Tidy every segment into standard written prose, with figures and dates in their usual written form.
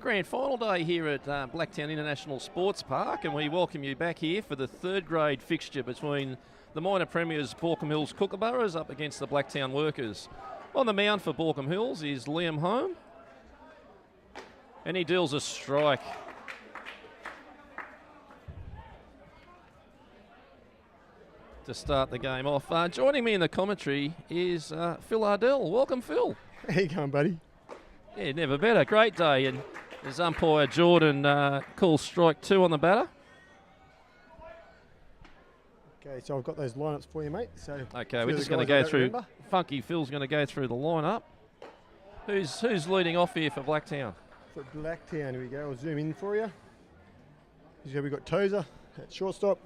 Grand final day here at Blacktown International Sports Park, and we welcome you back here for the third grade fixture between the minor premiers Baulkham Hills Kookaburras up against the Blacktown Workers. On the mound for Baulkham Hills is Liam Home, and he deals a strike. To start the game off. Joining me in the commentary is Phil Ardell. Welcome, Phil. How you going, buddy? Yeah, never better. Great day. And as umpire Jordan calls strike 2 on the batter. Okay, so I've got those lineups for you, mate. So okay, we're just going to go through. Remember. Funky Phil's going to go through the lineup. Who's leading off here for Blacktown? For Blacktown, here we go. I'll zoom in for you. We've got Tozer at shortstop.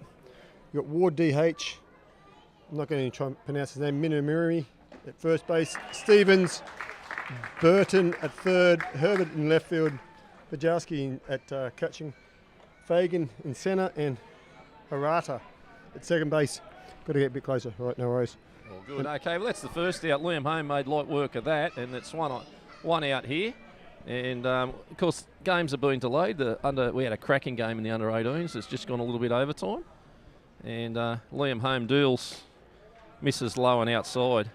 We've got Ward DH. I'm not going to try and pronounce his name. Minamiri at first base. Stevens, Burton at third. Herbert in left field. Bajowski at catching. Fagan in centre, and Harata at second base. Got to get a bit closer. All right, no worries. All good. Okay, well, that's the first out. Liam Home made light work of that, and it's one out here. And, of course, games are being delayed. We had a cracking game in the under-18s. It's just gone a little bit overtime. And Liam Home deals, misses low and outside.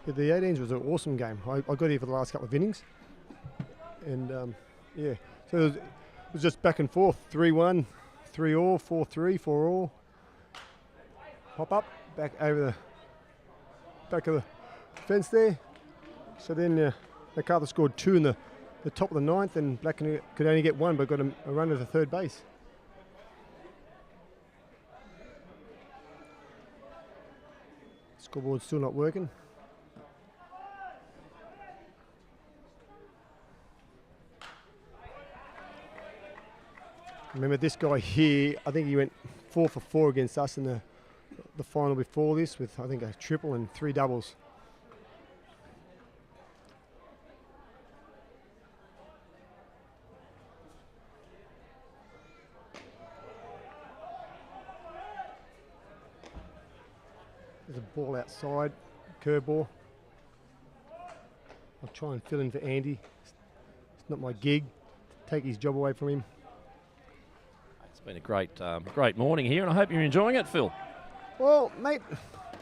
Yeah, the 18s was an awesome game. I got here for the last couple of innings. And, yeah, so it was just back and forth. 3-1, 3-all, 4-3, 4-all. Hop up, back over the back of the fence there. So then MacArthur scored 2 in the top of the 9th, and Black could only get 1, but got a run to the third base. Scoreboard's still not working. Remember this guy here, I think he went 4 for 4 against us in the final before this, with I think a triple and 3 doubles. Ball outside, curveball. I'll try and fill in for Andy. It's not my gig. Take his job away from him. It's been a great morning here, and I hope you're enjoying it, Phil. Well, mate,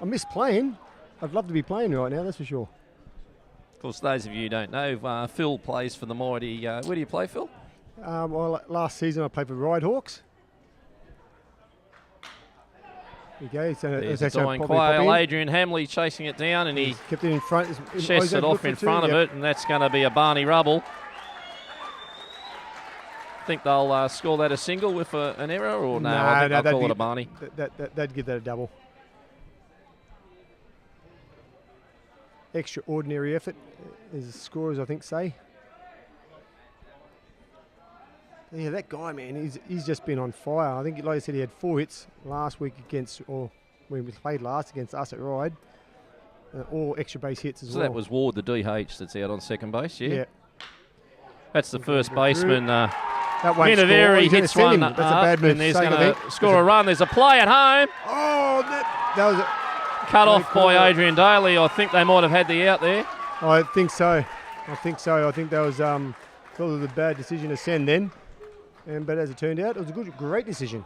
I miss playing. I'd love to be playing right now, that's for sure. Of course, those of you who don't know, Phil plays for the mighty. Where do you play, Phil? Well, last season I played for Ridehawks. There you go. There's a dying quail. Adrian Hamley chasing it down, and he kept it in front. Chests it off in front of it, and that's going to be a Barney Rubble. I think they'll score that a single with an error, or no? I think they'll call it a Barney. They'd give that a double. Extraordinary effort, as the scorers I think say. Yeah, that guy, man, he's just been on fire. I think, like I said, he had 4 hits last week when we played last against us at Ryde. All extra base hits as well. So that was Ward, the DH, that's out on second base, yeah? That's the He's first baseman. Minaveri hits one That's a bad move. And there's going to score a run. There's a play at home. Oh, that was a cut off by Adrian Daly. I think they might have had the out there. I think so. I think that was probably the bad decision to send then. But as it turned out, it was a great decision.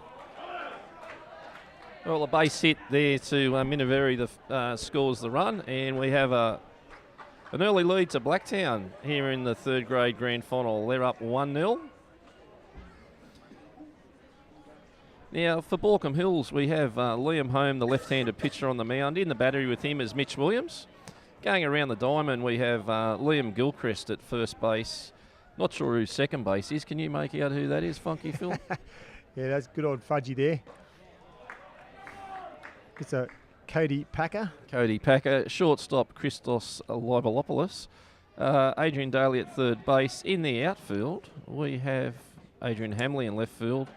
Well, a base hit there to Minaveri scores the run, and we have an early lead to Blacktown here in the third grade grand final. They're up 1-0. Now, for Baulkham Hills, we have Liam Holm, the left-handed pitcher, on the mound. In the battery with him is Mitch Williams. Going around the diamond, we have Liam Gilchrist at first base. Not sure who second base is. Can you make out who that is, Funky Phil? Yeah, that's good old Fudgy there. It's a Cody Packer. Cody Packer. Shortstop, Christos Libolopoulos. Adrian Daly at third base. In the outfield, we have Adrian Hamley in left field.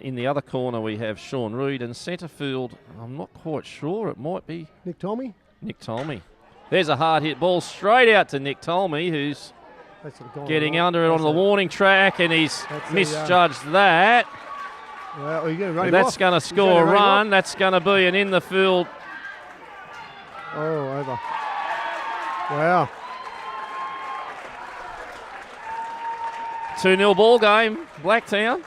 In the other corner, we have Sean Reid. And centre field, I'm not quite sure. It might be Nick Tolmie. Nick Tolmie. There's a hard hit ball straight out to Nick Tolmie, who's getting under it on the warning track, and he's misjudged that. Well, you're gonna run that's going to score a run. That's going to be an in the field. Oh, over. Wow. 2-0 ball game, Blacktown.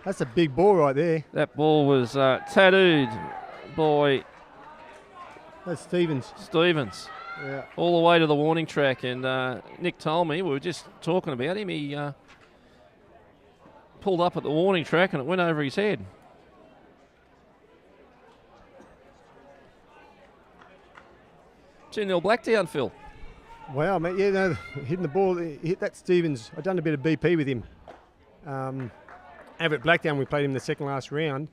That's a big ball right there. That ball was tattooed by... That's Stevens. Yeah. All the way to the warning track, and Nick told me, we were just talking about him, he pulled up at the warning track and it went over his head. Two-0 Blacktown, Phil. Wow, mate. Yeah, no, hitting the ball, hit that Stevens. I've done a bit of BP with him. Over at Blacktown, we played him the second last round.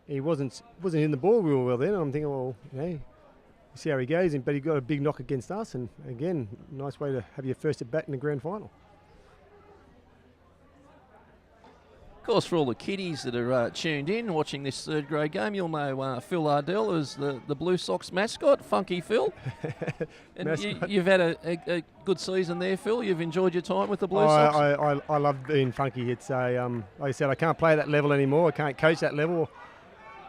He wasn't hitting the ball real well then. I'm thinking, well, hey, see how he goes, but he got a big knock against us, and again, nice way to have your first at bat in the grand final. Of course, for all the kiddies that are tuned in watching this third grade game, you'll know Phil Ardell is the Blue Sox mascot, Funky Phil. And you've had a good season there, Phil. You've enjoyed your time with the Blue Sox. I love being Funky. It's like I said, I can't play at that level anymore. I can't coach that level.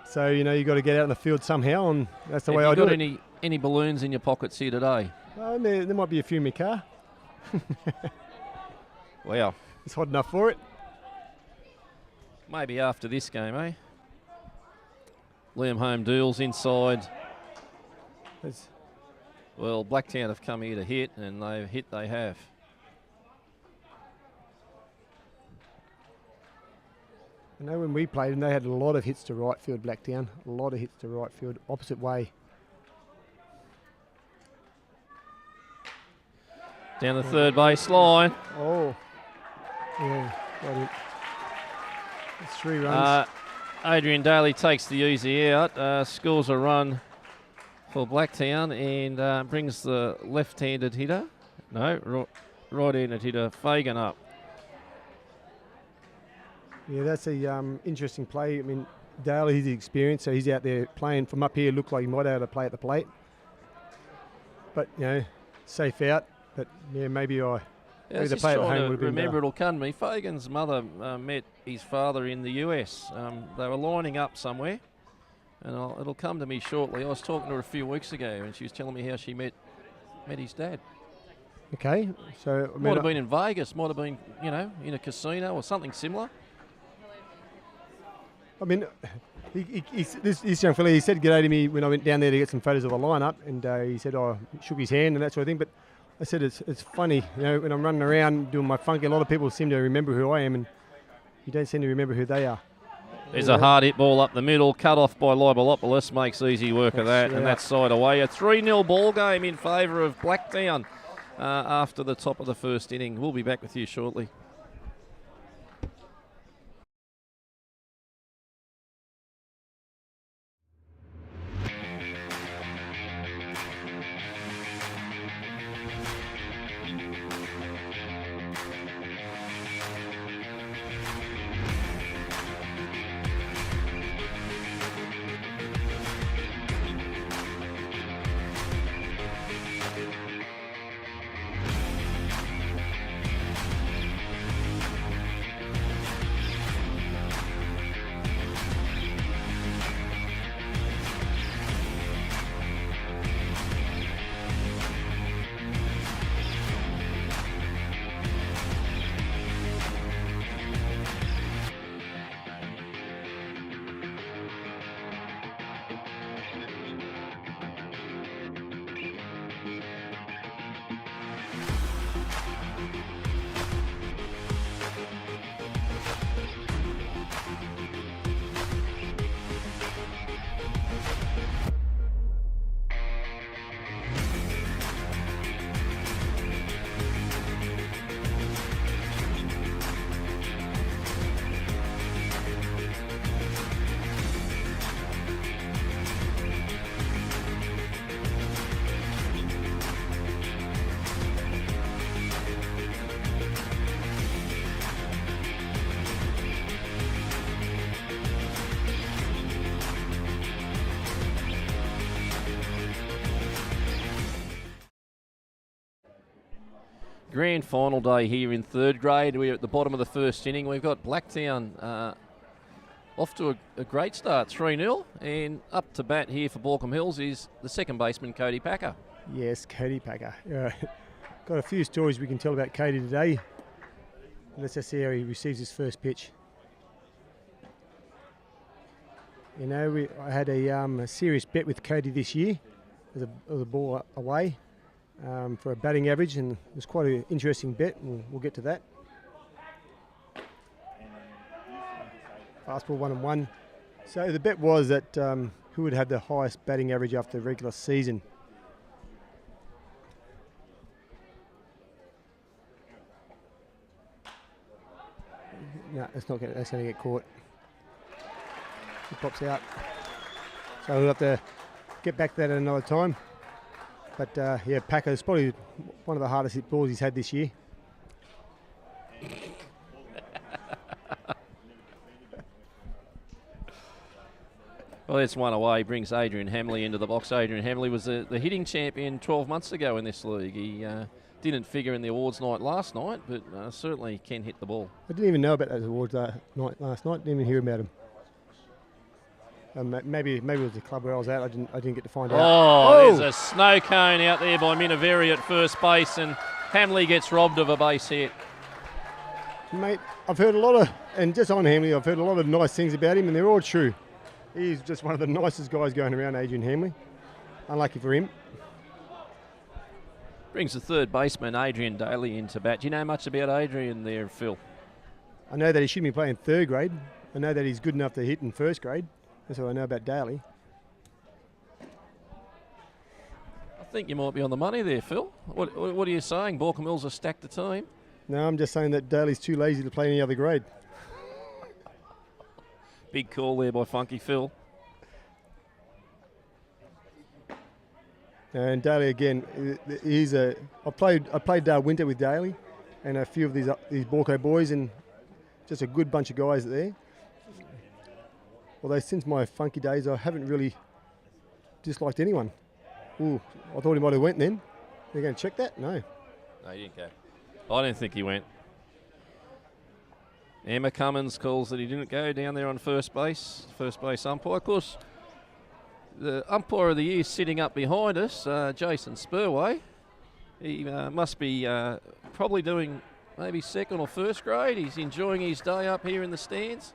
So, you've got to get out in the field somehow, and that's the way I do it. Have you got any balloons in your pockets here today? There might be a few in my car. Wow. It's hot enough for it. Maybe after this game, eh? Liam Holm deals inside. Well, Blacktown have come here to hit, and they've hit, they have. I know when we played them, they had a lot of hits to right field, Blacktown. A lot of hits to right field, opposite way. Down the third base line. Oh. Yeah, got it. It's 3 runs. Adrian Daly takes the easy out, scores a run for Blacktown, and brings the left-handed hitter, right-handed hitter, Fagan up. Yeah, that's a interesting play. I mean, Daly, he's experienced, so he's out there playing from up here. Looked like he might have to play at the plate. But, safe out. But, yeah, maybe the play at the home would have been remember, better. it'll come to me. Fagan's mother met his father in the US. They were lining up somewhere. and it'll come to me shortly. I was talking to her a few weeks ago, and she was telling me how she met his dad. Okay, so I mean, Might have been in Vegas, might have been, in a casino or something similar. I mean, this young fella, he said g'day to me when I went down there to get some photos of the lineup, and he said, shook his hand and that sort of thing. But I said it's funny, when I'm running around doing my funky, a lot of people seem to remember who I am, and you don't seem to remember who they are. There's a hard hit ball up the middle, cut off by Libolopoulos, makes easy work of that, and that's side away. A 3-0 ball game in favour of Blacktown after the top of the first inning. We'll be back with you shortly. Grand final day here in third grade. We're at the bottom of the first inning. We've got Blacktown off to a great start, 3-0. And up to bat here for Baulkham Hills is the second baseman, Cody Packer. Yes, Cody Packer. Got a few stories we can tell about Cody today. Let's just see how he receives his first pitch. I had a serious bet with Cody this year with a ball away. For a batting average, and it was quite an interesting bet, and we'll get to that. Fastball 1-1. So the bet was that who would have the highest batting average after the regular season. No, that's going to get caught. It pops out. So we'll have to get back to that at another time. But Packer is probably one of the hardest hit balls he's had this year. Well, that's one away. Brings Adrian Hamley into the box. Adrian Hamley was the hitting champion 12 months ago in this league. He didn't figure in the awards night last night, but certainly can hit the ball. I didn't even know about those awards night last night. Didn't even hear about him. Maybe it was the club where I was at. I didn't get to find out. Oh, there's a snow cone out there by Minaveri at first base, and Hamley gets robbed of a base hit. Mate, I've heard a lot of, and just on Hamley, I've heard a lot of nice things about him, and they're all true. He's just one of the nicest guys going around, Adrian Hamley. Unlucky for him. Brings the third baseman, Adrian Daly, into bat. Do you know much about Adrian there, Phil? I know that he shouldn't be playing third grade. I know that he's good enough to hit in first grade. That's what I know about Daly. I think you might be on the money there, Phil. What are you saying? Baulkham Hills are stacked a team? No, I'm just saying that Daly's too lazy to play any other grade. Big call there by Funky Phil. And Daly again, I played winter with Daly, and a few of these Baulkham boys, and just a good bunch of guys there. Although since my funky days, I haven't really disliked anyone. Ooh, I thought he might have went then. They're going to check that? No. No, he didn't go. I don't think he went. Emma Cummins calls that he didn't go down there on first base umpire. Of course, The umpire of the year sitting up behind us, Jason Spurway. He must be probably doing maybe second or first grade. He's enjoying his day up here in the stands.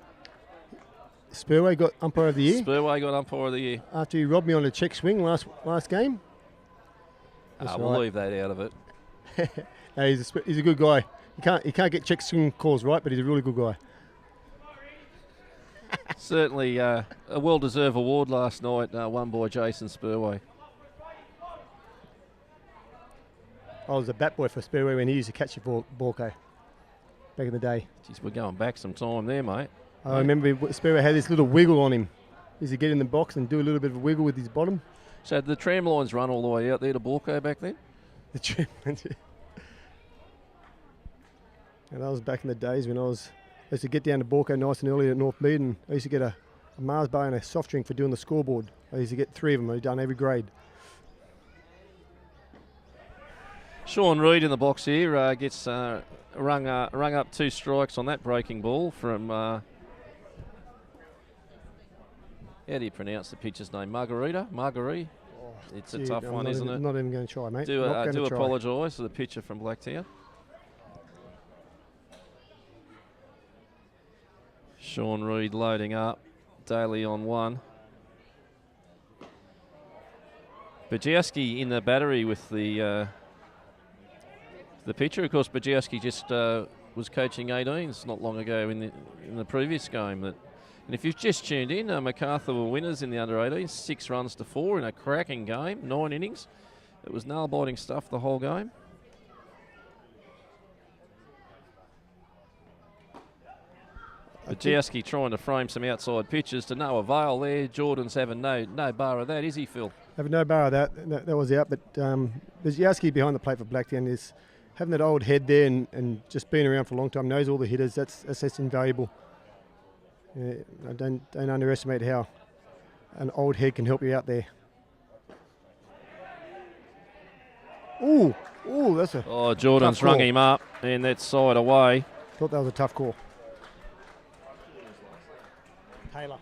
Spurway got umpire of the year. Spurway got umpire of the year. After he robbed me on a check swing last game. We'll leave that out of it. No, he's a good guy. He can't get check swing calls right, but he's a really good guy. Certainly a well-deserved award last night, won by Jason Spurway. I was a bat boy for Spurway when he used to catch your Baulkham back in the day. Jeez, we're going back some time there, mate. I remember Spurway had this little wiggle on him. He used to get in the box and do a little bit of a wiggle with his bottom. So the tram lines run all the way out there to Baulkham back then? The tram lines, yeah. And that was back in the days when I used to get down to Baulkham nice and early at North Mead, and I used to get a Mars bar and a soft drink for doing the scoreboard. I used to get 3 of them. I'd done every grade. Sean Reid in the box here gets rung up 2 strikes on that breaking ball from, how do you pronounce the pitcher's name? Margarita? Marguerite? Oh, it's a tough one, isn't it? Not even going to try, mate. Do apologise to the pitcher from Blacktown. Sean Reid loading up. Daly on 1. Bajowski in the battery with the pitcher. Of course, Bajowski just was coaching 18s not long ago in the previous game. And if you've just tuned in, MacArthur were winners in the under-18s, 6 runs to 4 in a cracking game, 9 innings. It was nail-biting stuff the whole game. Bajowski trying to frame some outside pitches to no avail there. Jordan's having no bar of that, is he, Phil? Having no bar of that. That was out. But Bajowski behind the plate for Blacktown is having that old head there and just being around for a long time, knows all the hitters. That's invaluable. I don't underestimate how an old head can help you out there. Ooh, that's a. Oh, Jordan's rung him up, and that's side away. Thought that was a tough call. Taylor.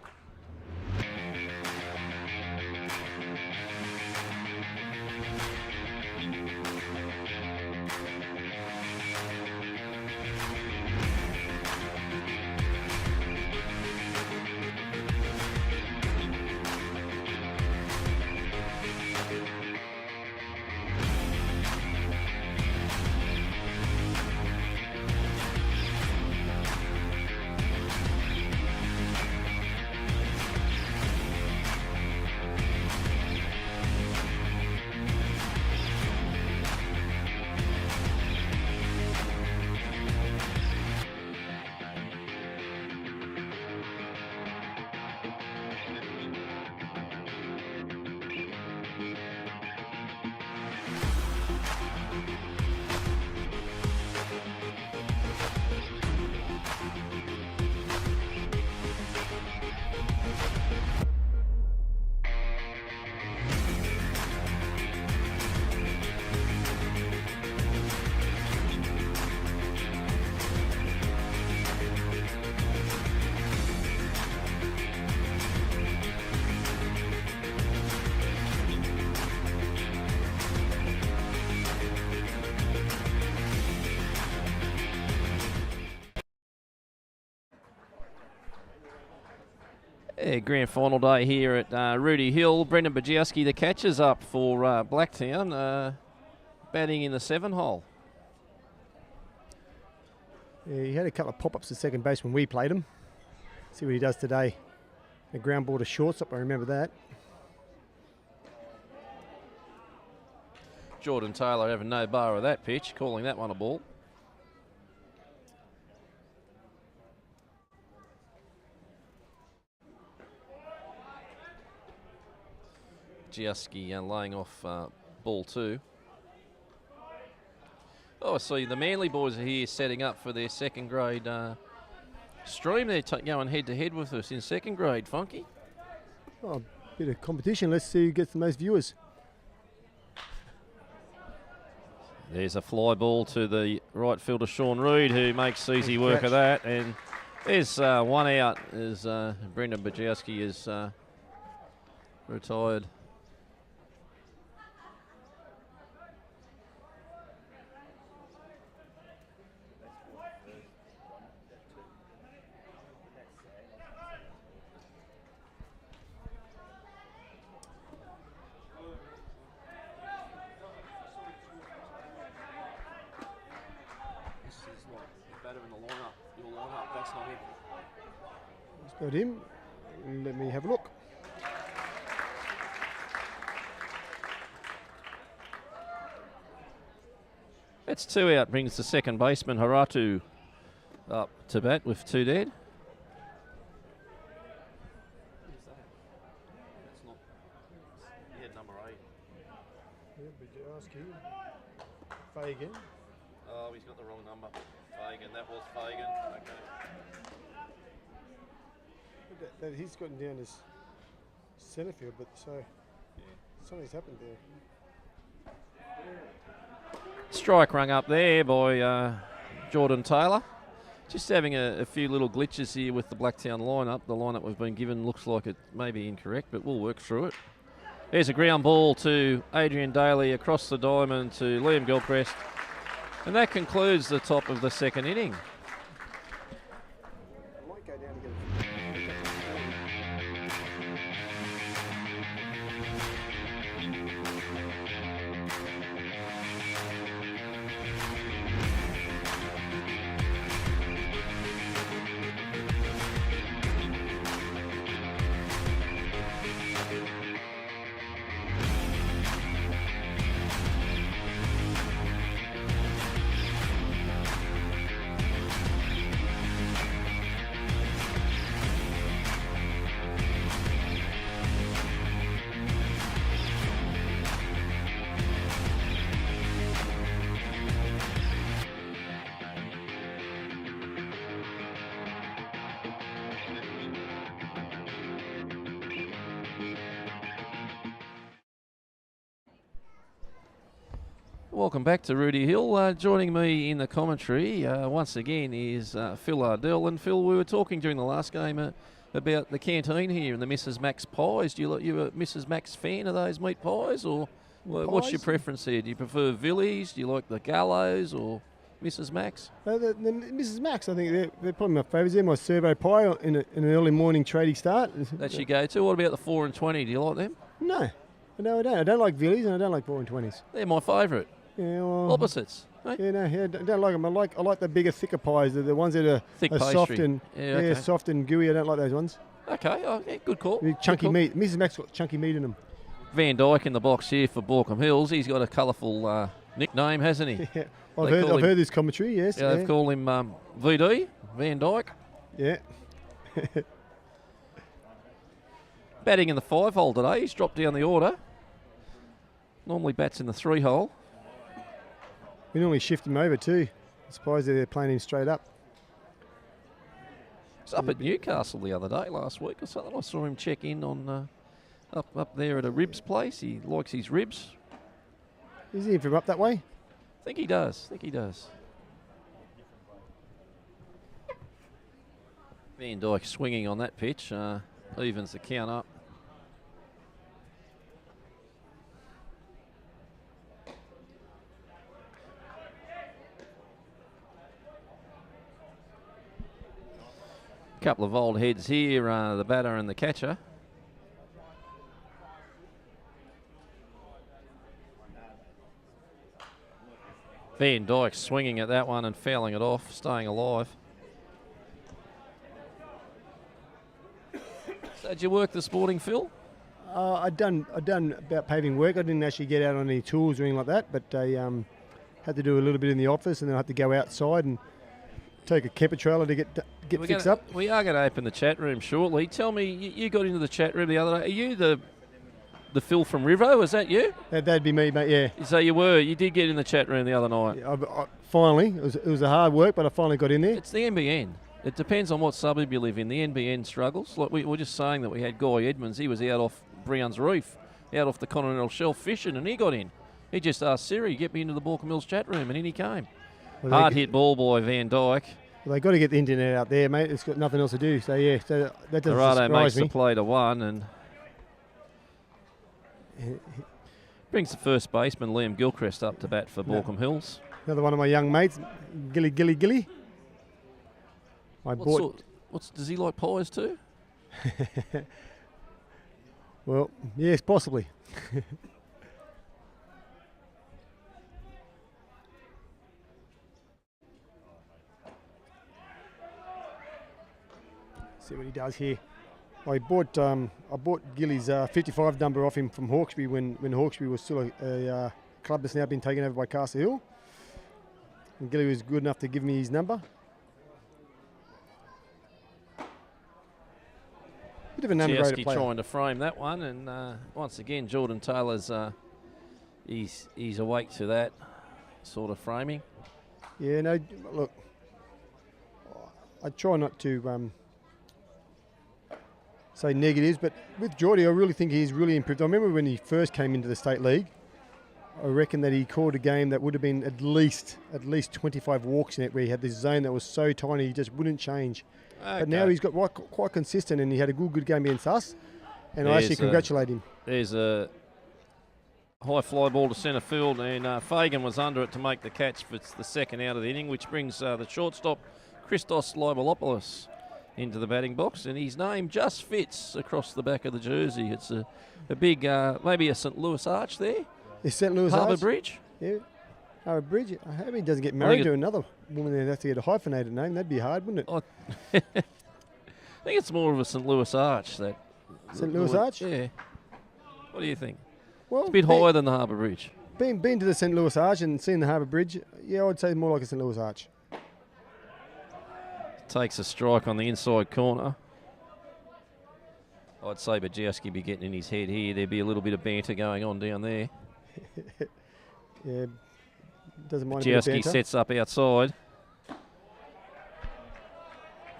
Yeah, grand final day here at Rudy Hill. Brendan Bajowski, the catcher's up for Blacktown, batting in the 7 hole. Yeah, he had a couple of pop-ups at second base when we played him. See what he does today. A ground ball to shortstop, I remember that. Jordan Taylor having no bar of that pitch, calling that one a ball. Bajowski laying off ball 2. Oh, I see the Manly boys are here setting up for their second grade stream. They're going head to head with us in second grade, Funky. Oh, a bit of competition. Let's see who gets the most viewers. There's a fly ball to the right fielder, Sean Reid, who makes easy work of that. And there's one out as Brendan Bajowski is retired. It's not him. Let me have a look. That's 2 out, brings the second baseman Haratu up to bat with 2 dead. That's not. He had number 8. Yeah, but you ask him. Fagan. Oh, he's got the wrong number. Fagan, that was Fagan. Okay. He's gotten down as centre field, but so something's happened there. Strike rung up there by Jordan Taylor. Just having a few little glitches here with the Blacktown lineup. The lineup we've been given looks like it may be incorrect, but we'll work through it. There's a ground ball to Adrian Daly across the diamond to Liam Gilchrist. And that concludes the top of the second inning. I might go down and get Welcome back to Rudy Hill. Joining me in the commentary once again is Phil Ardell. And Phil, we were talking during the last game about the canteen here and the Mrs. Max pies. You a Mrs. Max fan of those meat pies, or what's your preference here? Do you prefer Villies? Do you like the Gallows or Mrs. Max? the Mrs. Max, I think they're probably my favourites. They're my servo pie in an early morning tradie start. That's your go-to. What about the 4 and 20? Do you like them? No, I don't. I don't like Villies and I don't like 4 and 20s. They're my favourite. Yeah, well, opposites. Right? Yeah, no, I don't like them. I like the bigger, thicker pies. The ones that are thick soft pastry. and okay. soft and gooey. I don't like those ones. Okay, yeah, good call. Chunky meat. Mrs. Max got chunky meat in them. Van Dyke in the box here for Baulkham Hills. He's got a colourful nickname, hasn't he? Yeah, I've heard this commentary. Yes. Yeah, they've called him VD Van Dyke. Yeah. Batting in the 5-hole today. He's dropped down the order. Normally bats in the 3-hole. We normally shift him over too. I'm surprised they're playing him straight up. He was up at Newcastle the other day, last week or something. I saw him check in on up there at a ribs place. He likes his ribs. Is he from up that way? I think he does. Van Dyke swinging on that pitch. Evens the count up. Couple of old heads here, the batter and the catcher. Van Dyke swinging at that one and fouling it off, staying alive. So did you work this morning, Phil? I'd done about paving work. I didn't actually get out on any tools or anything like that, but I had to do a little bit in the office, and then I had to go outside and take a camper trailer to get fixed up. We are going to open the chat room shortly. Tell me, you got into the chat room the other day. Are you the Phil from Rivo? Is that you? That'd be me, mate. Yeah. So you did get in the chat room the other night. Yeah, finally, it was a hard work, but I finally got in there. It's the NBN. It depends on what suburb you live in. The NBN struggles. Like we were just saying that we had Guy Edmonds. He was out off Brown's Reef, out off the Continental Shelf fishing, and he got in. He just asked Siri, get me into the Baulkham Hills chat room, and in he came. Well, hard hit ball by Van Dyke. Well, they've got to get the internet out there, mate. It's got nothing else to do. So, yeah, that doesn't Arado surprise makes me. the play to 1, and Brings the first baseman, Liam Gilchrist, up to bat for Baulkham Hills. Another one of my young mates, Gilly. Does he like pies too? Well, yes, possibly. See what he does here. I bought Gilly's 55 number off him from Hawkesbury when Hawkesbury was still a club that's now been taken over by Castle Hill. And Gilly was good enough to give me his number. Bit of an underrated player. Trying to frame that one, and once again Jordan Taylor's he's awake to that sort of framing. Yeah, no, look, I try not to say negatives, but with Geordie, I really think he's really improved. I remember when he first came into the State League, I reckon that he called a game that would have been at least 25 walks in it, where he had this zone that was so tiny he just wouldn't change. Okay. But now he's got quite consistent, and he had a good game against us, and I actually congratulate him. There's a high fly ball to centre field, and Fagan was under it to make the catch for the second out of the inning, which brings the shortstop, Christos Libolopoulos, into the batting box, and his name just fits across the back of the jersey. It's a big, maybe a St. Louis arch there. Is St. Louis Harbour arch? Bridge? Yeah, Harbour Bridge. I hope he doesn't get married to another woman and have to get a hyphenated name. That'd be hard, wouldn't it? I think it's more of a St. Louis arch. That St. Louis arch? Yeah. What do you think? Well, it's a bit higher than the Harbour Bridge. Been to the St. Louis arch and seen the Harbour Bridge, yeah, I'd say more like a St. Louis arch. Takes a strike on the inside corner. I'd say Bajewski be getting in his head here. There'd be a little bit of banter going on down there. Yeah, doesn't mind a bit of banter. Bajewski sets up outside.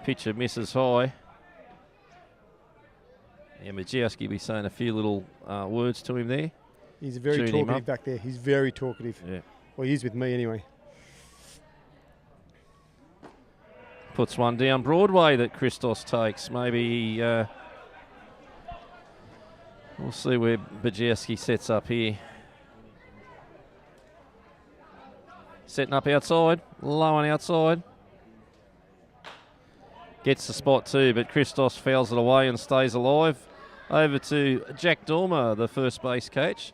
Pitcher misses high. Yeah, Bajewski be saying a few little words to him there. He's very talkative back there. He's very talkative. Yeah. Well, he is with me anyway. Puts one down Broadway that Christos takes. Maybe we'll see where Bajewski sets up here. Setting up outside, low and outside. Gets the spot too, but Christos fouls it away and stays alive. Over to Jack Dormer, the first base coach.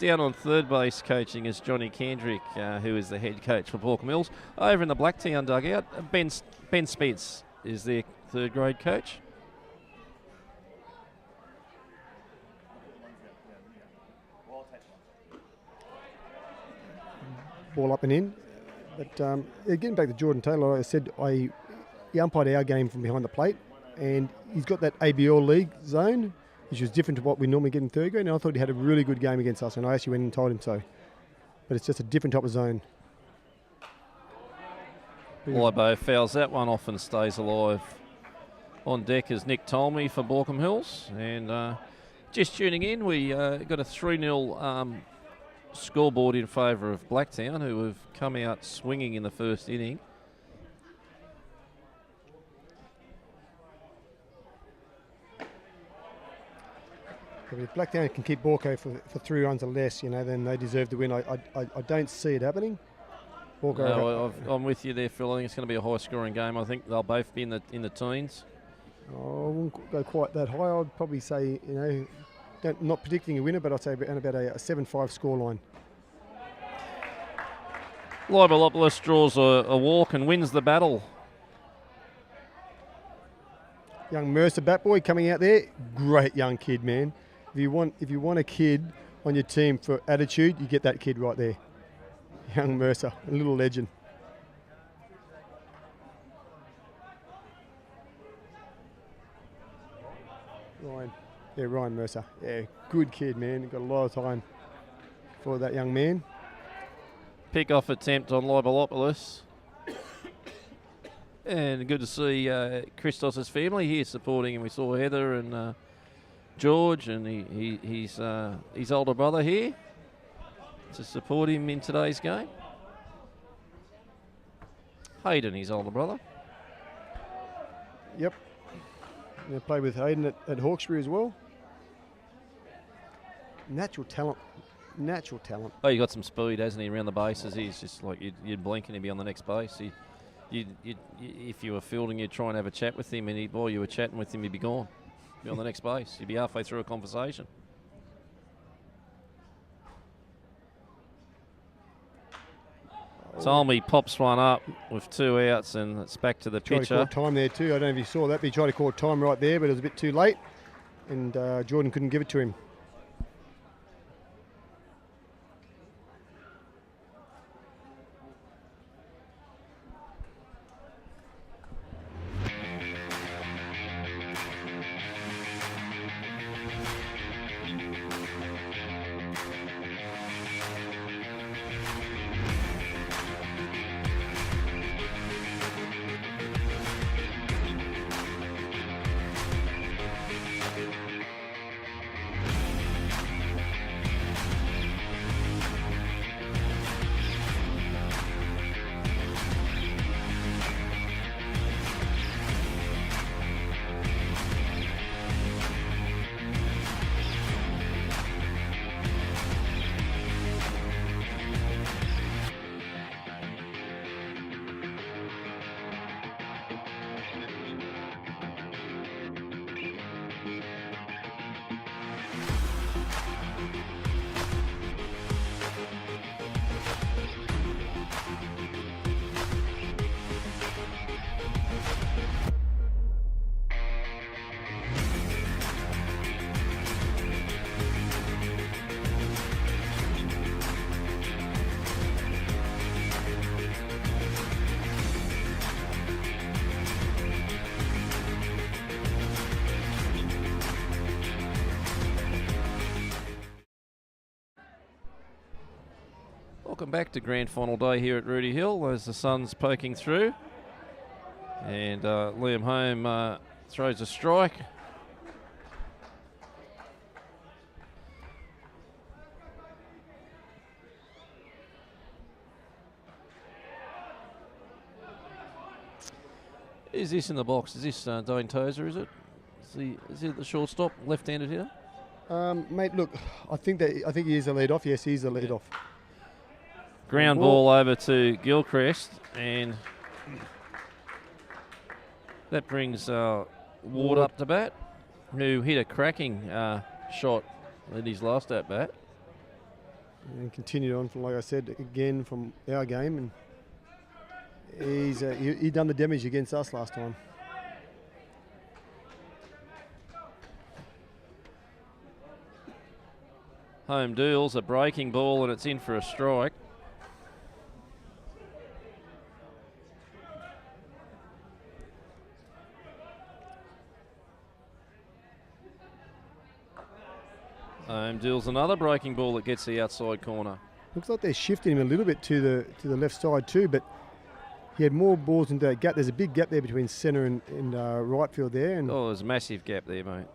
Down on third base coaching is Johnny Kendrick, who is the head coach for Baulkham Hills. Over in the Blacktown dugout, Ben Spence is their third grade coach. Ball up and in. But getting back to Jordan Taylor, like I said, he umpired our game from behind the plate, and he's got that ABL league zone, which was different to what we normally get in third grade, and I thought he had a really good game against us, and I actually went and told him so. But it's just a different type of zone. Libo fouls that one off and stays alive. On deck is Nick Tolmie for Baulkham Hills, and just tuning in, we got a 3-0 scoreboard in favour of Blacktown, who have come out swinging in the first inning. If Blacktown can keep Baulkham for 3 runs or less, then they deserve to win. I don't see it happening. No, I'm with you there, Phil. I think it's going to be a high-scoring game. I think they'll both be in the teens. I wouldn't go quite that high. I'd probably say, not predicting a winner, but I'd say about a 7-5 scoreline. Libolopoulos draws a walk and wins the battle. Young Mercer bat boy coming out there, great young kid, man. If you want a kid on your team for attitude, you get that kid right there. Young Mercer, a little legend. Ryan Mercer. Yeah, good kid, man. Got a lot of time for that young man. Pick-off attempt on Libolopoulos. And good to see Christos' family here supporting him. We saw Heather and George and his older brother here to support him in today's game. Hayden, his older brother. Yep. I played with Hayden at Hawkesbury as well. natural talent. Natural talent. Oh, he got some speed, hasn't he, around the bases? He's just like you'd blink and he'd be on the next base. If you were fielding, you'd try and have a chat with him, and while you were chatting with him, he'd be gone. Be on the next base. He'd be halfway through a conversation. Tolmie pops one up with 2 outs, and it's back to the Tried pitcher. to call time there too. I don't know if you saw that, but he tried to call time right there, but it was a bit too late, and Jordan couldn't give it to him. Welcome back to Grand Final Day here at Rooty Hill as the sun's poking through. And Liam Home throws a strike. Is this in the box? Is this Dane Tozer, is it? Is he the shortstop, left-handed hitter? Mate, look, I think he is a lead-off. Yes, he's a lead-off. Ground ball over to Gilchrist, and that brings Ward up to bat, who hit a cracking shot at his last at-bat. And continued on, from, like I said, again from our game, and he done the damage against us last time. Home deals a breaking ball, and it's in for a strike. Home deals another breaking ball that gets the outside corner. Looks like they're shifting him a little bit to the left side too, but he had more balls into that gap. There's a big gap there between centre and right field there. And oh, there's a massive gap there, mate.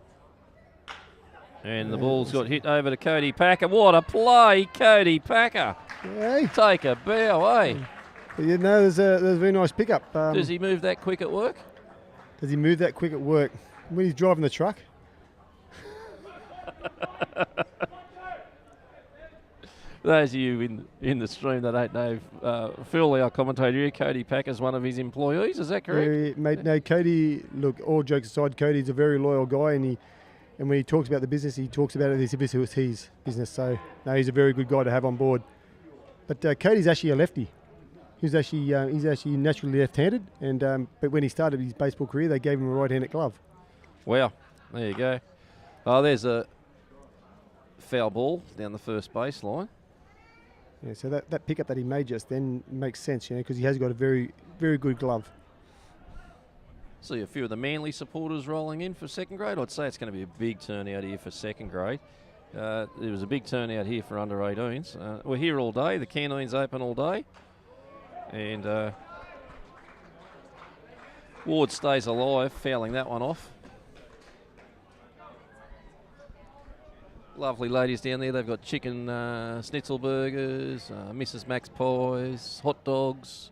And the ball's got hit over to Cody Packer. What a play, Cody Packer. Hey. Take a bow, eh? You know, there's a very nice pickup. Does he move that quick at work? Does he move that quick at work? When he's driving the truck? Those of you in the stream that don't know, Phil, our commentator here, Cody Packer's one of his employees, is that correct? Mate, no, Cody, look, all jokes aside, Cody's a very loyal guy, and when he talks about the business, he talks about it as if it was his business. So, no, he's a very good guy to have on board. But Cody's actually a lefty. He's actually naturally left-handed, and but when he started his baseball career, they gave him a right-handed glove. Wow, there you go. Oh, there's a foul ball down the first baseline. Yeah, so that pickup that he made just then makes sense, you know, because he has got a very, very good glove. See a few of the Manly supporters rolling in for second grade. I'd say it's going to be a big turnout here for second grade. There was a big turnout here for under 18s. We're here all day. The Canteen's open all day. And Ward stays alive, fouling that one off. Lovely ladies down there. They've got chicken schnitzel burgers, Mrs. Max pies, hot dogs,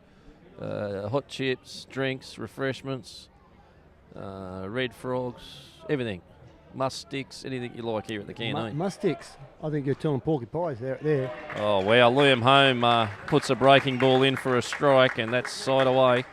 hot chips, drinks, refreshments, red frogs, everything. musk-sticks, anything you like here at the Canteen. Musk-sticks. I think you're telling porky pies there. Oh, wow. Liam Home puts a breaking ball in for a strike, and that's side away.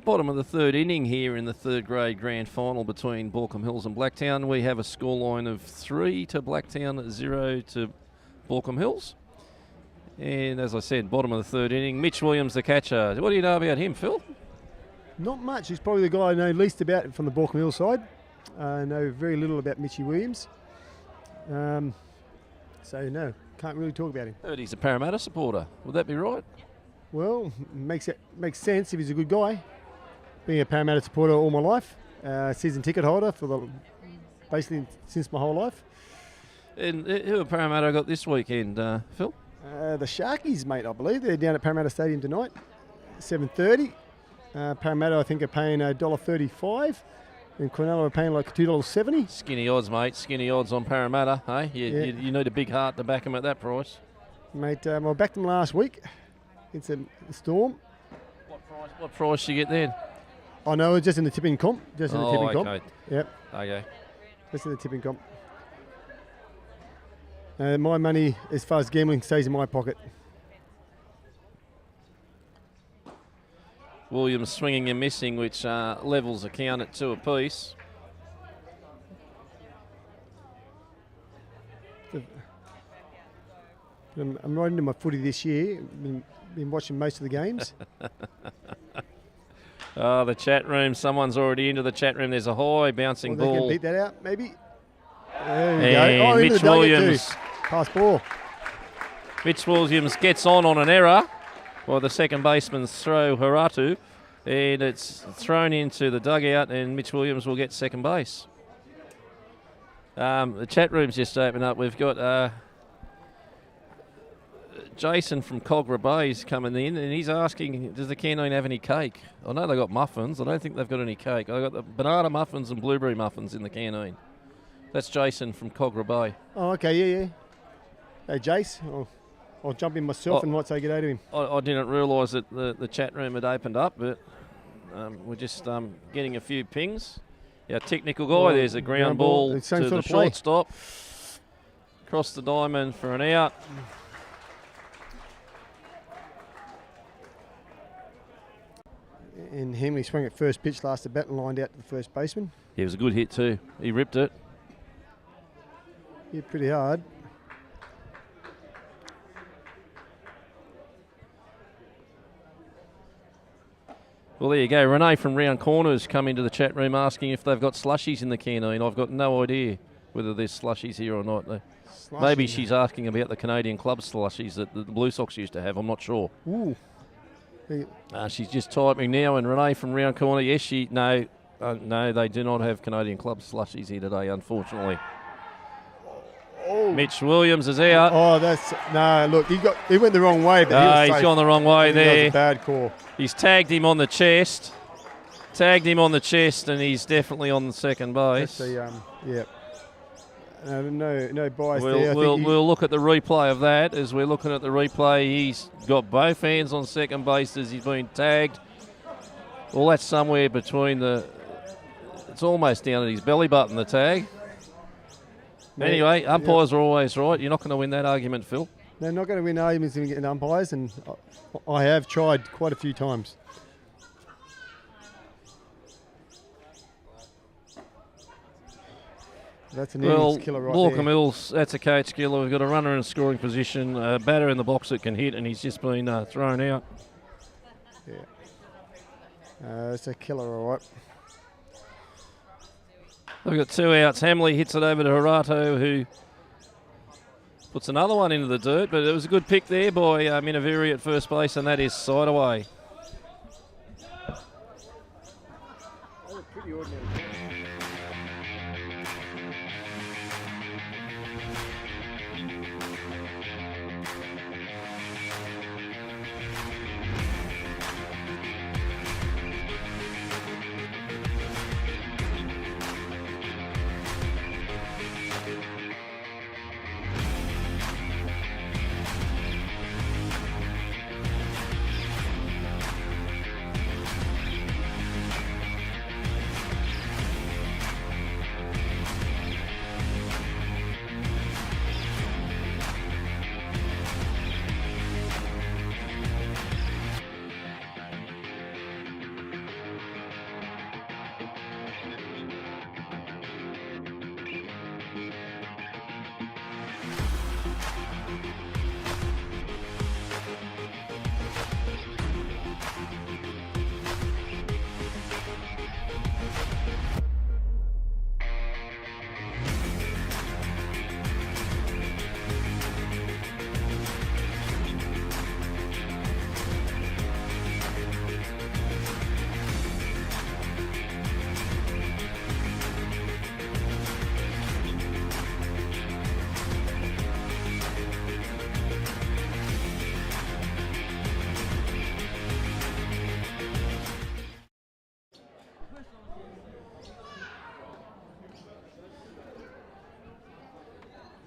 Bottom of the third inning here in the third grade grand final between Baulkham Hills and Blacktown. We have a scoreline of 3 to Blacktown, 0 to Baulkham Hills. And as I said, bottom of the third inning, Mitch Williams, the catcher. What do you know about him, Phil? Not much. He's probably the guy I know least about from the Baulkham Hills side. I know very little about Mitchy Williams. So no, can't really talk about him. Heard he's a Parramatta supporter. Would that be right? Well, makes sense if he's a good guy. Being a Parramatta supporter all my life, season ticket holder for basically since my whole life. And who have Parramatta got this weekend, Phil? The Sharkies, mate, I believe. They're down at Parramatta Stadium tonight, 7:30. Parramatta, I think, are paying $1.35, and Cronulla are paying like $2.70. Skinny odds, mate. Skinny odds on Parramatta, hey? You need a big heart to back them at that price. Mate, I backed them last week. It's a Storm. What price do you get then? Oh no, just in the tipping comp. Okay. Yep. Okay. Just in the tipping comp. My money, as far as gambling, stays in my pocket. Williams swinging and missing, which levels the count at 2 apiece. I'm right into my footy this year. Been watching most of the games. Oh, the chat room. Someone's already into the chat room. There's a high bouncing They ball. can beat that out, maybe. There we And go. Oh, Mitch Williams. Pass ball. Mitch Williams gets on an error by the second baseman's throw, Haratu. And it's thrown into the dugout, and Mitch Williams will get second base. The chat room's just opened up. We've got Jason from Cogra Bay's coming in, and he's asking, does the Canteen have any cake? I know they got muffins. I don't think they've got any cake. They've got the banana muffins and blueberry muffins in the Canteen. That's Jason from Cogra Bay. Oh, okay, yeah. Hey, Jace, I'll jump in myself and might say good day to him. I didn't realise that the chat room had opened up, but we're just getting a few pings. Our technical guy, there's a ground ball to the shortstop. Across the diamond for an out. And Hamley swung at first pitch, last at bat and lined out to the first baseman. Yeah, it was a good hit too. He ripped it. Hit pretty hard. Well, there you go. Renee from Round Corners come into the chat room asking if they've got slushies in the Canteen. I've got no idea whether there's slushies here or not. Maybe she's asking about the Canadian club slushies that the Blue Sox used to have. I'm not sure. Ooh. She's just typing now, and Renee from Round Corner, yes, no, they do not have Canadian club slushies here today, unfortunately. Oh. Mitch Williams is out. Oh, look, he went the wrong way, but he's gone the wrong way there. That was a bad call. He's tagged him on the chest. And he's definitely on the second base. Yeah. No bias there. We'll look at the replay of that. As we're looking at the replay, he's got both hands on second base as he's been tagged. Well, that's somewhere between the It's almost down at his belly button, the tag. Yeah, Anyway, umpires are always right. You're not going to win that argument, Phil. They're not going to win arguments in getting umpires, and I have tried quite a few times. That's an innings killer right Baulkham there. Hills, that's a coach killer. We've got a runner in a scoring position, a batter in the box that can hit, and he's just been thrown out. Yeah. It's a killer, all right. We've got 2 outs. Hamley hits it over to Horato, who puts another one into the dirt, but it was a good pick there by Minaveri at first base, and that is side away. Pretty ordinary.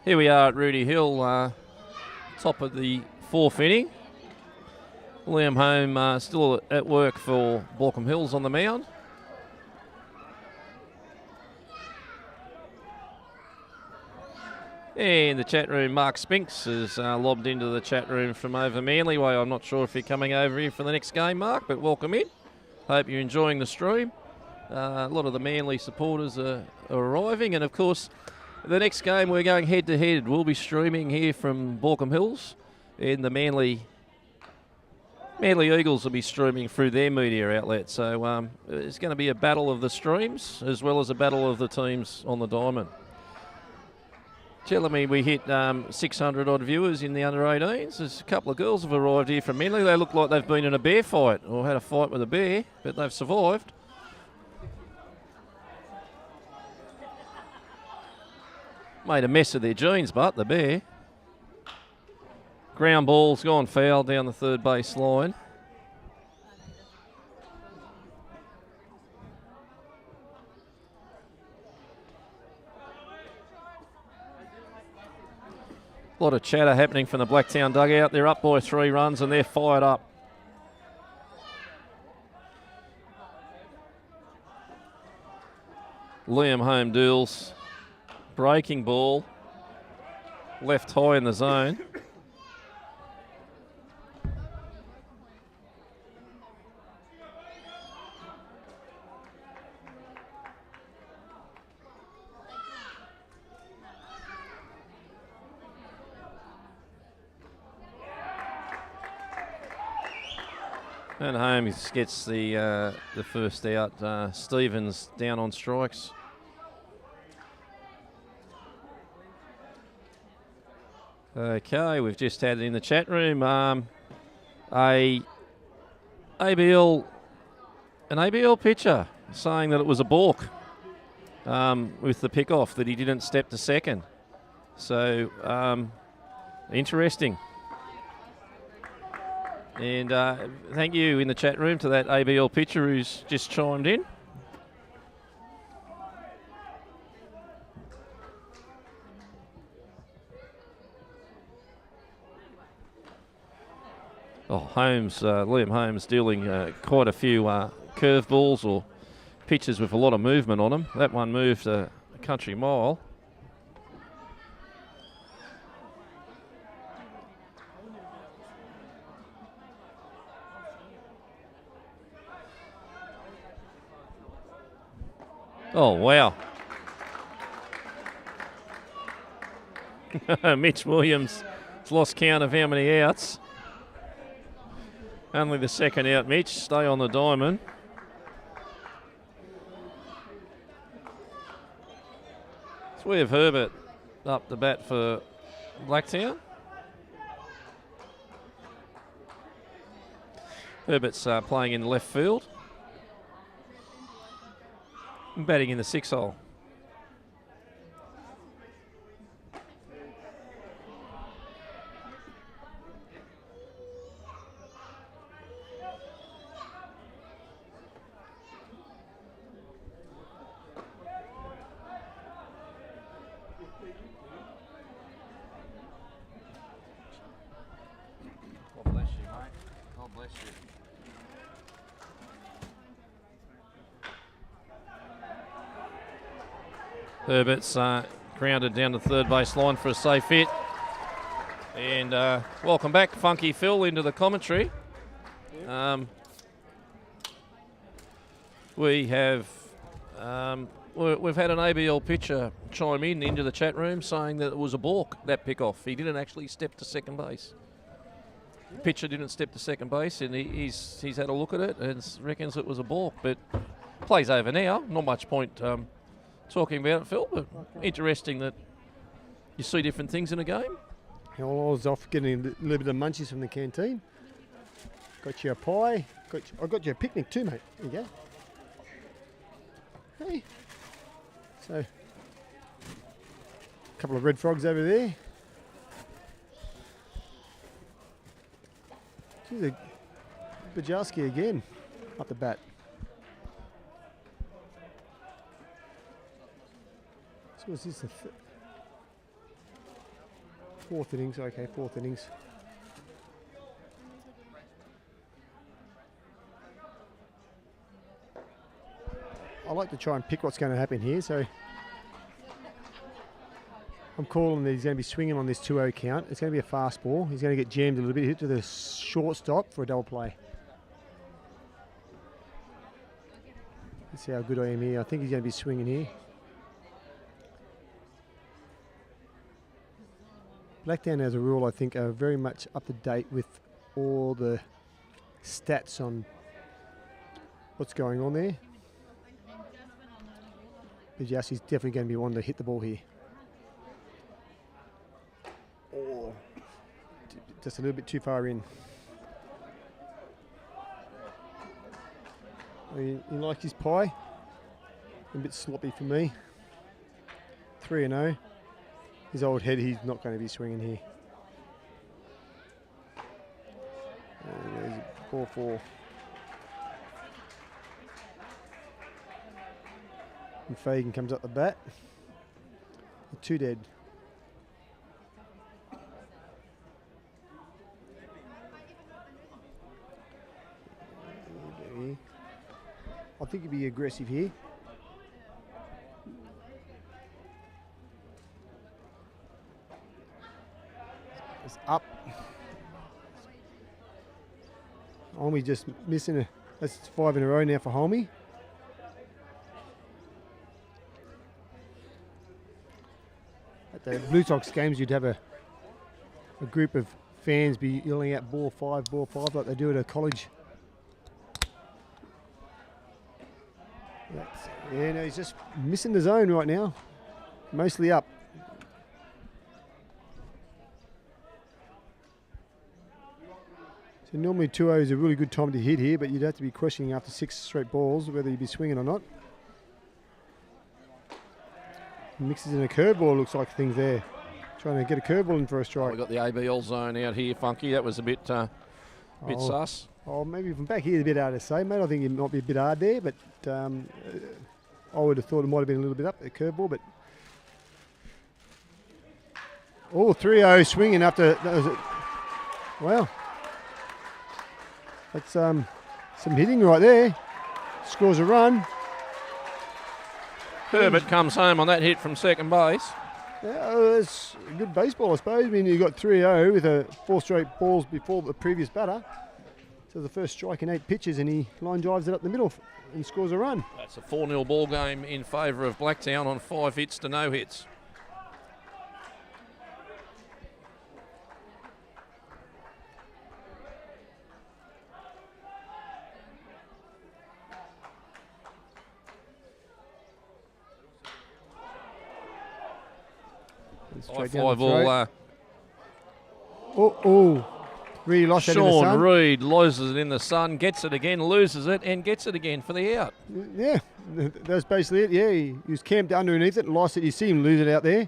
Here we are at Rudy Hill, top of the 4th inning. Liam Home still at work for Baulkham Hills on the mound. In the chat room, Mark Spinks has lobbed into the chat room from over Manly Way. I'm not sure if you're coming over here for the next game, Mark, but welcome in. Hope you're enjoying the stream. A lot of the Manly supporters are arriving, and of course, the next game we're going head-to-head. We'll be streaming here from Baulkham Hills, and the Manly Eagles will be streaming through their media outlet. So it's going to be a battle of the streams as well as a battle of the teams on the diamond. Telling me we hit 600 odd viewers in the under-18s. There's a couple of girls have arrived here from Manly. They look like they've been in a bear fight or had a fight with a bear, but they've survived. Made a mess of their jeans, but the bear. Ground ball's gone foul down the third base line. A lot of chatter happening from the Blacktown dugout. They're up by 3 runs and they're fired up. Liam Home deals. Breaking ball. Left high in the zone. And Holmes gets the first out. Stevens down on strikes. Okay, we've just had it in the chat room. An ABL pitcher saying that it was a balk with the pick-off, that he didn't step to second. So, interesting. And thank you in the chat room to that ABL pitcher who's just chimed in. Oh, Liam Holmes dealing quite a few curveballs or pitches with a lot of movement on them. That one moved a country mile. Oh, wow. Mitch Williams has lost count of how many outs. Only the second out, Mitch. Stay on the diamond. So we have Herbert up the bat for Blacktown. Herbert's playing in left field. Batting in the 6 hole. God bless you, mate. God bless you. Herbert's grounded down the third base line for a safe hit. And welcome back, Funky Phil, into the commentary. We have we've had an ABL pitcher chime in into the chat room saying that it was a balk, that pick-off. He didn't actually step to second base. The pitcher didn't step to second base, and he's had a look at it and reckons it was a balk. But play's over now. Not much point talking about it, Phil, but interesting that you see different things in a game. I was off getting a little bit of munchies from the canteen. Got you a pie. I got you a picnic too, mate. There you go. Hey. So, a couple of red frogs over there. Geez, Bajarski again up the bat. So was this the fourth innings? Okay, fourth innings. I like to try and pick what's going to happen here, so I'm calling that he's going to be swinging on this 2-0 count. It's going to be a fast ball. He's going to get jammed a little bit, hit to the shortstop for a double play. Let's see how good I am here. I think he's going to be swinging here. Blacktown, as a rule, I think, are very much up to date with all the stats on what's going on there. Bajarski's definitely going to be one to hit the ball here. Oh, just a little bit too far in. He likes his pie. A bit sloppy for me. 3-0. His old head, he's not going to be swinging here. There's ball 4. And Fagan comes up the bat. 2 dead. I think he'd be aggressive here. It's up. Holmey just missing that's 5 in a row now for Holmey. At the Blue Sox games, you'd have a group of fans be yelling out ball 5 like they do at a college. Yeah, no, he's just missing the zone right now. Mostly up. So normally 2-0 is a really good time to hit here, but you'd have to be questioning after 6 straight balls whether you'd be swinging or not. Mixes in a curveball, looks like things there. Trying to get a curveball in for a strike. We've got the ABL zone out here, Funky. That was a bit sus. Oh, maybe from back here, a bit hard to say, mate. I think it might be a bit hard there, but I would have thought it might have been a little bit up, the curveball, but... Oh, 3-0 swinging up to... That was it. Wow. That's some hitting right there. Scores a run. Herbert comes home on that hit from second base. Yeah, it's a good baseball, I suppose. I mean, you got 3-0 with 4 straight balls before the previous batter. So the first strike in 8 pitches, and he line drives it up the middle and scores a run. That's a 4-0 ball game in favour of Blacktown on 5 hits to no hits. Straight High down five the all. throat. Really lost that in the Sean sun. Reid loses it in the sun, gets it again, loses it, and gets it again for the out. Yeah, that's basically it. Yeah, he was camped underneath it and lost it. You see him lose it out there.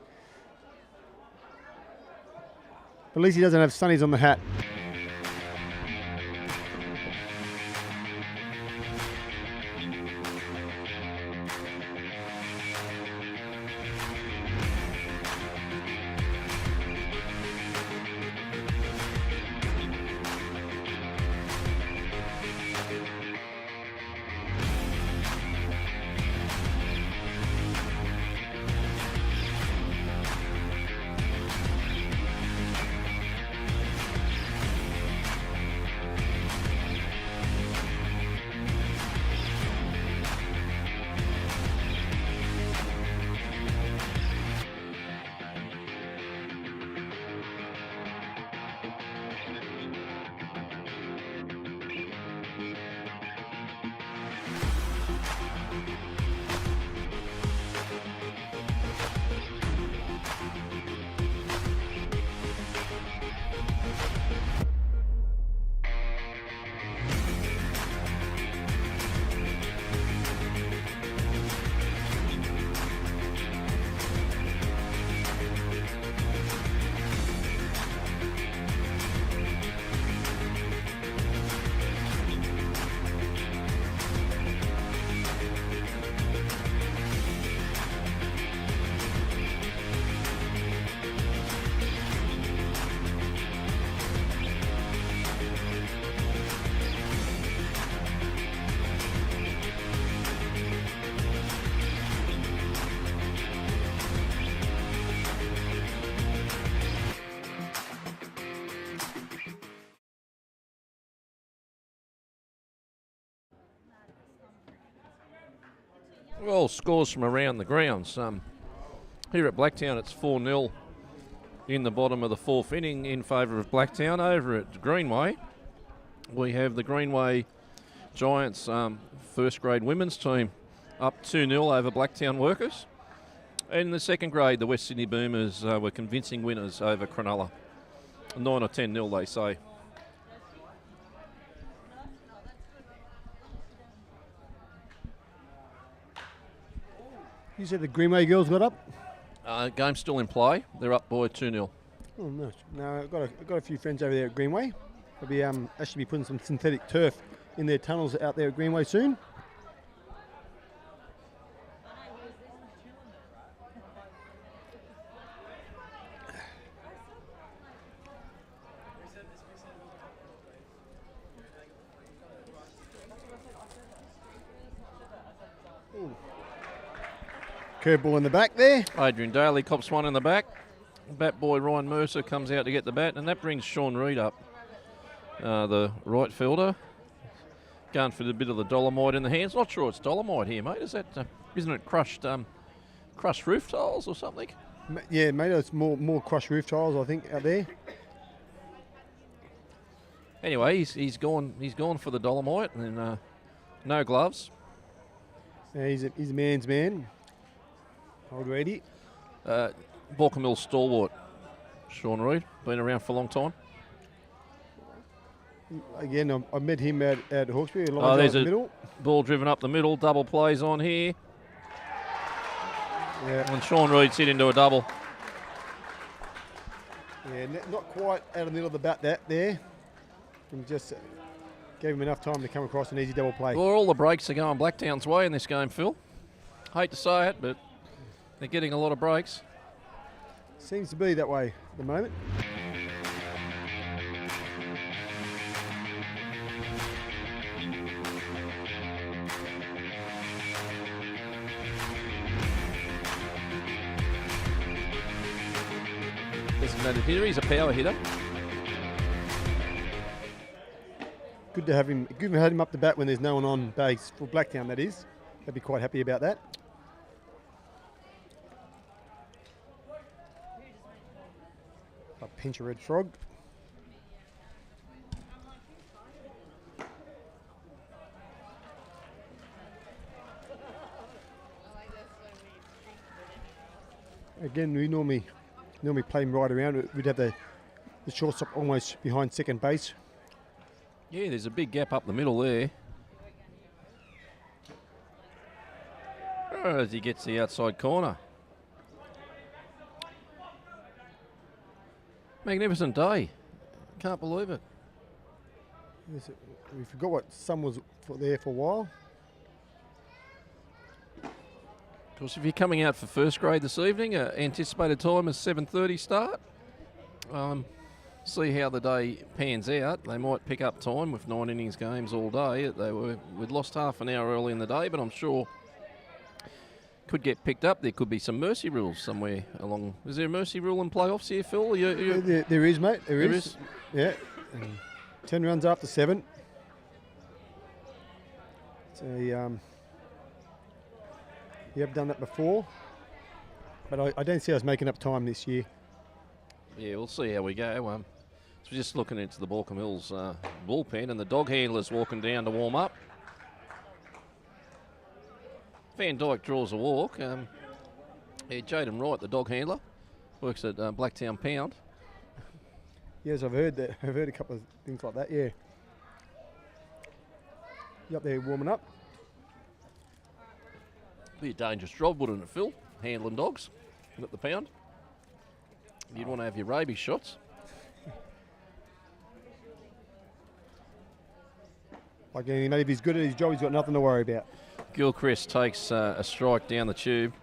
At least he doesn't have sunnies on the hat. Well, scores from around the grounds. Here at Blacktown, it's 4-0 in the bottom of the 4th inning in favour of Blacktown. Over at Greenway, we have the Greenway Giants first grade women's team up 2-0 over Blacktown Workers. And in the second grade, the West Sydney Boomers were convincing winners over Cronulla. 9 or 10-0, they say. You said the Greenway girls got up? Game's still in play. They're up by 2-0. Oh, nice. No, I've got a few friends over there at Greenway. They'll be actually be putting some synthetic turf in their tunnels out there at Greenway soon. Curveball in the back there. Adrian Daly cops one in the back. Bat boy Ryan Mercer comes out to get the bat, and that brings Sean Reid up, the right fielder. Going for a bit of the dolomite in the hands. Not sure it's dolomite here, mate. Is that? Isn't it crushed roof tiles or something? Yeah, mate. It's more crushed roof tiles, I think, out there. Anyway, he's gone for the dolomite, and no gloves. Yeah, he's a man's man. Old Reedy. Baulkham stalwart, Sean Reid, been around for a long time. Again, I met him at Hawkesbury. There's the a middle. Ball driven up the middle, double plays on here. Yeah. And Sean Reid's hit into a double. Yeah, not quite out of the middle of the bat there. And just gave him enough time to come across an easy double play. Well, all the breaks are going Blacktown's way in this game, Phil. Hate to say it, but they're getting a lot of breaks. Seems to be that way at the moment. designated hitter. He's a power hitter. Good to have him. Good to have him up the bat when there's no one on base for Blacktown. That is, they'd be quite happy about that. A pinch a red frog. Again, we normally play him right around. We'd have the shortstop almost behind second base. Yeah, there's a big gap up the middle there. As he gets the outside corner. Magnificent day. Can't believe it. Yes, we forgot what sun was there for a while. Of course, if you're coming out for first grade this evening, anticipated time is 7:30 start. See how the day pans out. They might pick up time with 9 innings games all day. We'd lost half an hour early in the day, but I'm sure could get picked up. There could be some mercy rules somewhere along. Is there a mercy rule in playoffs here, Phil? There is, mate. There is. Yeah. And 10 runs after 7. So you have done that before, but I don't see us making up time this year. Yeah, we'll see how we go. So we're just looking into the Baulkham Hills bullpen, and the dog handler's walking down to warm up. Van Dyke draws a walk. Jaden Wright, the dog handler, works at Blacktown Pound. Yes, I've heard that. I've heard a couple of things like that. Yeah. You up there warming up? Be a dangerous job, wouldn't it, Phil? Handling dogs at the pound. You'd want to have your rabies shots. Again, maybe if he's good at his job, he's got nothing to worry about. Gilchrist takes a strike down the tube.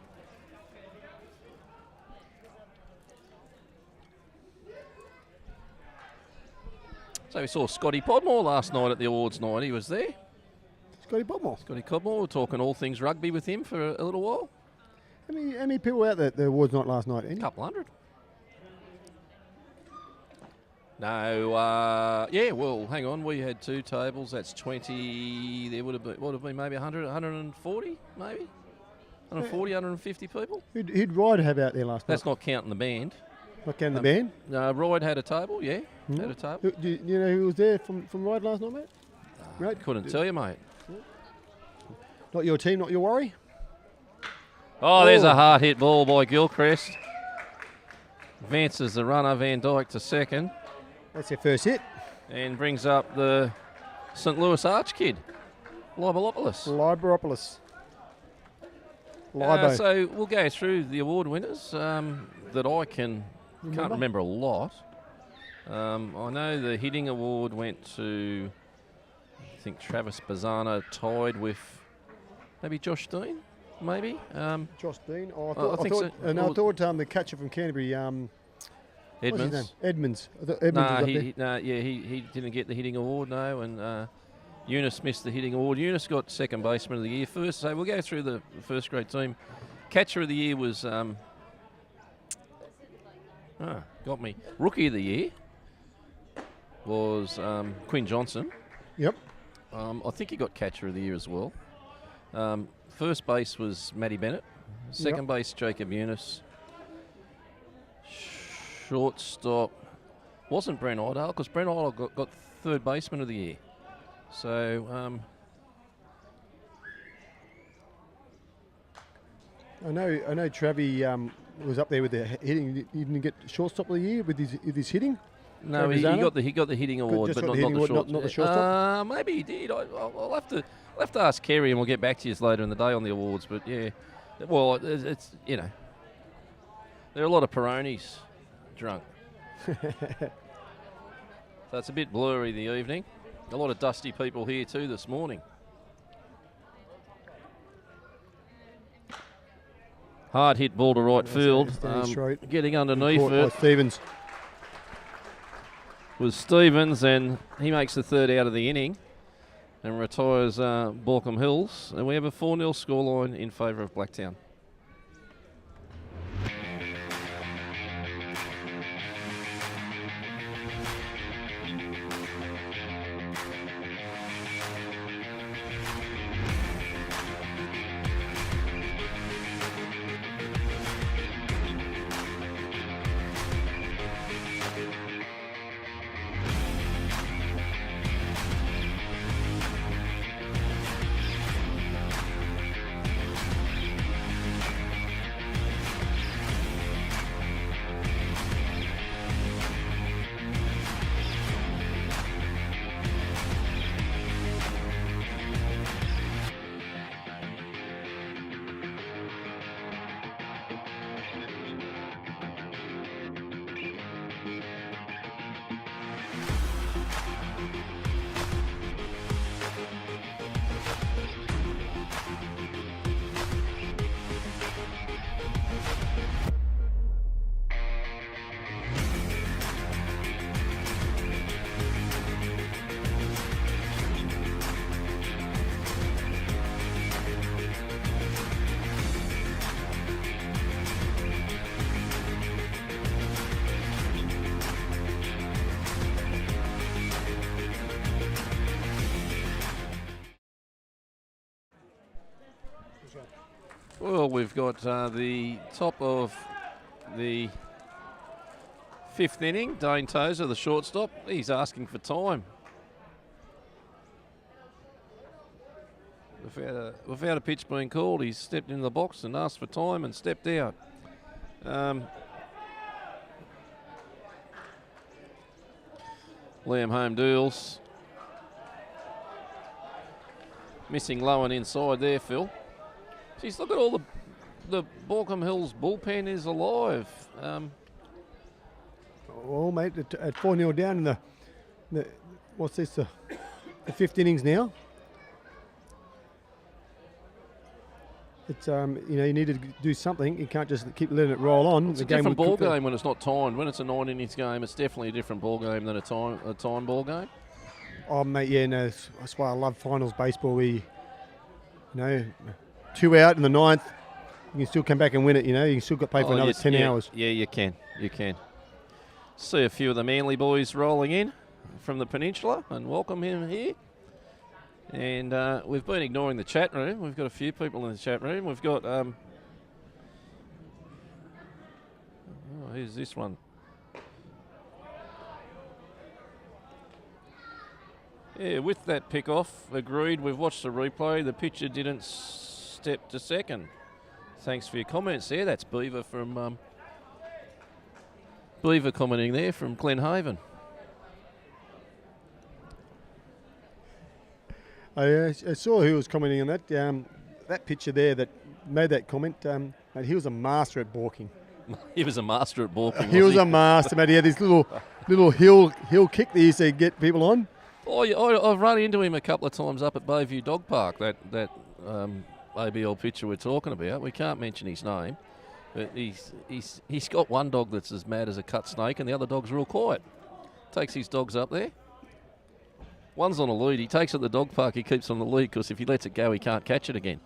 So we saw Scotty Podmore last night at the awards night. He was there. Scotty Podmore. Scotty Podmore. We're talking all things rugby with him for a little while. How many people were out at the awards night last night? A couple hundred. No, yeah, well, hang on. We had 2 tables. That's 20. There would have been maybe 100, 140, maybe? 140, 150 people. Who'd Ryder have out there last night? That's not counting the band. Not counting the band? No, Ryder had a table, yeah. Had a table. Do you know who was there from Ryder last night, mate? Right? Couldn't tell you, mate. Not your team, not your worry? Oh, there's a hard hit ball by Gilchrist. Advances the runner, Van Dyke to second. That's their first hit. And brings up the St. Louis Arch kid, Libolopoulos. Libo. So we'll go through the award winners that I can't remember a lot. I know the hitting award went to, I think, Travis Bazzano, tied with maybe Josh Dean, maybe. Josh Dean. I thought the catcher from Canterbury. Edmonds. Edmonds. He didn't get the hitting award, no, and Eunice missed the hitting award. Eunice got second baseman of the year first, so we'll go through the first grade team. Catcher of the year was, got me. Rookie of the year was Quinn Johnson. Yep. I think he got catcher of the year as well. First base was Matty Bennett. Second base, Jacob Eunice. Shortstop wasn't Brent Idale, because Brent Idale got third baseman of the year. So I know Travi was up there with the hitting. He didn't get shortstop of the year with his hitting. No, he got the hitting award, but not the shortstop. Maybe he did. I'll have to ask Kerry, and we'll get back to you later in the day on the awards. But yeah, well, it's there are a lot of Peronis drunk, so it's a bit blurry the evening. A lot of dusty people here too this morning. Hard hit ball to right field. Getting underneath it. Stevens. Was Stevens, and he makes the third out of the inning and retires Baulkham Hills. And we have a 4-0 scoreline in favour of Blacktown. Well, we've got the top of the 5th inning. Dane Tozer, the shortstop, he's asking for time. Without a pitch being called, he's stepped into the box and asked for time and stepped out. Liam Home deals. Missing low and inside there, Phil. Geez, look at all the Baulkham Hills bullpen is alive. Well, mate, at 4-0 down in the what's this, the 5th innings now. It's you need to do something. You can't just keep letting it roll on. It's a different ball game when it's not timed. When it's a 9 innings game, it's definitely a different ball game than a time ball game. Oh, mate, yeah, no, that's why I love finals baseball. 2 out in the 9th, you can still come back and win it. You can still got paid for another 10 hours. Yeah, you can. See a few of the Manly boys rolling in from the peninsula and welcome him here. And we've been ignoring the chat room. We've got a few people in the chat room. We've got who's this one? Yeah, with that pick off, agreed. We've watched the replay. The pitcher didn't step to second. Thanks for your comments there. That's Beaver from Beaver commenting there from Glenhaven. I saw who was commenting on that. That pitcher there that made that comment, mate, he was a master at balking. He was a master at balking. He was a master, mate. He had this little hill kick that he used to get people on. I've run into him a couple of times up at Bayview Dog Park, that ABL pitcher we're talking about. We can't mention his name, but he's got one dog that's as mad as a cut snake and the other dog's real quiet. Takes his dogs up there. One's on a lead. He takes it at the dog park. He keeps on the lead because if he lets it go, he can't catch it again.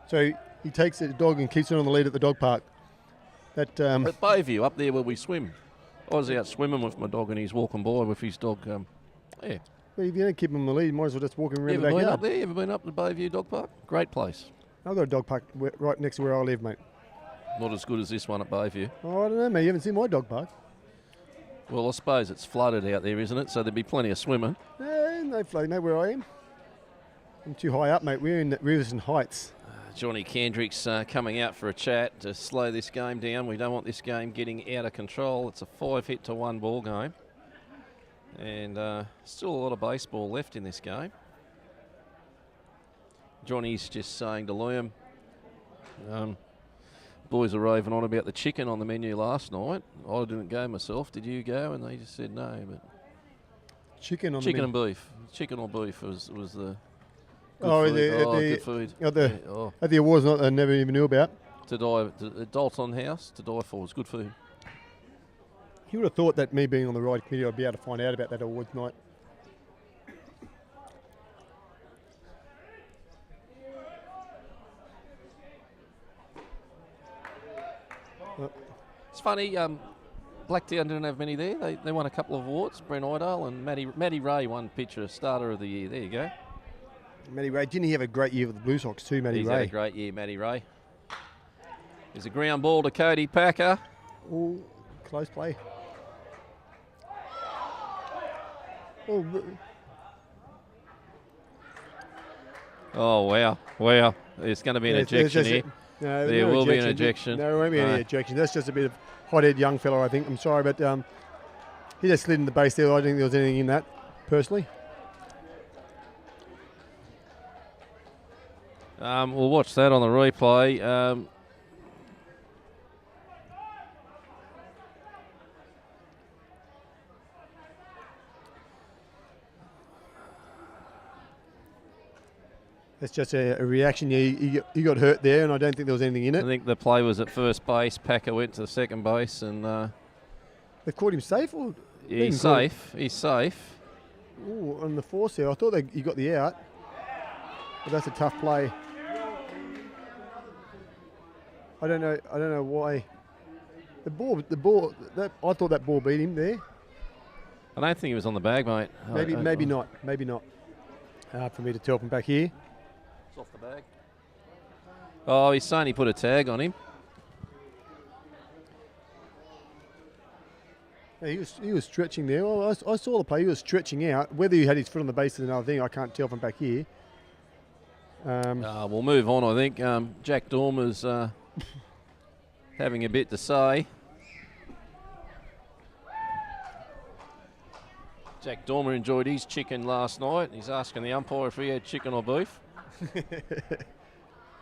So he takes the dog and keeps it on the lead at the dog park. At Bayview, up there where we swim. I was out swimming with my dog and he's walking by with his dog. Yeah. Well, if you don't keep him on the lead, you might as well just walk him around the backyard. backyard. Up there? You ever been up to Bayview Dog Park? Great place. I've got a dog park right next to where I live, mate. Not as good as this one at Bayview. Oh, I don't know, mate. You haven't seen my dog park. Well, I suppose it's flooded out there, isn't it? So there'd be plenty of swimming. No flooding, mate, where I am. I'm too high up, mate. We're in Riverson Heights. Johnny Kendrick's coming out for a chat to slow this game down. We don't want this game getting out of control. It's a 5-1 ball game. And still a lot of baseball left in this game. Johnny's just saying to Liam, boys are raving on about the chicken on the menu last night. I didn't go myself. Did you go? And they just said no. But chicken and beef. Chicken or beef was the good food. At the awards night I never even knew about. Dalton House to die for was good food. You would have thought that me being on the right committee I'd be able to find out about that awards night. It's funny, Blacktown didn't have many there. They won a couple of awards. Brent Idale and Matty Ray won pitcher starter of the year. There you go. Matty Ray, didn't he have a great year with the Blue Sox too, Matty Ray? He's had a great year, Matty Ray. There's a ground ball to Cody Packer. Oh, close play. Oh, wow. There's going to be an ejection here. There will be an ejection. No, there won't be any ejection. That's just a bit of hot-head young fella, I think. I'm sorry, but he just slid in the base there. I don't think there was anything in that, personally. We'll watch that on the replay. It's just a reaction. You got hurt there, and I don't think there was anything in it. I think the play was at first base. Packer went to second base, and they caught him safe. Or he's safe. He's safe. Oh, on the force there, I thought he got the out, but that's a tough play. I don't know why. The ball. I thought that ball beat him there. I don't think he was on the bag, mate. Maybe not. Hard for me to tell from back here. It's off the bag. Oh, he's saying he put a tag on him. Yeah, he was stretching there. Well, I saw the play. He was stretching out. Whether he had his foot on the base is another thing. I can't tell from back here. We'll move on, I think. Jack Dormer's having a bit to say. Jack Dormer enjoyed his chicken last night. He's asking the umpire if he had chicken or beef.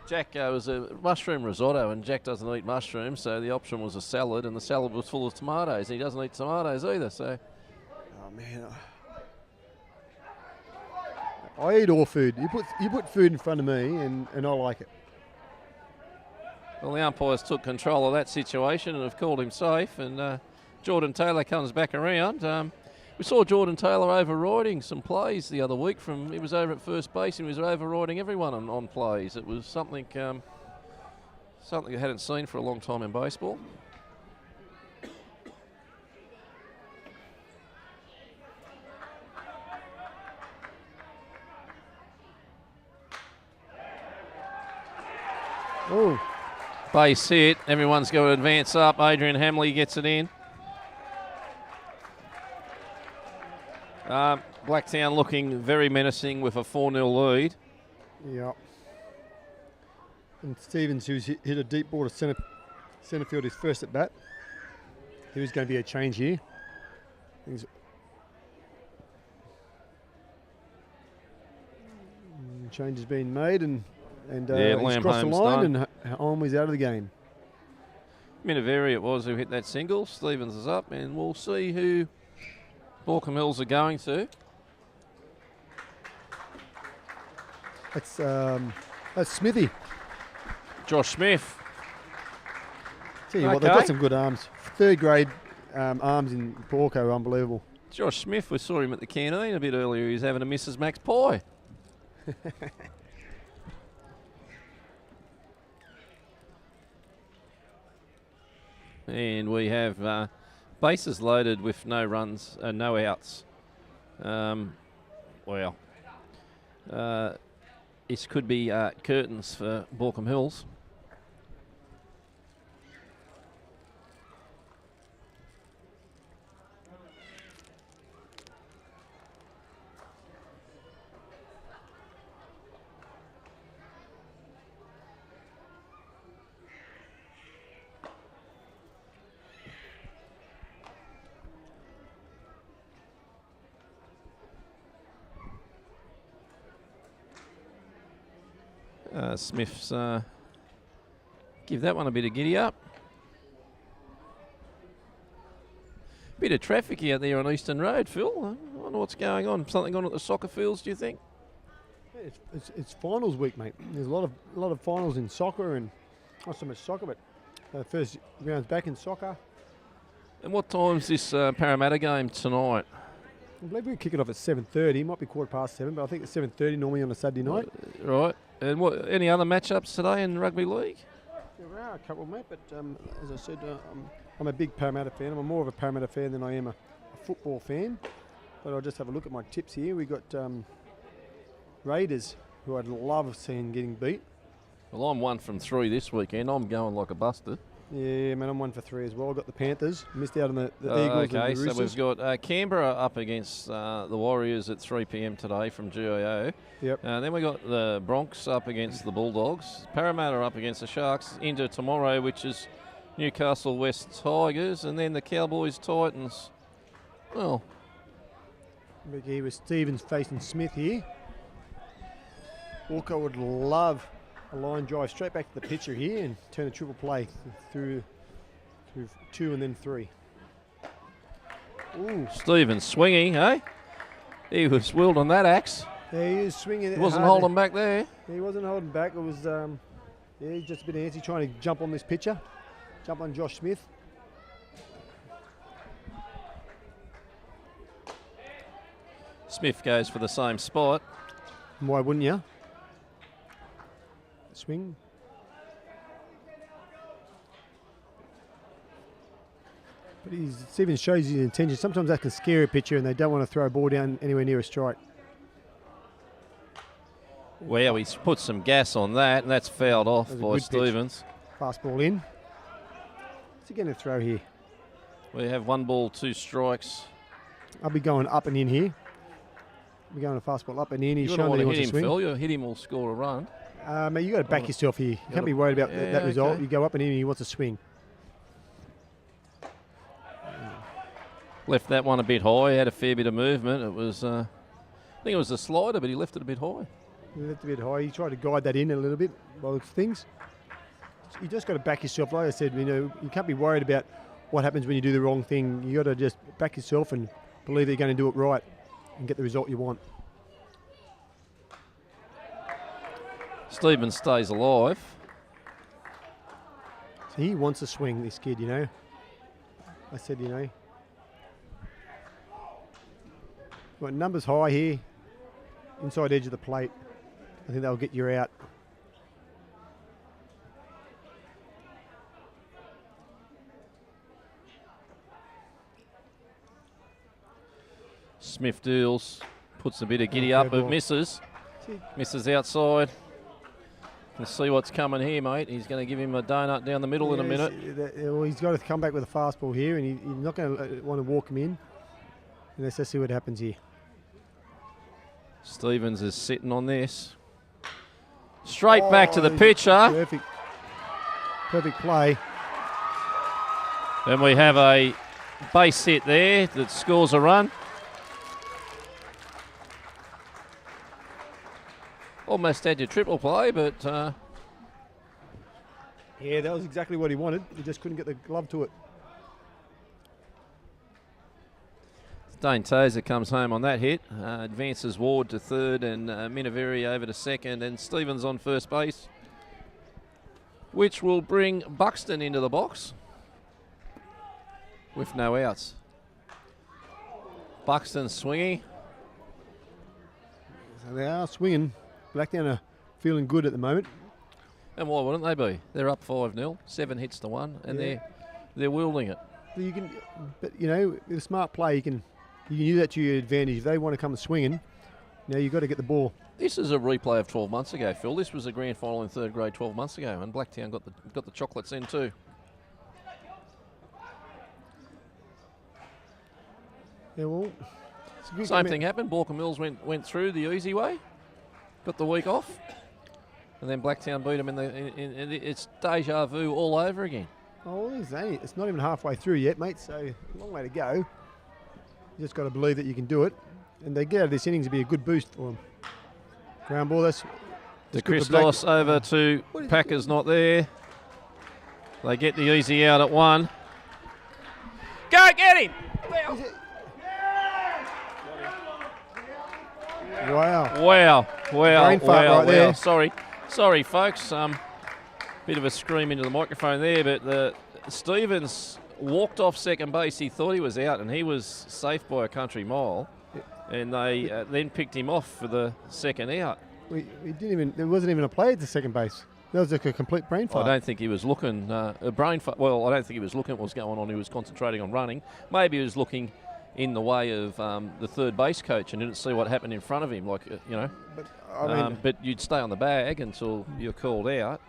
Jack was a mushroom risotto, and Jack doesn't eat mushrooms, so the option was a salad, and the salad was full of tomatoes. He doesn't eat tomatoes either, so. Oh man, I eat all food. You put food in front of me, and I like it. Well, the umpires took control of that situation and have called him safe, and Jordan Taylor comes back around. We saw Jordan Taylor overriding some plays the other week. He was over at first base and he was overriding everyone on plays. It was something I hadn't seen for a long time in baseball. Oh, base hit. Everyone's going to advance up. Adrian Hamley gets it in. Blacktown looking very menacing with a 4-0 lead. Yeah. And Stevens, who's hit a deep ball to centre field his first at bat. There is going to be a change here. Change has been made, and he's crossed the line, and Almwy's out of the game. Minaveri it was who hit that single. Stevens is up, and we'll see who Baulkham Hills are going to. That's Smithy. Josh Smith. Tell you what, they've got some good arms. Third grade arms in Baulkham are unbelievable. Josh Smith, we saw him at the Canteen a bit earlier. He's having a Mrs. Max pie. And we have bases loaded with no runs, no outs. This could be curtains for Baulkham Hills. Smith's give that one a bit of giddy up. Bit of traffic out there on Eastern Road, Phil. I wonder what's going on. Something on at the soccer fields, do you think? Yeah, it's finals week, mate. There's a lot of finals in soccer, and not so much soccer, but first rounds back in soccer. And what time's this Parramatta game tonight? I believe we kick it off at 7:30. Might be 7:15, but I think it's 7:30 normally on a Saturday night. Right. And what? Any other matchups today in rugby league? There are a couple, mate. But as I said, I'm a big Parramatta fan. I'm more of a Parramatta fan than I am a football fan. But I'll just have a look at my tips here. We got Raiders, who I'd love seeing getting beat. Well, I'm 1 from 3 this weekend. I'm going like a busted. Yeah, man, I'm 1 for 3 as well. I've got the Panthers. Missed out on the Eagles. Okay, and the Roosters. So we've got Canberra up against the Warriors at 3 p.m. today from GIO. Yep. Then we got the Bronx up against the Bulldogs. Parramatta up against the Sharks. Into tomorrow, which is Newcastle West Tigers. And then the Cowboys Titans. Well, big here with Stevens facing Smith here. Walker would love a line drive straight back to the pitcher here and turn a triple play through 2 and then 3. Ooh. Stevens swinging, eh? He was wielding that axe. Yeah, he is swinging. He wasn't holding back there. He wasn't holding back. It was, he's just a bit antsy trying to jump on this pitcher. Jump on Josh Smith. Smith goes for the same spot. Why wouldn't you? Swing. But Stevens shows his intention. Sometimes that can scare a pitcher and they don't want to throw a ball down anywhere near a strike. Wow, he's put some gas on that, and that's fouled off by Stevens. Fast ball in. What's he going to throw here? We have 1 ball, 2 strikes. I'll be going up and in here. We're going a fast ball up and in. He's You showing that he don't wants want to to hit him, swing. Phil. You hit him or score a run. Mate, you got to back yourself here. You can't be worried about that result. Okay. You go up and in and he wants to swing. Left that one a bit high. Had a fair bit of movement. It was, I think it was a slider, but he left it a bit high. He left it a bit high. He tried to guide that in a little bit by the things. You just got to back yourself. Like I said, you can't be worried about what happens when you do the wrong thing. You got to just back yourself and believe that you're going to do it right and get the result you want. Stevens stays alive. So he wants to swing, this kid, I said, Got numbers high here, inside edge of the plate. I think they'll get you out. Smith deals, puts a bit of giddy up, but misses. Misses outside. We'll see what's coming here, mate. He's going to give him a donut down the middle in a minute. Well, he's got to come back with a fastball here, and he's not going to want to walk him in. And let's just see what happens here. Stevens is sitting on this. Straight back to the pitcher. Perfect play. And we have a base hit there that scores a run. Almost had your triple play, but... yeah, that was exactly what he wanted. He just couldn't get the glove to it. Dane Tozer comes home on that hit. Advances Ward to third and Minaveri over to second, and Stevens on first base, which will bring Buxton into the box with no outs. Buxton swinging. So they are swinging. Blacktown are feeling good at the moment. And why wouldn't they be? They're up 5-0, 7 hits to 1, and they're wielding it. But with a smart play, you can use that to your advantage. If they want to come swinging, you've got to get the ball. This is a replay of 12 months ago, Phil. This was a grand final in third grade 12 months ago, and Blacktown got the chocolates in too. Yeah, well, same thing happened. Baulkham Mills went through the easy way, got the week off, and then Blacktown beat them it's deja vu all over again. Oh, it's not even halfway through yet, mate, so a long way to go. You just got to believe that you can do it, and they get out of this innings to be a good boost for them. Ground ball, that's the Christos over to Packers, not there. They get the easy out at 1. Go get him! Wow. Wow. There. Sorry, folks. Bit of a scream into the microphone there, but the Stevens walked off second base. He thought he was out, and he was safe by a country mile. And they then picked him off for the second out. There wasn't even a play at the second base. That was like a complete brain fart. I don't think he was looking a brain fart. Well, I don't think he was looking at what was going on. He was concentrating on running. Maybe he was looking in the way of the third base coach and didn't see what happened in front of him. But you'd stay on the bag until you're called out.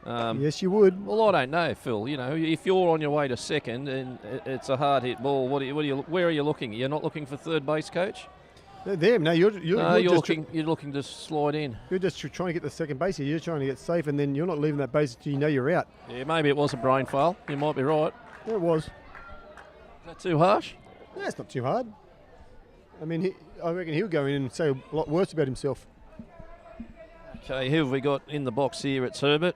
Yes, you would. Well, I don't know, Phil. If you're on your way to second and it's a hard hit ball, where are you looking? You're not looking for third base coach. No, you're looking to slide in. You're just trying to get the second base here. You're trying to get safe, and then you're not leaving that base until you know you're out. Yeah, maybe it was a brain fail. You might be right. Yeah, it was. Is that too harsh? No, it's not too hard. I mean, I reckon he'll go in and say a lot worse about himself. Okay, who have we got in the box here? It's Herbert.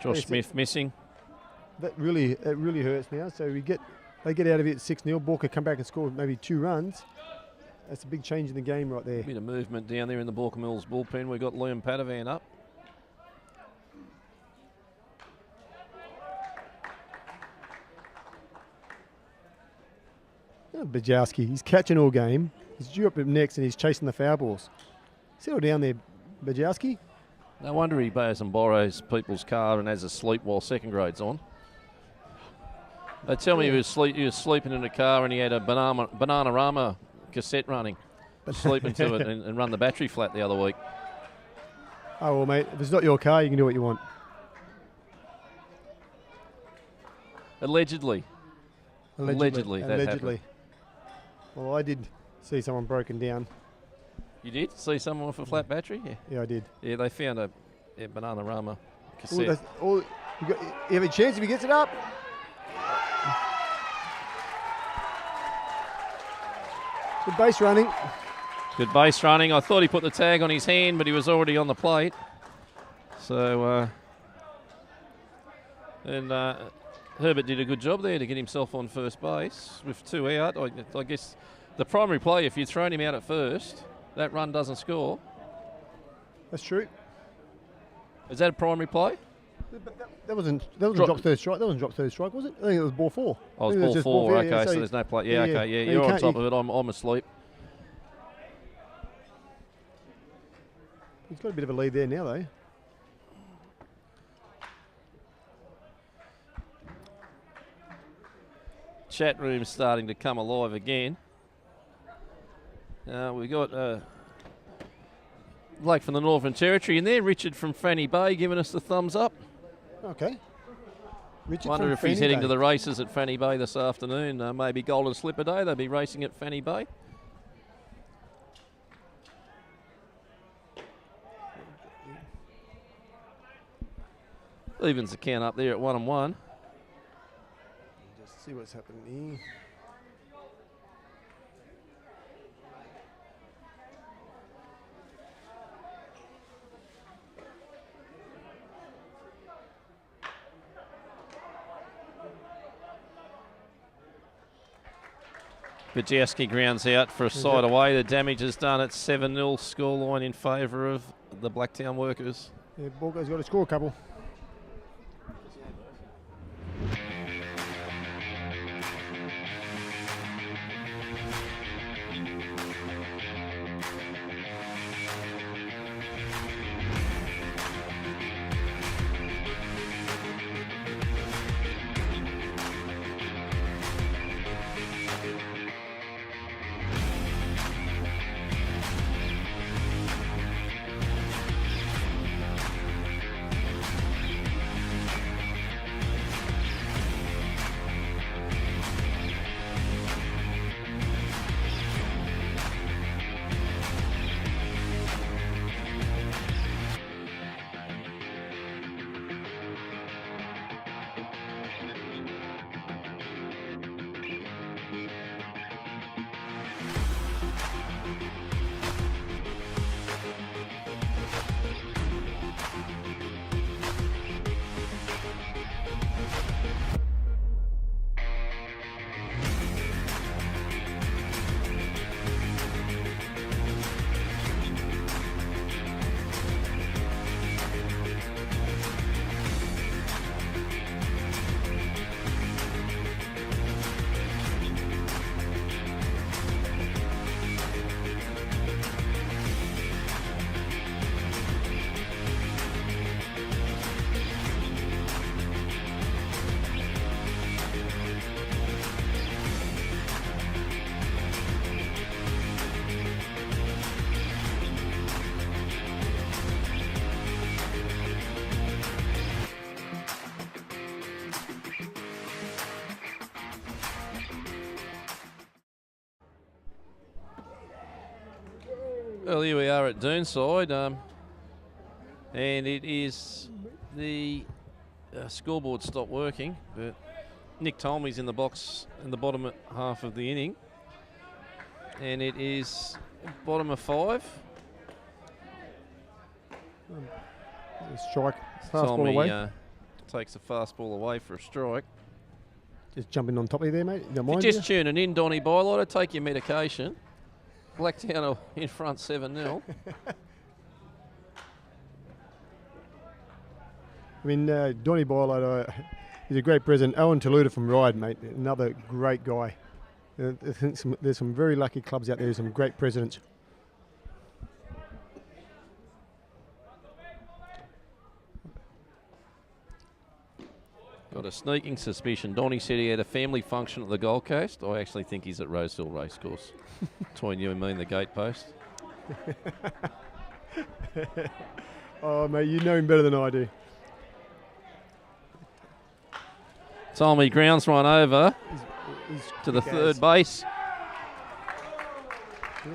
Josh Smith missing. That really hurts now. So they get out of it at 6-0. Baulkham come back and score maybe 2 runs. That's a big change in the game right there. Bit of movement down there in the Baulkham Mills bullpen. We've got Liam Padovan up. Bajowski, he's catching all game. He's due up next and he's chasing the foul balls. Settle down there, Bajowski. No wonder he goes and borrows people's car and has a sleep while second grade's on. They tell me he was sleeping in a car and he had a Bananarama cassette running. sleeping to it and run the battery flat the other week. Oh, well, mate, if it's not your car, you can do what you want. Allegedly. Allegedly. That happened. Well, I did see someone broken down. You did see someone with a flat battery? Yeah, I did. Yeah, they found a Bananarama cassette. You have a chance if he gets it up. Good base running. Good base running. I thought he put the tag on his hand, but he was already on the plate. So, Herbert did a good job there to get himself on first base with 2 out. I guess the primary play, if you'd thrown him out at first, that run doesn't score. That's true. Is that a primary play? That wasn't drop third strike. That wasn't drop third strike, was it? I think it was ball 4. Oh, it was ball 4. Okay, so there's no play. Yeah, okay, yeah. You're on top of it. I'm asleep. He's got a bit of a lead there now, though. Chat room's starting to come alive again. We've got Blake from the Northern Territory in there. Richard from Fanny Bay giving us the thumbs up. Okay. Richard Wonder if he's Fanny heading Bay to the races at Fanny Bay this afternoon. Maybe Golden Slipper Day. They'll be racing at Fanny Bay. Evens the count up there at 1-1. Just see what's happening here. Bajowski grounds out for a side away. The damage is done at 7-0 scoreline in favour of the Blacktown workers. Yeah, Baulkham's got to score a couple. Well, here we are at Doonside, and it is the scoreboard stopped working, but Nick Tolmey's in the box in the bottom half of the inning, and it is bottom of 5. Strike, fastball away. Takes a fastball away for a strike. Just jumping on top of you there, mate. You don't mind, if you're just tuning in, Donny Bylighter, take your medication. Blacktown are in front 7-0. I mean, Donny Bylighter, he's a great president. Owen Taluta from Ryde, mate, another great guy. I think there's some very lucky clubs out there, some great presidents. Got a sneaking suspicion. Donnie said he had a family function at the Gold Coast. I actually think he's at Rosehill Racecourse. Between you and me and the gatepost. Oh, mate, you know him better than I do. Tommy grounds one over He's to the quick third as. base.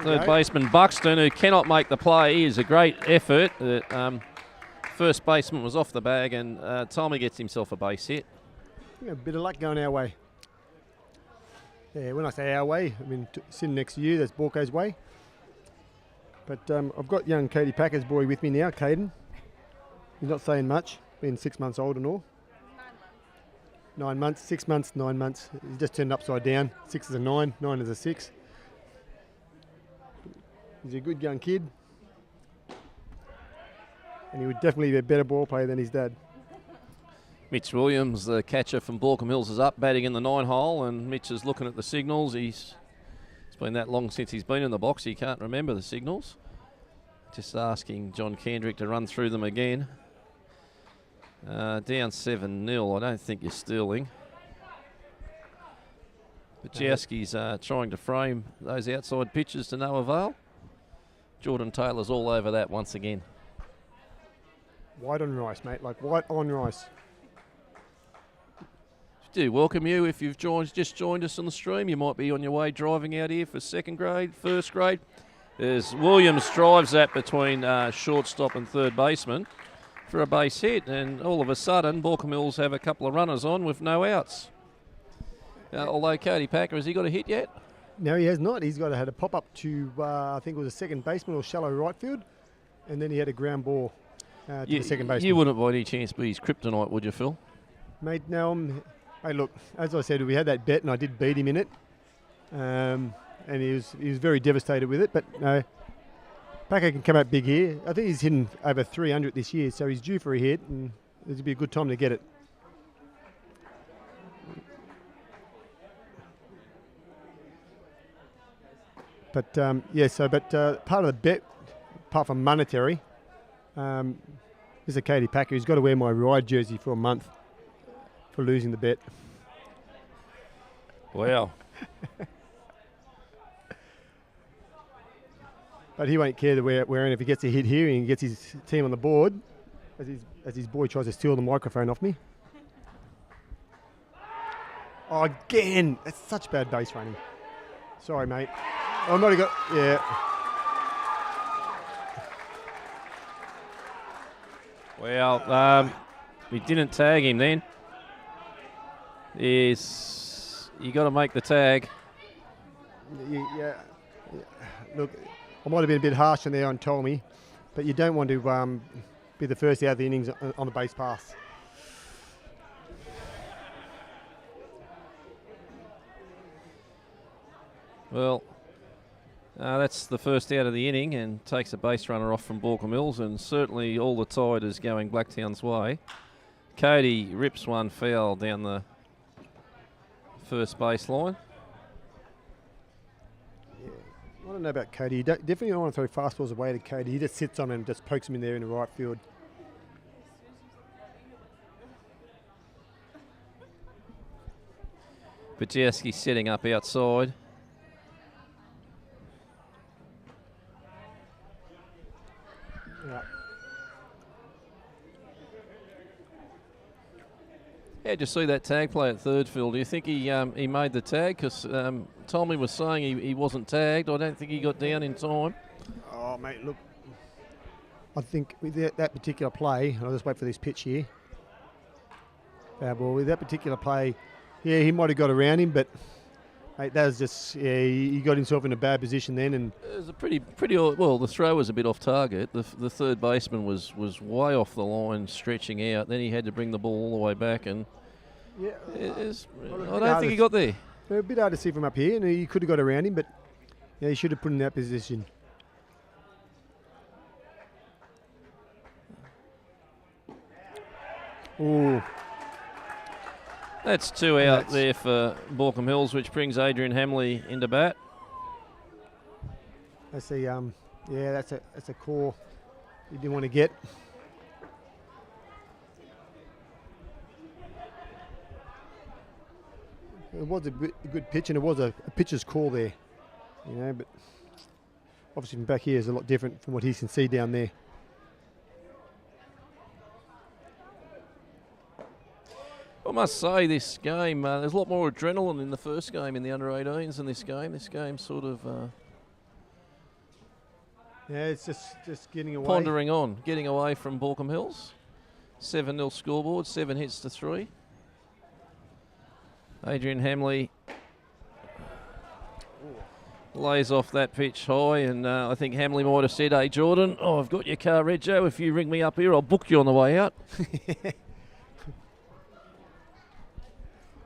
Third baseman Buxton, who cannot make the play, is a great effort. First baseman was off the bag, and Tommy gets himself a base hit. A bit of luck going our way. Yeah, when I say our way, I mean sitting next to you, that's Baulkham's way. But I've got young Katie Packer's boy with me now, Caden. He's not saying much, being 6 months old and all. 9 months, 6 months, 9 months. He's just turned upside down. 6 is a 9, 9 is a 6. He's a good young kid. And he would definitely be a better ball player than his dad. Mitch Williams, the catcher from Baulkham Hills, is up batting in the 9 hole, and Mitch is looking at the signals. It's been that long since he's been in the box, he can't remember the signals. Just asking John Kendrick to run through them again. Down 7-0. I don't think you're stealing. Bajowski's trying to frame those outside pitches to no avail. Jordan Taylor's all over that once again. White on rice, mate, like white on rice. Do welcome you if you've just joined us on the stream. You might be on your way driving out here for second grade, first grade. As Williams drives that between shortstop and third baseman for a base hit, and all of a sudden Baulkham Hills have a couple of runners on with no outs. Although Cody Packer, has he got a hit yet? No, he has not. He's had a pop up to I think it was a second baseman or shallow right field, and then he had a ground ball to the second baseman. You wouldn't by any chance be his kryptonite, would you, Phil? Mate, now hey, look, as I said, we had that bet and I did beat him in it, and he was very devastated with it. But no, Packer can come out big here. I think he's hitting over 300 this year, so he's due for a hit, and this would be a good time to get it. But part of the bet, apart from monetary, is a Katie Packer. He's got to wear my ride jersey for a month for losing the bet. Wow. But he won't care to wear it if he gets a hit here and he gets his team on the board as his boy tries to steal the microphone off me. Oh, again! That's such bad base running. Sorry, mate. I might have got... Yeah. Well, we didn't tag him then. You got to make the tag. Yeah. Look, I might have been a bit harsh on there on Tommy, but you don't want to be the first out of the innings on the base pass. Well, that's the first out of the inning and takes a base runner off from Baulkham Hills, and certainly all the tide is going Blacktown's way. Cody rips one foul down the first base line. Yeah, I don't know about Cody. You definitely don't want to throw fastballs away to Cody. He just sits on it and just pokes him in there in the right field. Bajowski setting up outside. How'd you see that tag play at third, Phil? Do you think he made the tag? Because Tommy was saying he wasn't tagged. I don't think he got down in time. Oh, mate, look. I think with that particular play, I'll just wait for this pitch here. Foul ball. With that particular play, yeah, he might have got around him, but mate, that was just, yeah, he got himself in a bad position then. And it was a pretty well, the throw was a bit off target. The third baseman was way off the line, stretching out. Then he had to bring the ball all the way back, and yeah, I don't think he got there. A bit hard to see from up here, and he could have got around him, but yeah, he should have put in that position. Ooh. That's two out there for Baulkham Hills, which brings Adrian Hamley into bat. That's a that's a call you didn't want to get. it was a good pitch, and it was a pitcher's call there, you know. But obviously from back here is a lot different from what he can see down there. I must say this game, there's a lot more adrenaline in the first game in the under-18s than this game. This game sort of Yeah, it's just getting away. pondering on, getting away from Baulkham Hills. 7-0 scoreboard, 7 hits to 3. Adrian Hamley lays off that pitch high, and I think Hamley might have said, "Hey Jordan, I've got your car, Rego. If you ring me up here, I'll book you on the way out."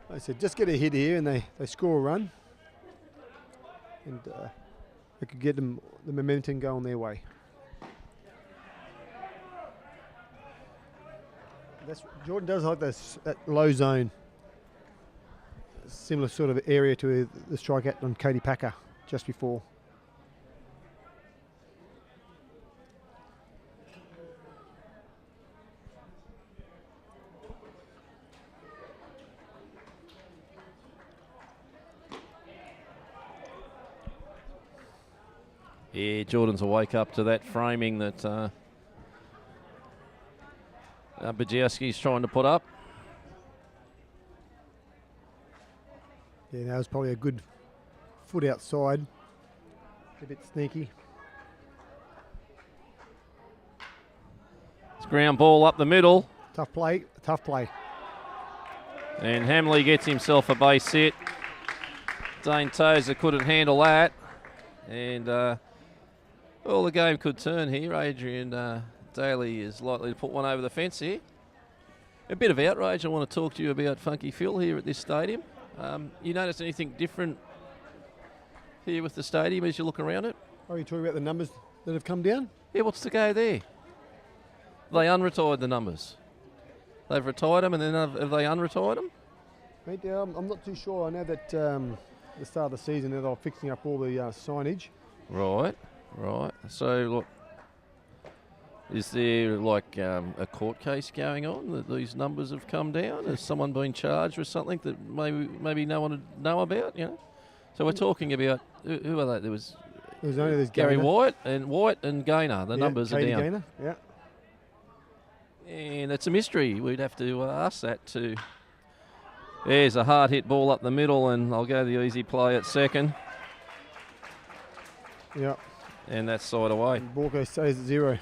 I said, just get a hit here, and they score a run, and they could get them the momentum going their way. Jordan does like that low zone, similar sort of area to the strikeout on Cody Packer just before. Yeah, Jordan's a wake up to that framing that Bajowski's trying to put up. Yeah, that was probably a good foot outside. A bit sneaky. It's ground ball up the middle. Tough play, tough play. And Hamley gets himself a base hit. Dane Tozer couldn't handle that. And well, the game could turn here. Adrian Daly is likely to put one over the fence here. A bit of outrage. I want to talk to you about Funky Phil here at this stadium. You notice anything different here with the stadium as you look around it? Are you talking about the numbers that have come down? Yeah, what's the go there? They unretired the numbers. They've retired them, and then have they unretired them? Mate, I'm not too sure. I know that the start of the season they're fixing up all the signage. Right. So, look, is there like a court case going on that these numbers have come down? Has someone been charged with something that maybe no one would know about? You know. So we're talking about who are they? There's Gary Gaynor. White and Gaynor. The numbers Katie are down. Gaynor, yeah. And it's a mystery. We'd have to ask that too. There's a hard hit ball up the middle, and I'll go the easy play at second. Yeah. And that's side away. Baulkham stays at 0.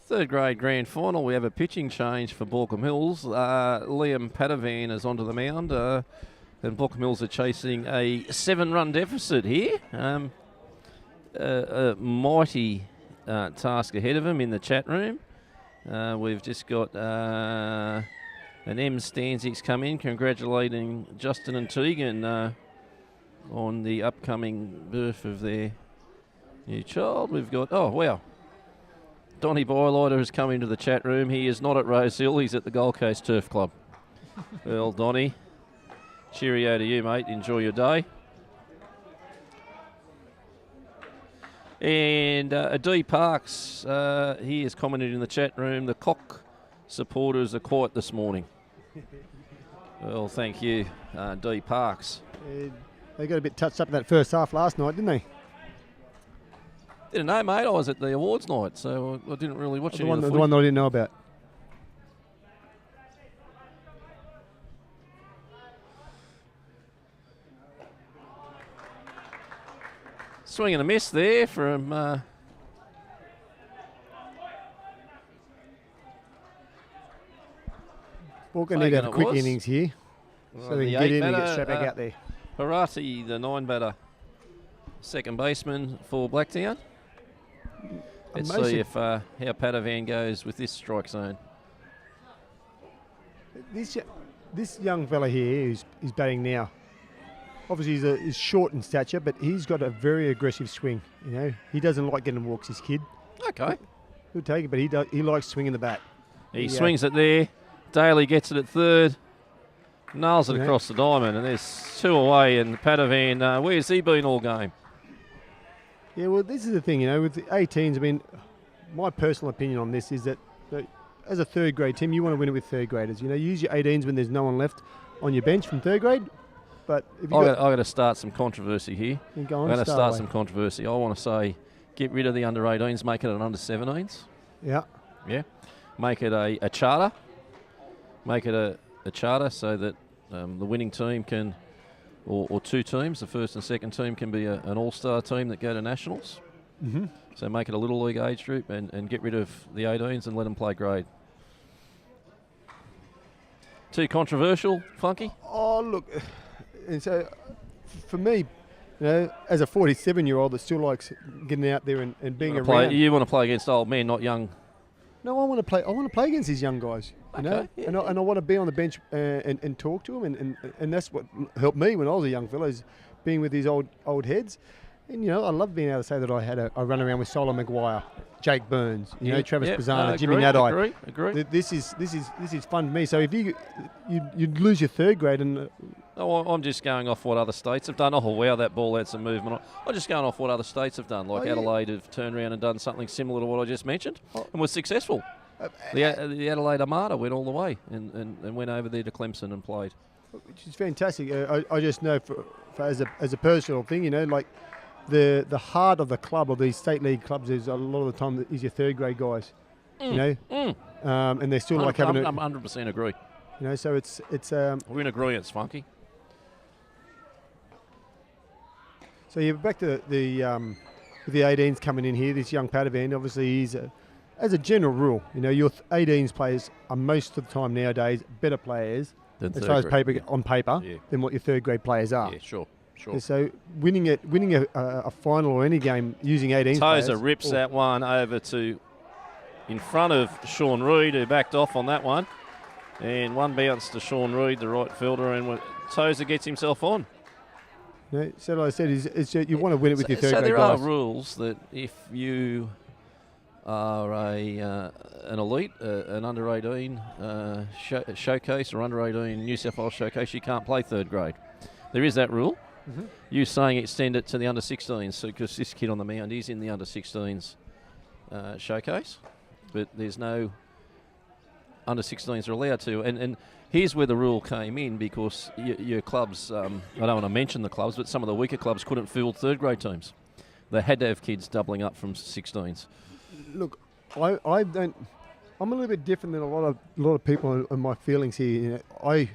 Third grade grand final. We have a pitching change for Baulkham Hills. Liam Padovan is onto the mound, and Baulkham Hills are chasing a 7-run deficit here. A mighty task ahead of them in the chat room. We've just got an M Stanzik's come in congratulating Justin and Tegan on the upcoming birth of their new child. We've got, oh wow, Donny Bylighter has come into the chat room. He is not at Rose Hill, he's at the Gold Coast Turf Club. Well, Donny, cheerio to you, mate. Enjoy your day. And D Parks, he has commented in the chat room, the Cock supporters are quiet this morning. Well, thank you, D Parks. They got a bit touched up in that first half last night, didn't they? Didn't know, mate. I was at the awards night, so I didn't really watch any of the one that I didn't know about. Swing and a miss there from Baulkham need to have a quick innings here, so they can get in and get straight back out there. Harati, the 9-batter, second baseman for Blacktown. Let's see if how Padavan goes with this strike zone. This young fella here who's batting now, obviously he's short in stature, but he's got a very aggressive swing. You know, he doesn't like getting walks, this kid. Okay. He'll take it, but he likes swinging the bat. He swings it there. Daly gets it at third. Nails it across the diamond, and there's 2 away, and Padavan, where's he been all game? Yeah, well, this is the thing, you know, with the 18s, I mean, my personal opinion on this is that as a third grade team, you want to win it with third graders. You know, use your 18s when there's no one left on your bench from third grade. But if I've got to start some controversy here. I'm going to start some controversy. I want to say, get rid of the under 18s, make it an under 17s. Yeah. Yeah. Make it a charter. Make it a charter so that the winning team can, or 2 teams, the first and second team can be an all-star team that go to nationals. Mm-hmm. So make it a little league age group and get rid of the 18s and let them play grade. Too controversial, Funky? Oh, look. And so, for me, you know, as a 47-year-old that still likes getting out there and being around. You want to play against old men, not young. No, I want to play against these young guys. You know, yeah. And I want to be on the bench and talk to them, and that's what helped me when I was a young fellow, is being with these old heads. And you know, I love being able to say that I had a run around with Solomon Maguire, Jake Burns, you know, Travis Pizzana, Jimmy Nadai. Agree. This is fun to me. So if you'd lose your third grade and. I'm just going off what other states have done. Oh, wow, that ball had some movement. I'm just going off what other states have done. Like Adelaide have turned around and done something similar to what I just mentioned and was successful. The Adelaide Armada went all the way and went over there to Clemson and played. Which is fantastic. I just know for as a personal thing, you know, like the heart of the club, of these state league clubs, is a lot of the time is your third grade guys. You know? And they're still like having I'm 100% agree. You know, so it's we're in agreement, Funky. So you're back to with the 18s coming in here. This young Padavan, obviously, he's as a general rule, you know, your 18s players are most of the time nowadays better players as far as on paper than what your third grade players are. Yeah, sure. And so winning a final or any game using 18s. Tozer rips that one over to in front of Sean Reid, who backed off on that one, and one bounce to Sean Reid, the right fielder, and Tozer gets himself on. No, so like I said, you want to win it with your third grade guys. So there are rules that if you are an elite, an under 18 showcase or under 18 New South Wales showcase, you can't play third grade. There is that rule. Mm-hmm. You saying extend it to the under 16s because this kid on the mound is in the under 16s showcase, but there's no under 16s are allowed to. And here's where the rule came in, because your clubs, I don't want to mention the clubs, but some of the weaker clubs couldn't field third grade teams. They had to have kids doubling up from 16s. Look, I don't. I'm a little bit different than a lot of people in my feelings here. You know,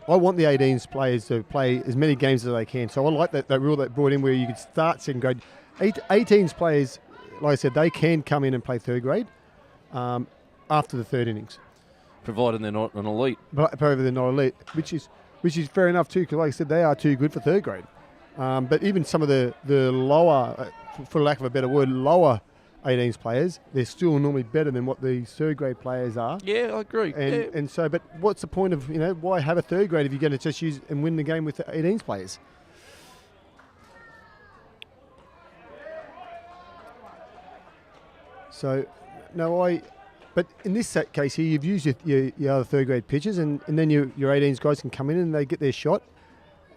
I want the 18s players to play as many games as they can. So I like that rule that brought in where you could start second grade. 18s players, like I said, they can come in and play third grade after the third innings. Provided they're not an elite. Provided they're not elite, which is fair enough too, because like I said, they are too good for third grade. But even some of the lower, for lack of a better word, lower 18s players, they're still normally better than what the third grade players are. Yeah, I agree. And so, but what's the point of, why have a third grade if you're going to just use and win the game with the 18s players? So, but in this case here, you've used your other third grade pitchers, and then your 18s guys can come in and they get their shot.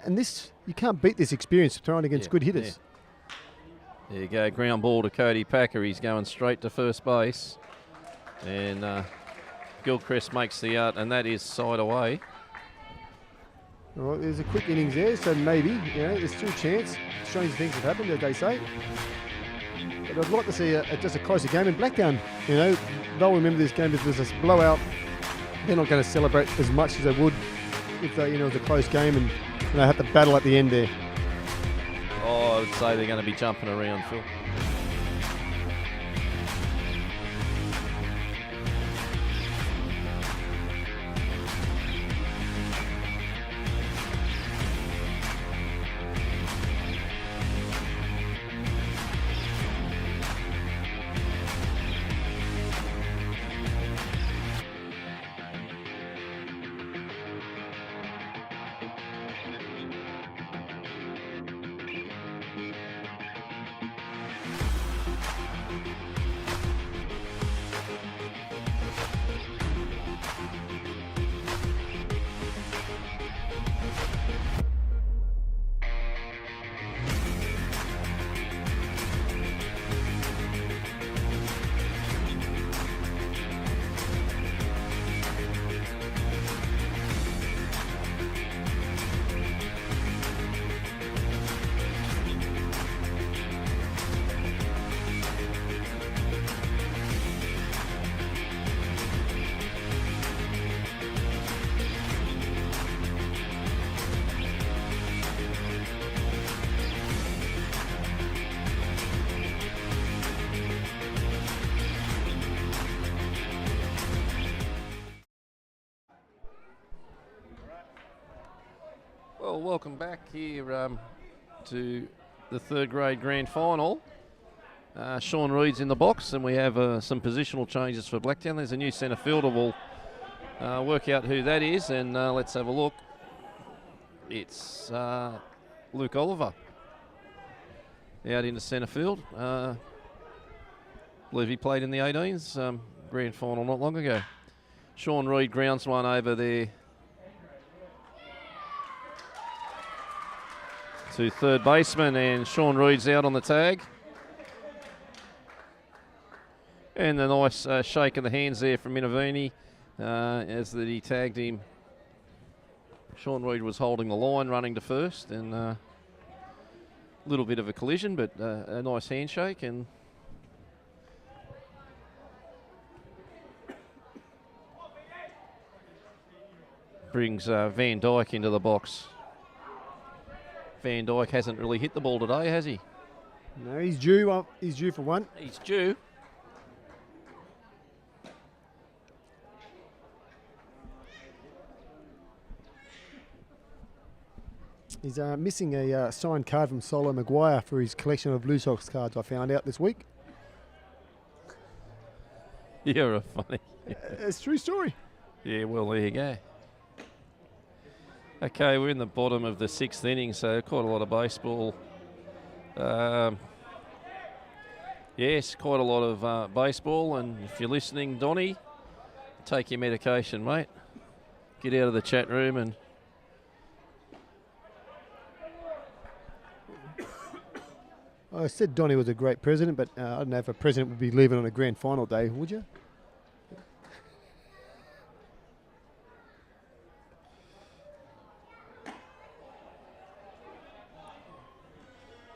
And this, you can't beat this experience throwing against good hitters. There you go, ground ball to Cody Packer. He's going straight to first base. And Gilchrist makes the out, and that is side away. Well, there's a quick innings there, so maybe, there's still a chance. Strange things have happened, as they say. But I'd like to see just a closer game. And Blacktown, they'll remember this game if there's a blowout. They're not going to celebrate as much as they would if it was a close game and they have to battle at the end there. Oh, I would say they're going to be jumping around, Phil. Well, welcome back here to the third grade grand final. Sean Reed's in the box, and we have some positional changes for Blacktown. There's a new centre fielder. We'll work out who that is, and let's have a look. It's Luke Oliver out into centre field. I believe he played in the 18s grand final not long ago. Sean Reed grounds one over there to third baseman, and Sean Reed's out on the tag. And the nice shake of the hands there from Minervini as that he tagged him. Sean Reed was holding the line, running to first, and a little bit of a collision, but a nice handshake. And brings Van Dyke into the box. Van Dyke hasn't really hit the ball today, has he? No, he's due. He's due for one. He's due. He's missing a signed card from Solo Maguire for his collection of Blue Sox cards, I found out this week. You're a funny. It's a true story. Yeah, well, there you go. Okay, we're in the bottom of the sixth inning, so quite a lot of baseball. Yes, quite a lot of baseball. And if you're listening, Donnie, take your medication, mate. Get out of the chat room and... I said Donnie was a great president, but I don't know if a president would be leaving on a grand final day, would you?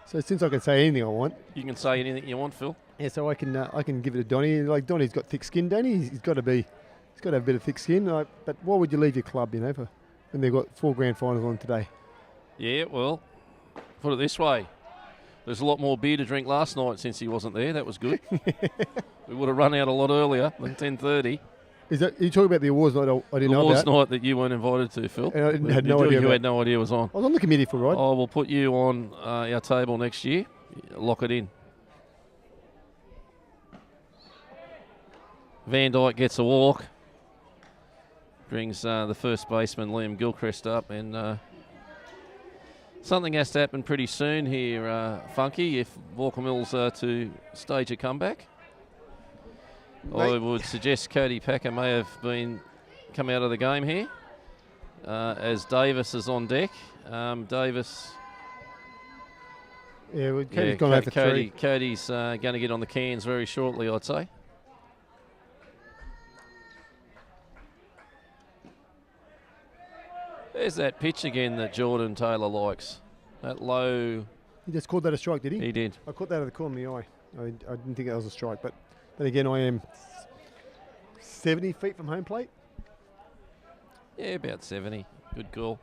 So since I can say anything I want, you can say anything you want, Phil. Yeah, so I can give it to Donnie. Like Donnie's got thick skin, Donnie. He's got to have a bit of thick skin. But why would you leave your club, when they've got 4 grand finals on today? Yeah, well, put it this way. There's a lot more beer to drink last night since he wasn't there. That was good. We would have run out a lot earlier than 10:30. Is that you talking about the awards night? I didn't know about. The awards about. night that you weren't invited to, Phil. And I had no idea. You had no idea it was on. I was on the committee for a ride. Oh, we'll put you on our table next year. Lock it in. Van Dyke gets a walk. Brings the first baseman, Liam Gilchrist, up. And something has to happen pretty soon here, Funky, if Baulkham Hills are to stage a comeback. I would suggest Cody Packer may have come out of the game here, as Davis is on deck. Davis... Yeah, well, Cody's gone over three. Cody's going to get on the cans very shortly, I'd say. There's that pitch again that Jordan Taylor likes. That low... He just called that a strike, did he? He did. I caught that out of the corner of the eye. I didn't think that was a strike, but then again, I am 70 feet from home plate. Yeah, about 70. Good call.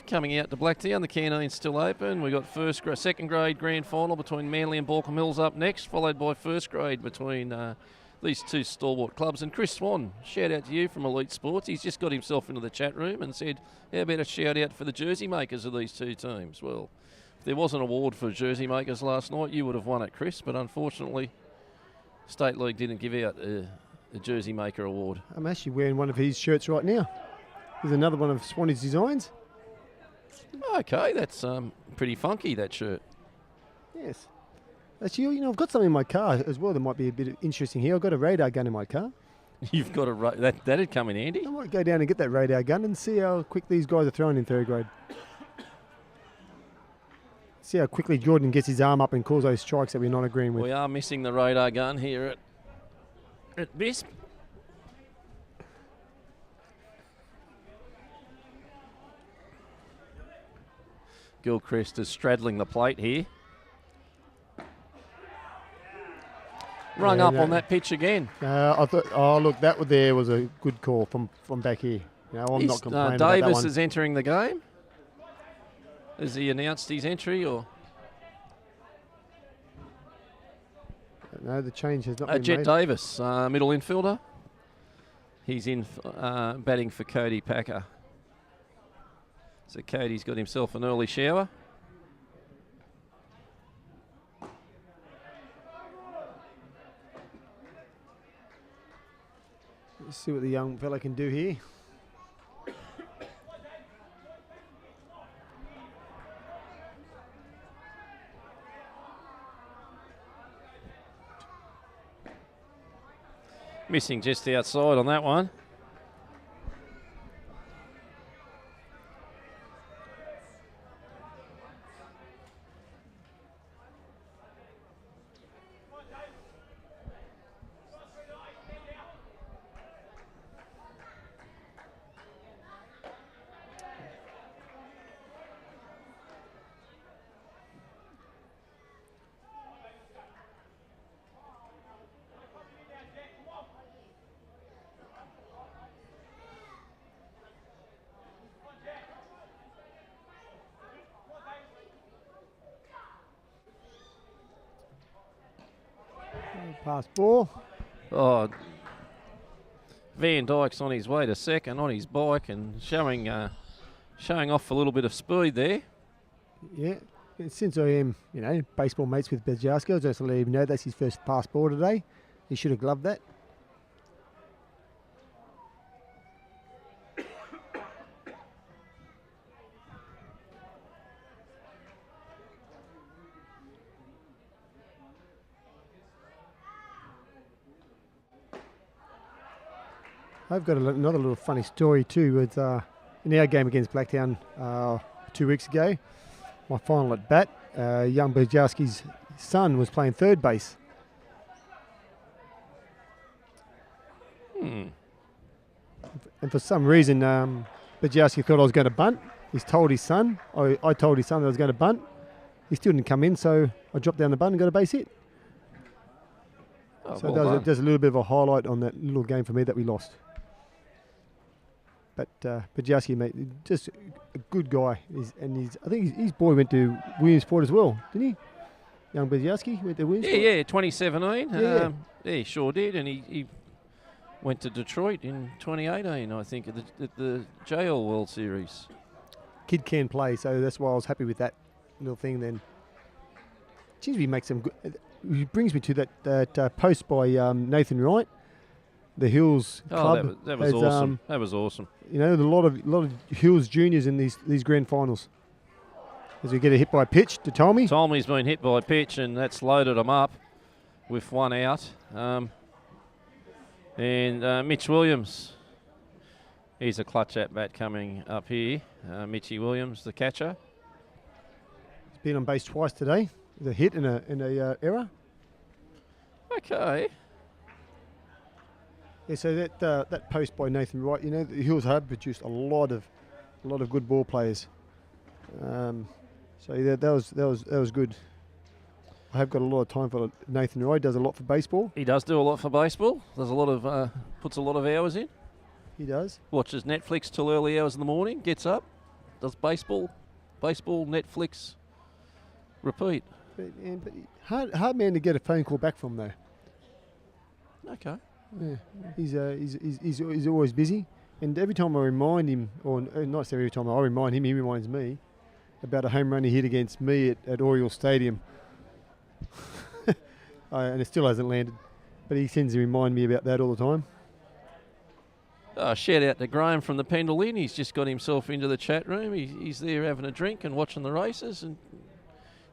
Coming out to Blacktown, the Canteen's still open. We've got second grade grand final between Manly and Baulkham Hills up next, followed by first grade between these two stalwart clubs. And Chris Swan, shout out to you from Elite Sports. He's just got himself into the chat room and said, how about a shout out for the jersey makers of these two teams? Well, if there was an award for jersey makers last night, you would have won it, Chris, but unfortunately, State League didn't give out a jersey maker award. I'm actually wearing one of his shirts right now. There's another one of Swanee's designs. Okay, that's pretty funky, that shirt. Yes. Actually, I've got something in my car as well that might be a bit interesting here. I've got a radar gun in my car. You've got that'd come in handy. I might go down and get that radar gun and see how quick these guys are throwing in third grade. See how quickly Jordan gets his arm up and calls those strikes that we're not agreeing with. We are missing the radar gun here at Bisp. Gilchrist is straddling the plate here. Rung up on that pitch again. I thought, look, that there was a good call from back here. I'm not complaining about that one. Davis is entering the game. Has he announced his entry or? No, the change has not been Jet made. Davis, middle infielder. He's in batting for Cody Packer. So Cody's got himself an early shower. Let's see what the young fella can do here. Missing just outside on that one. Pass ball. Oh, Van Dyke's on his way to second on his bike and showing off a little bit of speed there. Yeah, since I am, baseball mates with Bajarski, I'll just let him know that's his first pass ball today. He should have gloved that. I've got another little funny story too. With in our game against Blacktown 2 weeks ago, my final at bat, young Bajarski's son was playing third base. And for some reason, Bajarski thought I was going to bunt. He's told his son. I told his son that I was going to bunt. He still didn't come in, so I dropped down the bunt and got a base hit. Oh, so well there's a little bit of a highlight on that little game for me that we lost. But Bajarski, mate, just a good guy. I think his boy went to Williamsport as well, didn't he? Young Bajarski went to Williamsport. Yeah, 2017. Yeah. He sure did, and he went to Detroit in 2018, I think, at the JL World Series. Kid can play, so that's why I was happy with that little thing then. Geez, we make some good... it brings me to that post by Nathan Wright, the Hills Club. That was awesome. That was awesome. You know, a lot of Hills juniors in these grand finals. As we get a hit by pitch to Tommy. Tommy's been hit by pitch, and that's loaded him up with one out. And Mitch Williams, he's a clutch at bat coming up here. Mitchy Williams, the catcher. He's been on base twice today. With a hit and a error. Okay. Yeah, so that post by Nathan Wright, you know, the Hills have produced a lot of good ball players. So yeah, that was good. I have got a lot of time for Nathan Wright. Does a lot for baseball. He does do a lot for baseball. There's a lot of puts a lot of hours in. He does. Watches Netflix till early hours in the morning. Gets up, does baseball, Netflix, repeat. But hard man to get a phone call back from though. Okay. Yeah, he's always busy, and every time I remind him, or not every time I remind him, he reminds me about a home run he hit against me at Oriole Stadium, and it still hasn't landed. But he tends to remind me about that all the time. Shout out to Graham from the Pendle Inn. He's just got himself into the chat room. He's there having a drink and watching the races and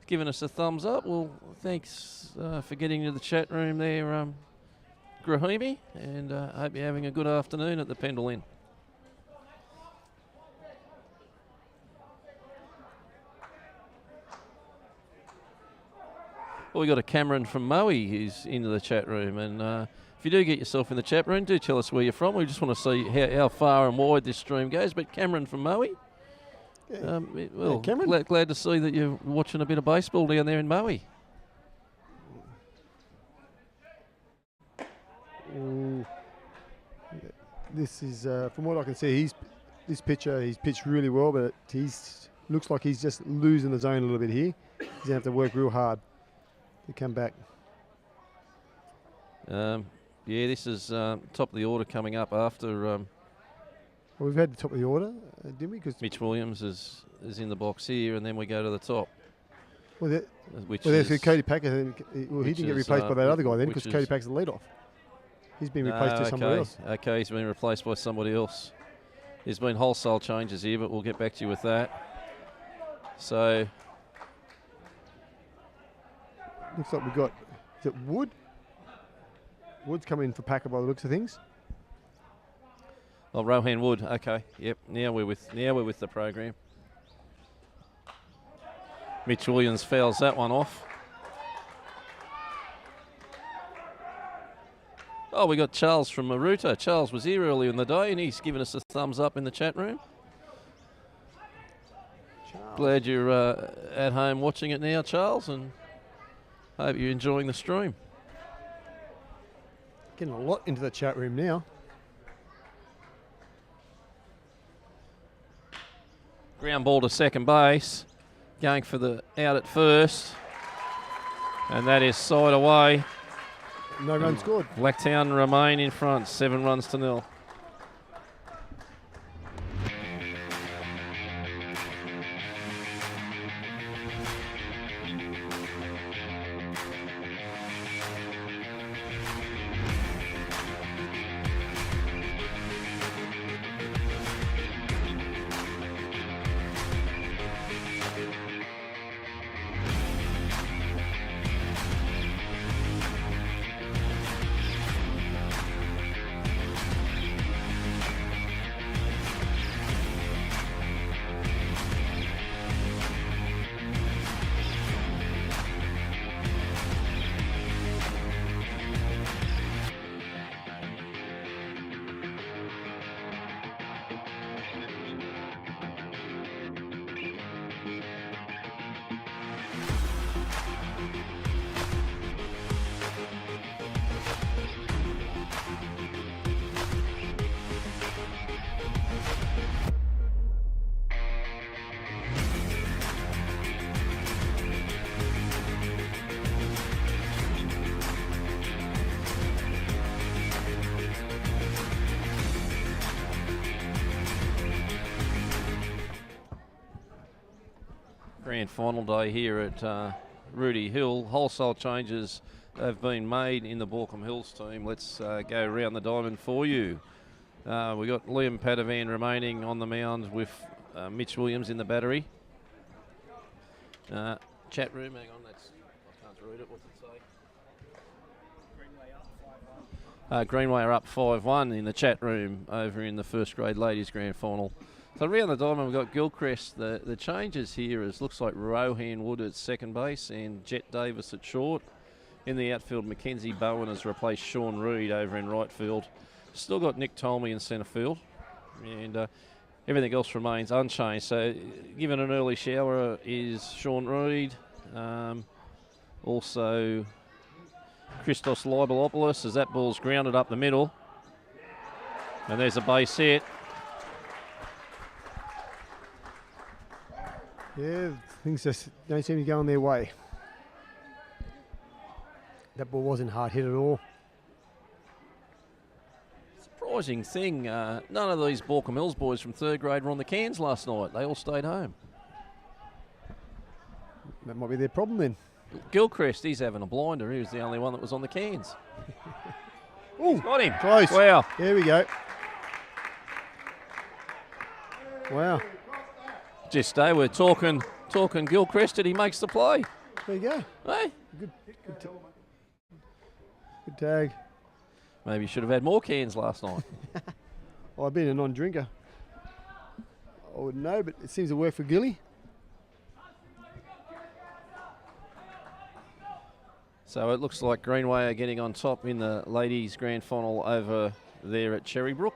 giving us a thumbs up. Well, thanks for getting into the chat room there, Grahimi, and I hope you're having a good afternoon at the Pendle Inn. Well, we got a Cameron from Moe who's into the chat room, and if you do get yourself in the chat room, do tell us where you're from. We just want to see how far and wide this stream goes. But Cameron from Moe, well, Cameron? glad to see that you're watching a bit of baseball down there in Moe. This is, from what I can see, he's pitched really well, but looks like he's just losing the zone a little bit here. He's going to have to work real hard to come back. Yeah, this is top of the order coming up after. Well, we've had the top of the order, didn't we? Cause Mitch Williams is in the box here, and then we go to the top. There's Cody Packer. He didn't get replaced by that other guy then, because Cody Packer's the lead-off. He's been replaced by somebody else. Okay, he's been replaced by somebody else. There's been wholesale changes here, but we'll get back to you with that. So, looks like we've got, is it Wood? Wood's coming in for Packer by the looks of things. Oh, Rohan Wood. Okay, yep. Now we're with the program. Mitch Williams fouls that one off. Oh, we got Charles from Maruta. Charles was here earlier in the day, and he's given us a thumbs up in the chat room. Charles. Glad you're at home watching it now, Charles, and hope you're enjoying the stream. Getting a lot into the chat room now. Ground ball to second base. Going for the out at first. And that is side away. No runs scored. Blacktown remain in front, 7-0. Grand final day here at Rudy Hill. Wholesale changes have been made in the Baulkham Hills team. Let's go around the diamond for you. We've got Liam Padovan remaining on the mound with Mitch Williams in the battery. Chat room, hang on, I can't read it. What's it say? Greenway are up 5-1 in the chat room over in the first grade ladies grand final. So around the diamond we've got Gilchrist. The changes here is looks like Rohan Wood at second base and Jet Davis at short. In the outfield, Mackenzie Bowen has replaced Sean Reid over in right field. Still got Nick Tolmie in centre field, and everything else remains unchanged. So given an early shower is Sean Reid, also Christos Libolopoulos as that ball's grounded up the middle. And there's a base hit. Yeah, things just don't seem to be going their way. That ball wasn't hard hit at all. Surprising thing, none of these Baulkham Hills boys from third grade were on the cans last night. They all stayed home. That might be their problem then. Gilchrist, he's having a blinder. He was the only one that was on the cans. Oh, got him. Close. Wow. There we go. Wow. Just stay. We're talking Gilchrist, and he makes the play. There you go. Hey. Good tag. Maybe you should have had more cans last night. Well, I've been a non-drinker. I wouldn't know, but it seems to work for Gilly. So it looks like Greenway are getting on top in the ladies' grand final over there at Cherrybrook.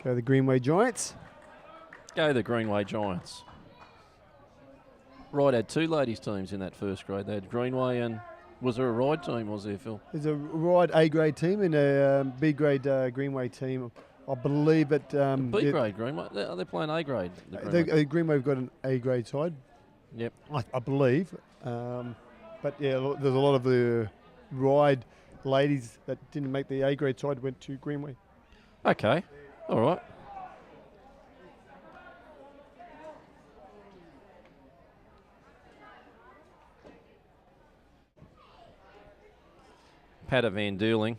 Go the Greenway Giants. Go the Greenway Giants. Ryde had two ladies' teams in that first grade. They had Greenway and... Was there a Ryde team, was there, Phil? There's a Ryde A-grade team and a B-grade Greenway team. I believe that... B-grade Greenway? They're playing A-grade. Greenway have got an A-grade side. Yep. I believe. But yeah, there's a lot of the Ryde ladies that didn't make the A-grade side went to Greenway. Okay. All right. Patter Van Dooling.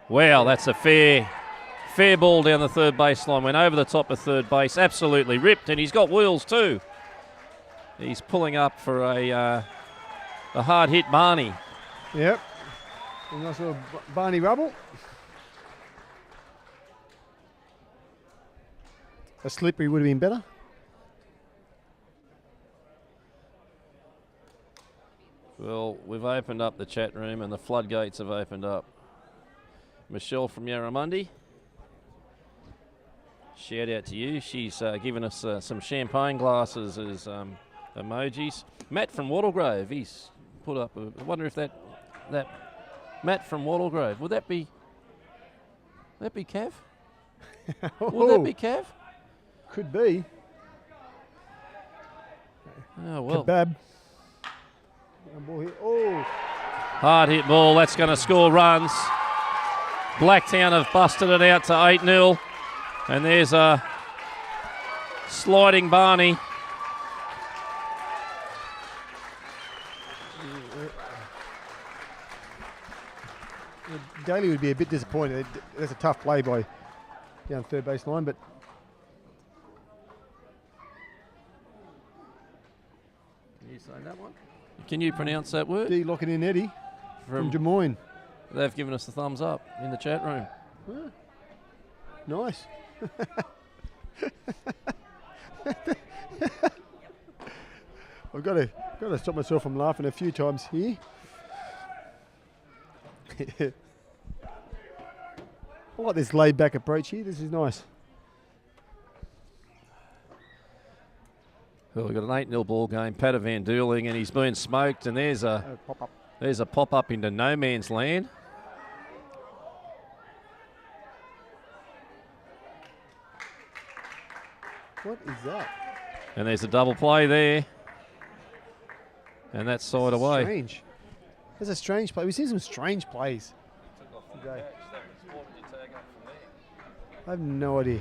Wow, that's a fair ball down the third baseline. Went over the top of third base, absolutely ripped, and he's got wheels too. He's pulling up for a hard hit Barney. Yep. A nice little Barney rubble. A slippery would have been better. Well, we've opened up the chat room and the floodgates have opened up. Michelle from Yarramundi, shout out to you. She's given us some champagne glasses as emojis. Matt from Wattlegrove, he's put up. I wonder if that Matt from Wattlegrove, would that be Cav? Would that be Cav? Could be. Oh well. Kebab. Oh. Hard hit ball, that's going to score runs. Blacktown have busted it out to 8-0. And there's a sliding Barney. Daly would be a bit disappointed. That's a tough play by down third base line, but Can you say that one? Can you pronounce that word? D locking in Eddie from Des Moines. They've given us the thumbs up in the chat room. Ah, nice. I've got to stop myself from laughing a few times here. I like this laid-back approach here. This is nice. Well, we've got an 8-0 ball game. Patter Van Dooling, and he's been smoked. And there's a pop-up into no man's land. What is that? And there's a double play there. And that's side away. Strange. That's a strange play. We've seen some strange plays today. I have no idea.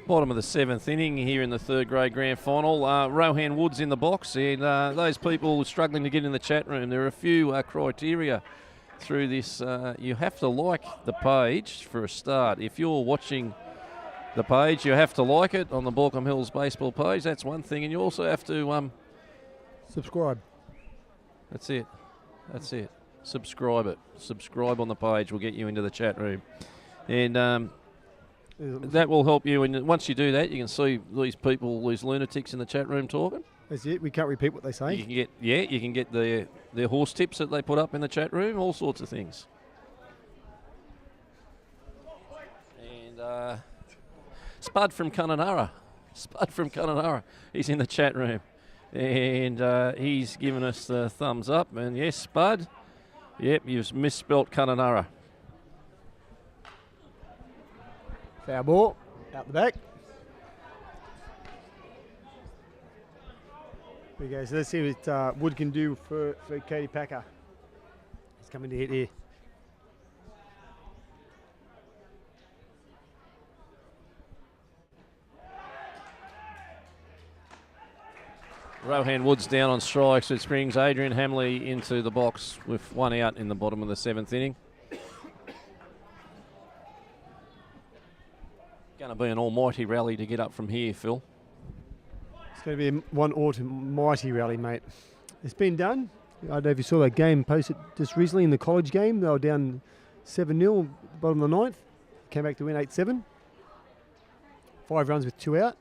Bottom of the 7th inning here in the 3rd grade grand final. Rohan Woods in the box, and those people struggling to get in the chat room, there are a few criteria through this. You have to like the page for a start. If you're watching the page, you have to like it on the Baulkham Hills baseball page. That's one thing, and you also have to Subscribe. That's it. Subscribe it. Subscribe on the page will get you into the chat room, and that will help you. And once you do that, you can see these people, these lunatics in the chat room talking. That's it. We can't repeat what they say. You can get their horse tips that they put up in the chat room, all sorts of things. And Spud from Kununurra. He's in the chat room. And he's given us the thumbs up. And yes, Spud, yep, you've misspelt Kununurra. Foul ball, out the back. There we go. So let's see what Wood can do for Cody Packer. He's coming to hit here. Rohan Woods down on strikes. It brings Adrian Hamley into the box with 1 out in the bottom of the 7th inning. Going to be an almighty rally to get up from here, Phil. It's going to be one almighty rally, mate. It's been done. I don't know if you saw that game posted just recently in the college game. They were down 7-0, bottom of the 9th. Came back to win 8-7. 5 runs with 2 out.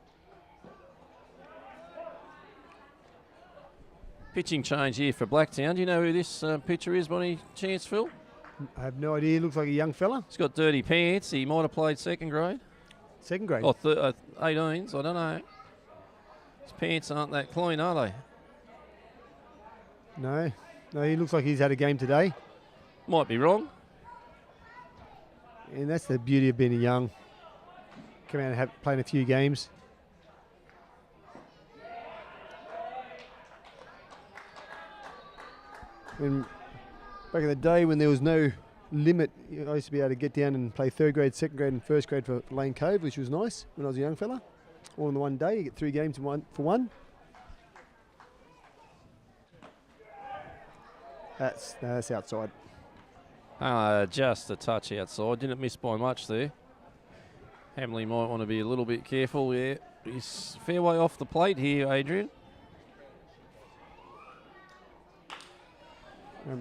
Pitching change here for Blacktown. Do you know who this pitcher is by any chance, Phil? I have no idea. He looks like a young fella. He's got dirty pants. He might have played 2nd grade. 2nd grade? Or 18s, I don't know. His pants aren't that clean, are they? No, he looks like he's had a game today. Might be wrong. And that's the beauty of being a young. Come out and playing a few games. When back in the day when there was no limit, I used to be able to get down and play 3rd grade, 2nd grade and 1st grade for Lane Cove, which was nice when I was a young fella. All in the one day, you get 3 games for one. That's outside. Just a touch outside. Didn't miss by much there. Hamley might want to be a little bit careful. Yeah, he's fair way off the plate here, Adrian.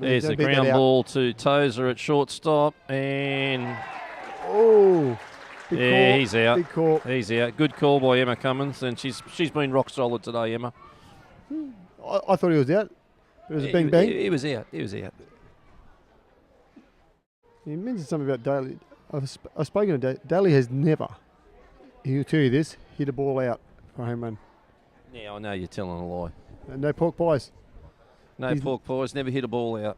There's a ground ball to Tozer at shortstop, and he's out. Big call. He's out. Good call by Emma Cummins, and she's been rock solid today, Emma. I thought he was out. It was a bang bang. He was out. You mentioned something about Daly. I've spoken to Daly. Has never, he'll tell you this, hit a ball out for a home run. Yeah, I know you're telling a lie. No pork pies. No pork pies, never hit a ball out.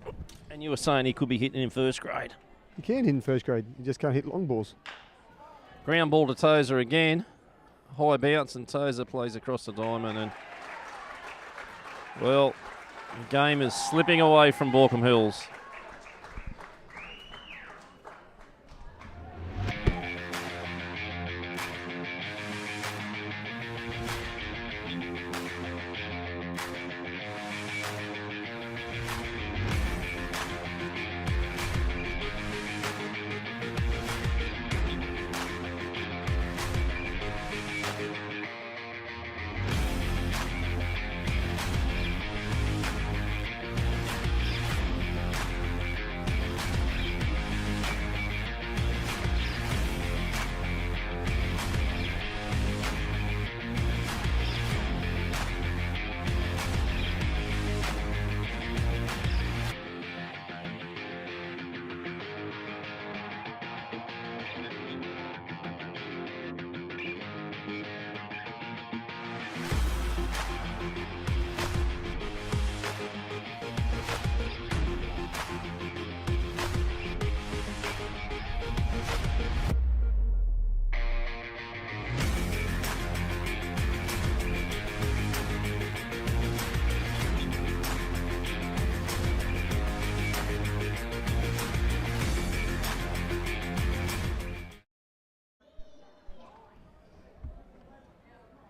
And you were saying he could be hitting in 1st grade. You can hit in 1st grade, you just can't hit long balls. Ground ball to Tozer again. High bounce, and Tozer plays across the diamond. And, well, the game is slipping away from Baulkham Hills.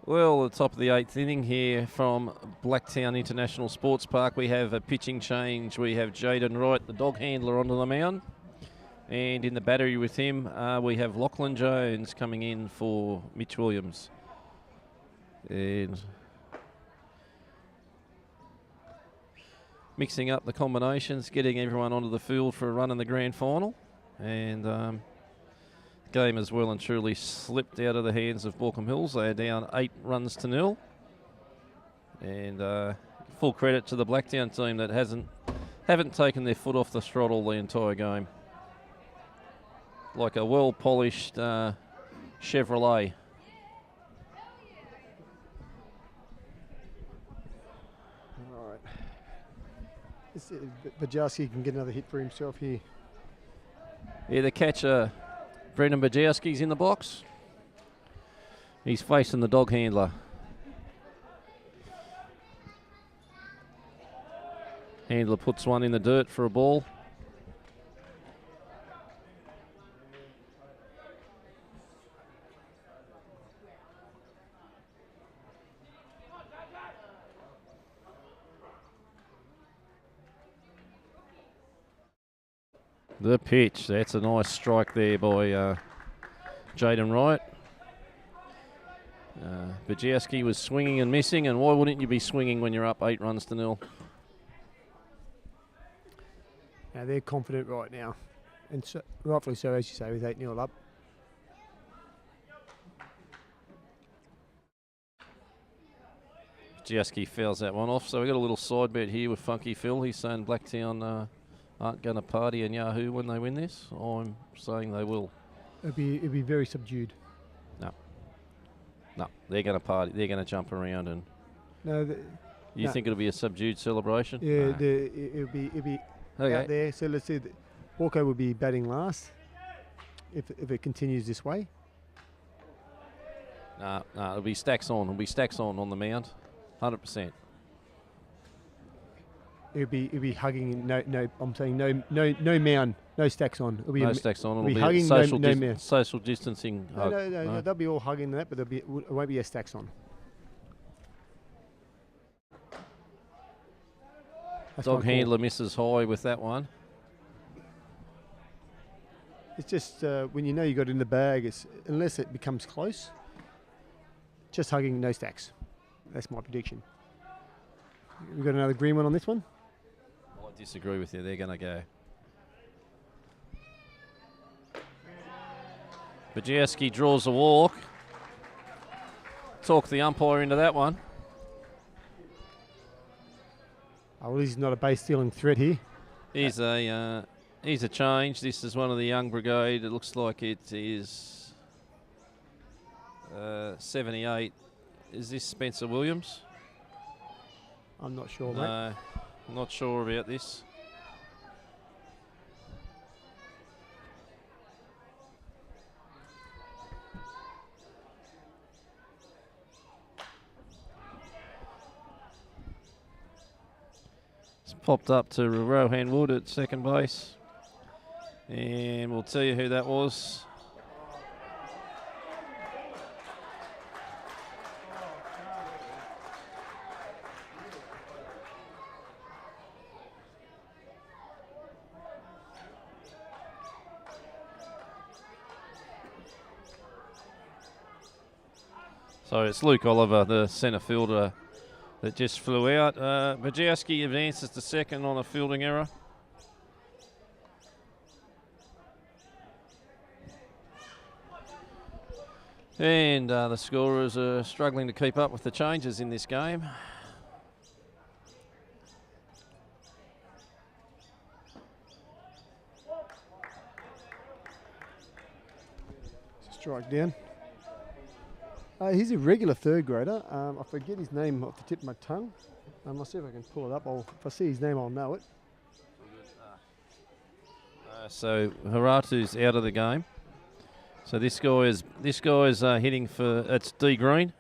Well, at the top of the 8th inning here from Blacktown International Sports Park, we have a pitching change. We have Jaden Wright, the dog handler, onto the mound. And in the battery with him, we have Lachlan Jones coming in for Mitch Williams. And mixing up the combinations, getting everyone onto the field for a run in the grand final. And the game has well and truly slipped out of the hands of Baulkham Hills. They are down 8-0. And full credit to the Blacktown team that haven't taken their foot off the throttle the entire game. Like a well-polished Chevrolet. All right. Bajarski can get another hit for himself here. Yeah, the catcher, Brendan Bajarski's in the box. He's facing the dog handler. Handler puts one in the dirt for a ball. The pitch, that's a nice strike there by Jaden Wright. Bajarski was swinging and missing, and why wouldn't you be swinging when you're up 8-0? Now they're confident right now, and so, rightfully so, as you say, with 8-0 up. Bajarski fouls that one off, so we've got a little side bet here with Funky Phil. He's saying Blacktown aren't going to party in Yahoo when they win this. I'm saying they will. It'll be very subdued. No, they're going to party. They're going to jump around and. No, you think it'll be a subdued celebration? Yeah, No. it'll be Okay. out there. So let's see. Walker will be batting last if it continues this way. No, it'll be stacks on. It'll be stacks on the mound, 100%. It'll be hugging. No. I'm saying no mound, no stacks on. It'll be No stacks on. It'll be be hugging, social, no mound. social distancing. No, hug. no, they'll be all hugging that, but it won't be a stacks on. That's Dog my call. handler misses high with that one. It's just when you know you got it in the bag, unless it becomes close, just hugging, no stacks. That's my prediction. We got another green one on this one. I disagree with you. They're going to go. Bajarski draws a walk. Talk the umpire into that one. Oh, well, he's not a base stealing threat here. He's a change. This is one of the young brigade. It looks like it is 78. Is this Spencer Williams? I'm not sure, mate. No, I'm not sure about this. It's popped up to Rohan Wood at second base. And we'll tell you who that was. So it's Luke Oliver, the centre fielder, that just flew out. Bajarski advances to second on a fielding error. And the scorers are struggling to keep up with the changes in this game. Strike down. He's a regular third grader. I forget his name off the tip of my tongue. I'll see if I can pull it up. If I see his name, I'll know it. So Haratu's out of the game. So this guy is hitting for, it's D Green,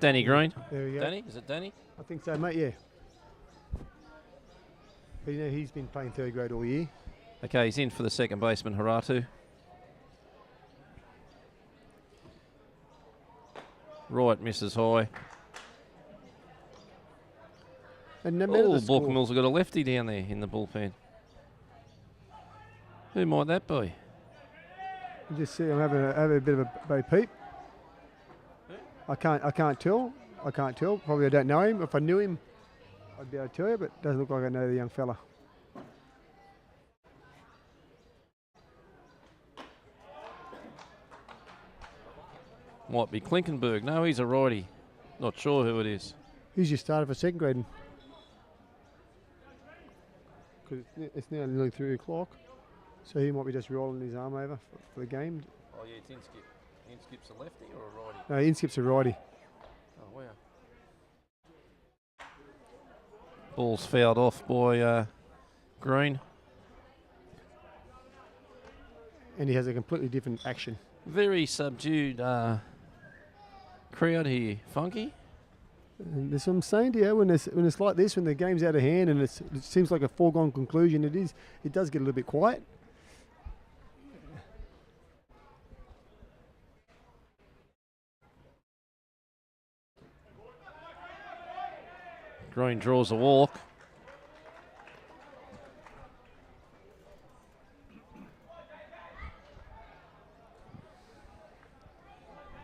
Danny Green. There we go. Danny, is it Danny? I think so, mate. Yeah. But you know, he's been playing third grade all year. Okay, he's in for the second baseman, Haratu. Right, misses high. And no matter the score, Baulkham's got a lefty down there in the bullpen. Who might that be? you just see I'm having a bit of a bo peep. I can't tell. Probably I don't know him. If I knew him, I'd be able to tell you, but it doesn't look like I know the young fella. Might be Klinkenberg. No, he's a righty. Not sure who it is. Who's your starter for second grade? Because it's now nearly 3 o'clock, so he might be just rolling his arm over for the game. Oh yeah, it's Inskip. Inskip's a lefty or a righty? No, Inskip's a righty. Oh wow. Ball's fouled off by Green. And he has a completely different action. Very subdued crowd here, Funky. And that's what I'm saying to you, when it's like this, when the game's out of hand and it seems like a foregone conclusion, it does get a little bit quiet. Green draws a walk.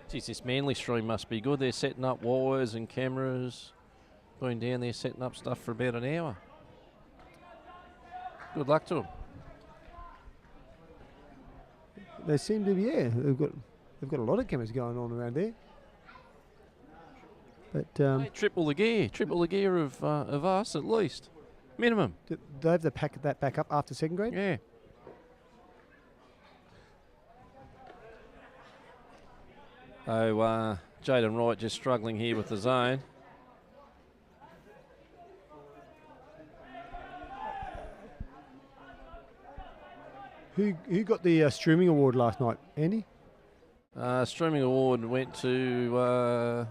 Geez, this Manly stream must be good. They're setting up wires and cameras. Been down there setting up stuff for about an hour. Good luck to them. They seem to be, they've got a lot of cameras going on around there. But Hey, triple the gear of us at least, minimum. do they have to pack that back up after second grade? Yeah. Oh, Jaden Wright just struggling here with the zone. Who got the streaming award last night, Andy? Streaming award went to.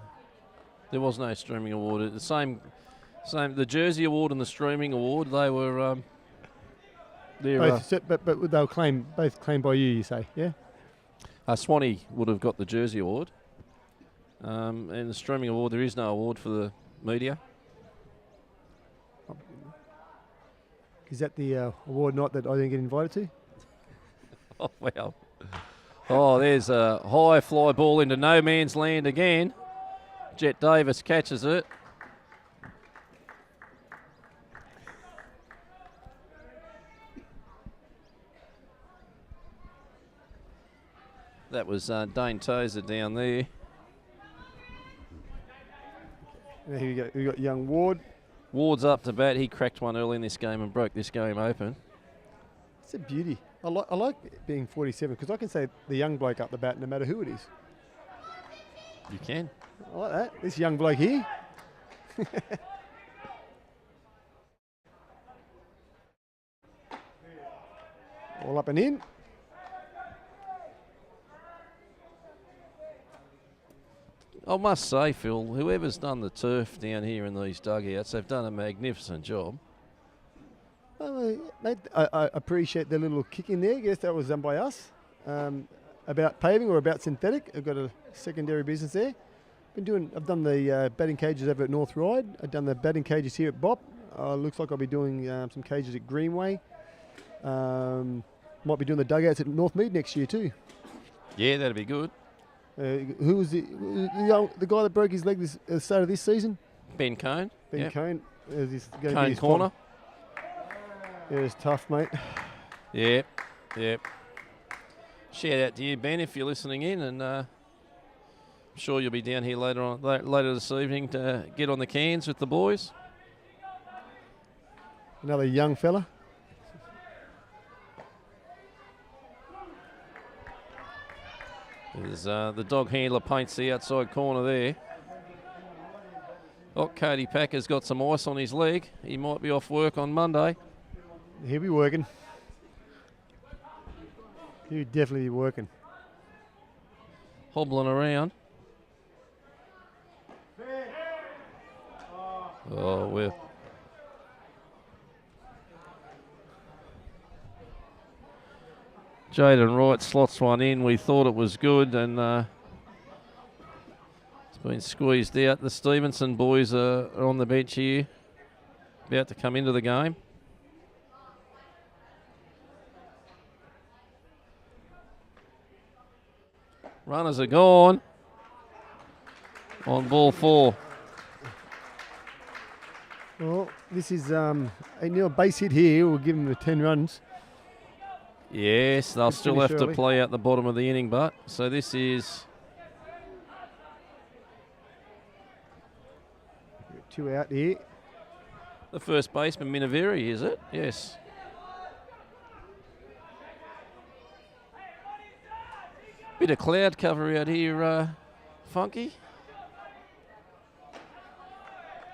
There was no streaming award. The same. The Jersey award and the streaming award. They were. But they'll both claimed by you say, yeah? Swanee would have got the Jersey award. And the streaming award, there is no award for the media. Is that the award night that I didn't get invited to? Oh, well. Oh, there's a high fly ball into no man's land again. Jet Davis catches it. That was Dane Tozer down there. Now here we got young Ward. Ward's up to bat. He cracked one early in this game and broke this game open. It's a beauty. I like being 47 because I can say the young bloke up the bat no matter who it is. You can. I like that. This young bloke here. All up and in. I must say, Phil, whoever's done the turf down here in these dugouts, they've done a magnificent job. Mate, I appreciate the little kick in there. I guess that was done by us. About paving or about synthetic. I've got a secondary business there. I've done the batting cages over at North Ryde. I've done the batting cages here at Bop. Looks like I'll be doing some cages at Greenway. Might be doing the dugouts at Northmead next year too. Yeah, that'd be good. Who was the guy that broke his leg at the start of this season? Ben Cone. Ben Cone. Cone corner. Yeah, it's tough, mate. Yep. Shout out to you, Ben, if you're listening in, and I'm sure you'll be down here later this evening to get on the cans with the boys. Another young fella. There's the dog handler paints the outside corner there. Oh, Cody Packer's got some ice on his leg. He might be off work on Monday. He'll be working. He'll definitely be working. Hobbling around. Oh, well. Jaden Wright slots one in. We thought it was good, and It's been squeezed out. The Stevenson boys are on the bench here, about to come into the game. Runners are gone on ball 4. Well, this is a base hit here. We'll give them the 10 runs. Yes, they'll still have to early. play out the bottom of the inning, but so this is 2 out here. the first baseman, Minaveri, is it? Yes. Bit of cloud cover out here, Funky.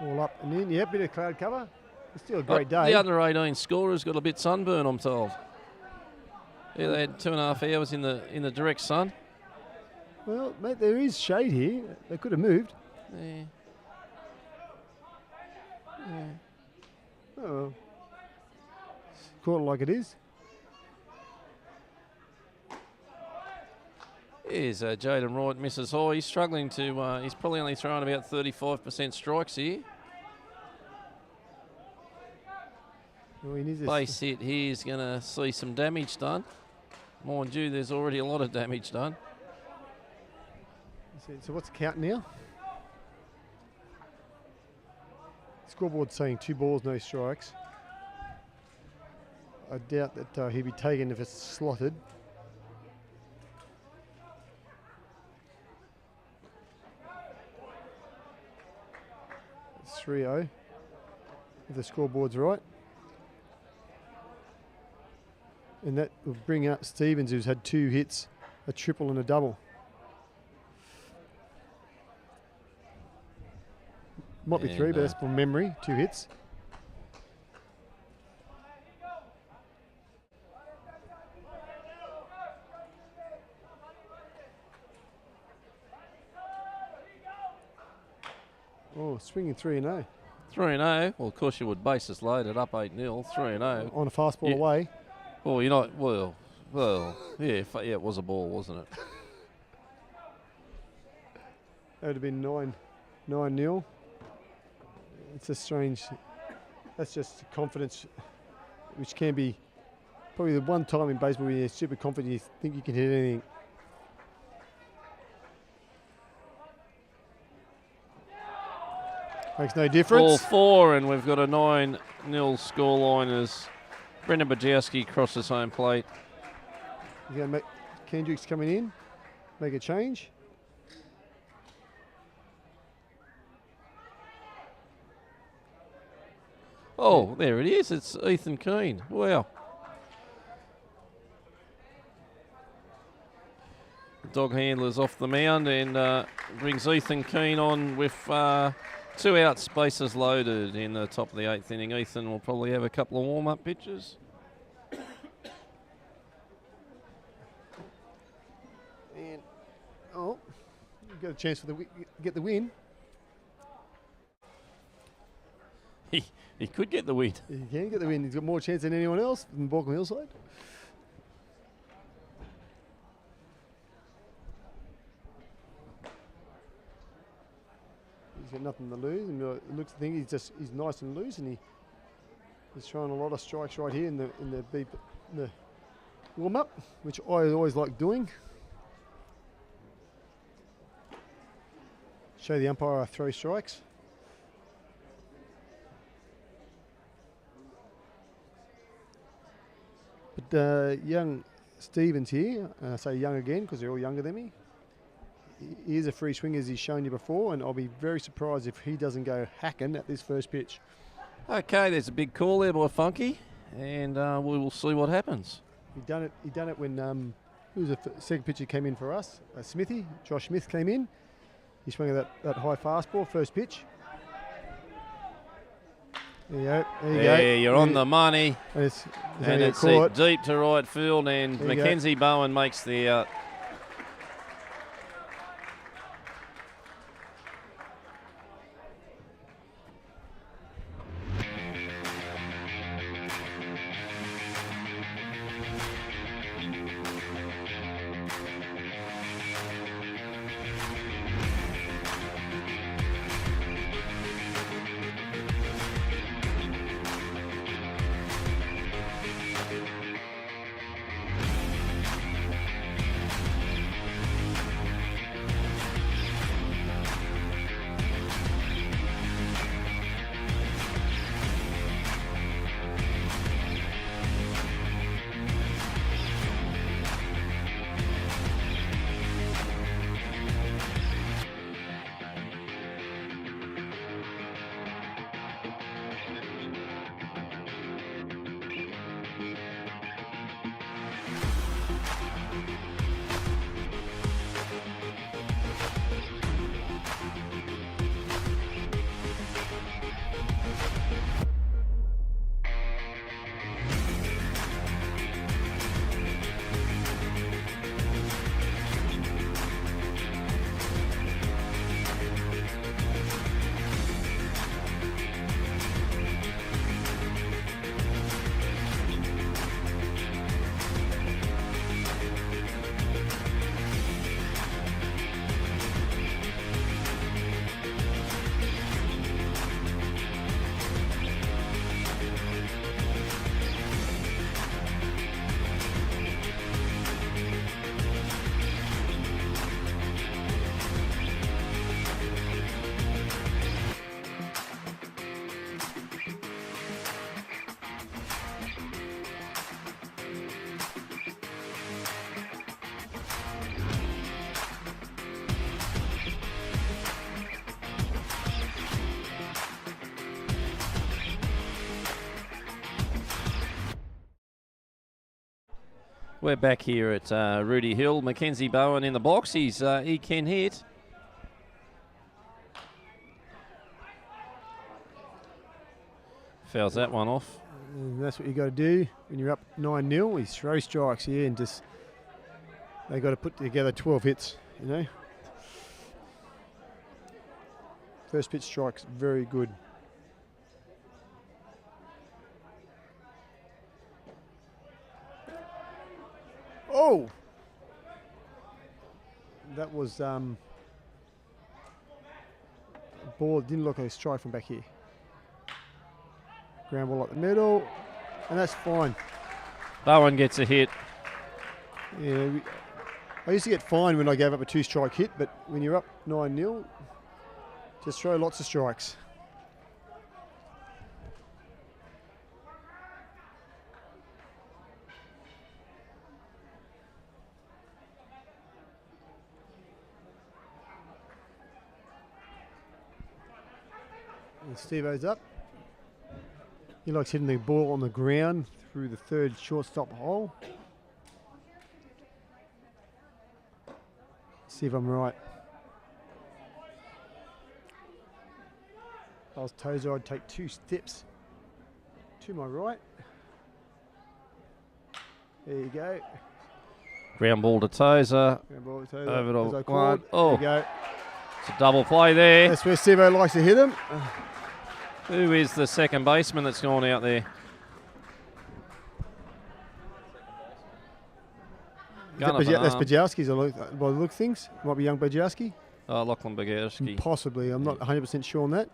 All up and in. Yeah, bit of cloud cover. It's still a great The day. under-18 scorer's got a bit sunburn, I'm told. Yeah, they had 2.5 hours in the direct sun. Well, mate, there is shade here. They could have moved. Yeah. Oh, call it like it is. Here's Jaden Wright, misses high. He's struggling to, he's probably only throwing about 35% strikes here. Well, he needs a Base hit here is going to see some damage done. Mind you, there's already a lot of damage done. So what's the count now? Scoreboard saying 2 balls, no strikes. I doubt that he'll be taken if it's slotted. It's 3-0, if the scoreboard's right. And that will bring out Stevens, who's had 2 hits, a triple and a double. Might be 3, but that's from memory. 2 hits. Oh, swinging 3-0. 3-0. Well, of course you would. Bases loaded, up 8-0, 3-0. On a fastball away. Well, you're not. Well, yeah, it was a ball, wasn't it? That would have been 9-0. It's a strange. That's just confidence, which can be probably the one time in baseball where you're super confident you think you can hit anything. Makes no difference. Ball 4, and we've got a 9-0 scoreline as Brendan Bajowski crosses home plate. He's going to make Kendrick's coming in, make a change. Oh, there it is. It's Ethan Keane. Wow. The dog handler's off the mound and brings Ethan Keane on with 2 outs, bases loaded in the top of the 8th inning. Ethan will probably have a couple of warm-up pitches. And you've got a chance for get the win. He could get the win. He can get the win. He's got more chance than anyone else from Baulkham Hillside. He's got nothing to lose, and it looks to think he's nice and loose, and he's throwing a lot of strikes right here in the warm up, which I always like doing. Show the umpire I throw strikes. But young Stevens here, and I say young again because they're all younger than me. He is a free swing as he's shown you before, and I'll be very surprised if he doesn't go hacking at this first pitch. Okay, there's a big call there by Funky, and we will see what happens. He done it when who was the second pitcher came in for us? Smithy, Josh Smith came in. He swung at that high fastball, first pitch. There you go. There you go. You're on the money. And it's deep to right field, and Mackenzie Bowen makes the out. We're back here at Rudy Hill. Mackenzie Bowen in the box. He can hit. Fouls that one off. And that's what you got to do when you're up 9-0. Is throw strikes here and just they got to put together 12 hits. You know. First pitch strikes very good. Oh! That was ball didn't look like a strike from back here. Ground ball up the middle, and that's fine. Bowen gets a hit. Yeah, I used to get fined when I gave up a 2-strike hit, but when you're up 9-0, just throw lots of strikes. And Steve-O's up. He likes hitting the ball on the ground through the third shortstop hole. See if I'm right. If I was Tozer, I'd take 2 steps to my right. There you go. Ground ball to Tozer. Ground ball to Tozer. Over to As I one. called. Oh, There you go. it's a double play there. That's where Steve-O likes to hit him. Who is the second baseman that's gone out there? That's Bajowski's by the look of things. Might be young Bajowski. Oh, Lachlan Bogowski. Possibly. I'm not 100% sure on that.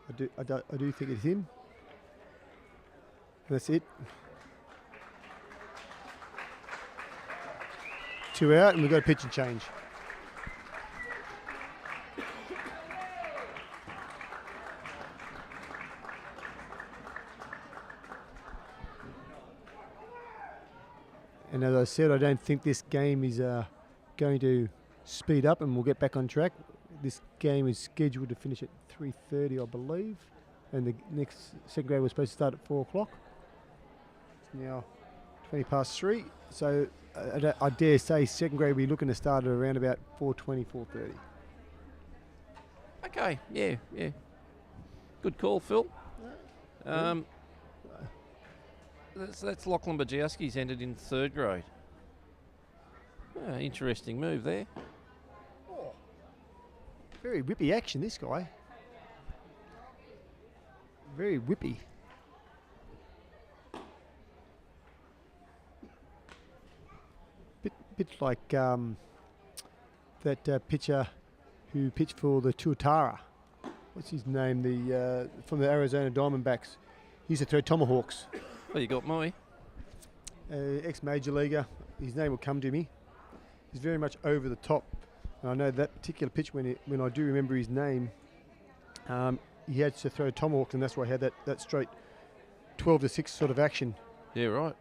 I do think it's him. That's it. 2 out, and we've got a pitch and change. And as I said, I don't think this game is going to speed up, and we'll get back on track. This game is scheduled to finish at 3:30, I believe, and the next second grade was supposed to start at 4 o'clock. It's now 20 past 3, so I dare say second grade will be looking to start at around about 4:20, 4:30. Okay, yeah. Good call, Phil. That's Lachlan Bajowski's ended in 3rd grade. Interesting move there. Oh, very whippy action, this guy. Very whippy. Bit like that pitcher who pitched for the Tuatara. What's his name? The from the Arizona Diamondbacks. He used to throw tomahawks. Well, you got me. Ex-major leaguer. His name will come to me. He's very much over the top. And I know that particular pitch, when I do remember his name, he had to throw tomahawks, and that's why he had that straight 12-6 sort of action. Yeah, right.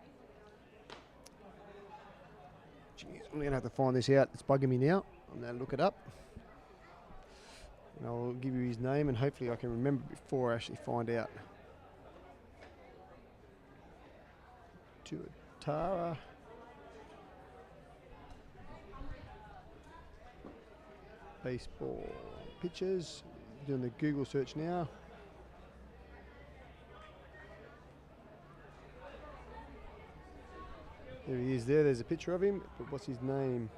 Jeez, I'm going to have to find this out. It's bugging me now. I'm going to look it up. And I'll give you his name, and hopefully I can remember before I actually find out. to Tara. Baseball pitches. Doing the Google search now. There he is there. There's a picture of him. But what's his name?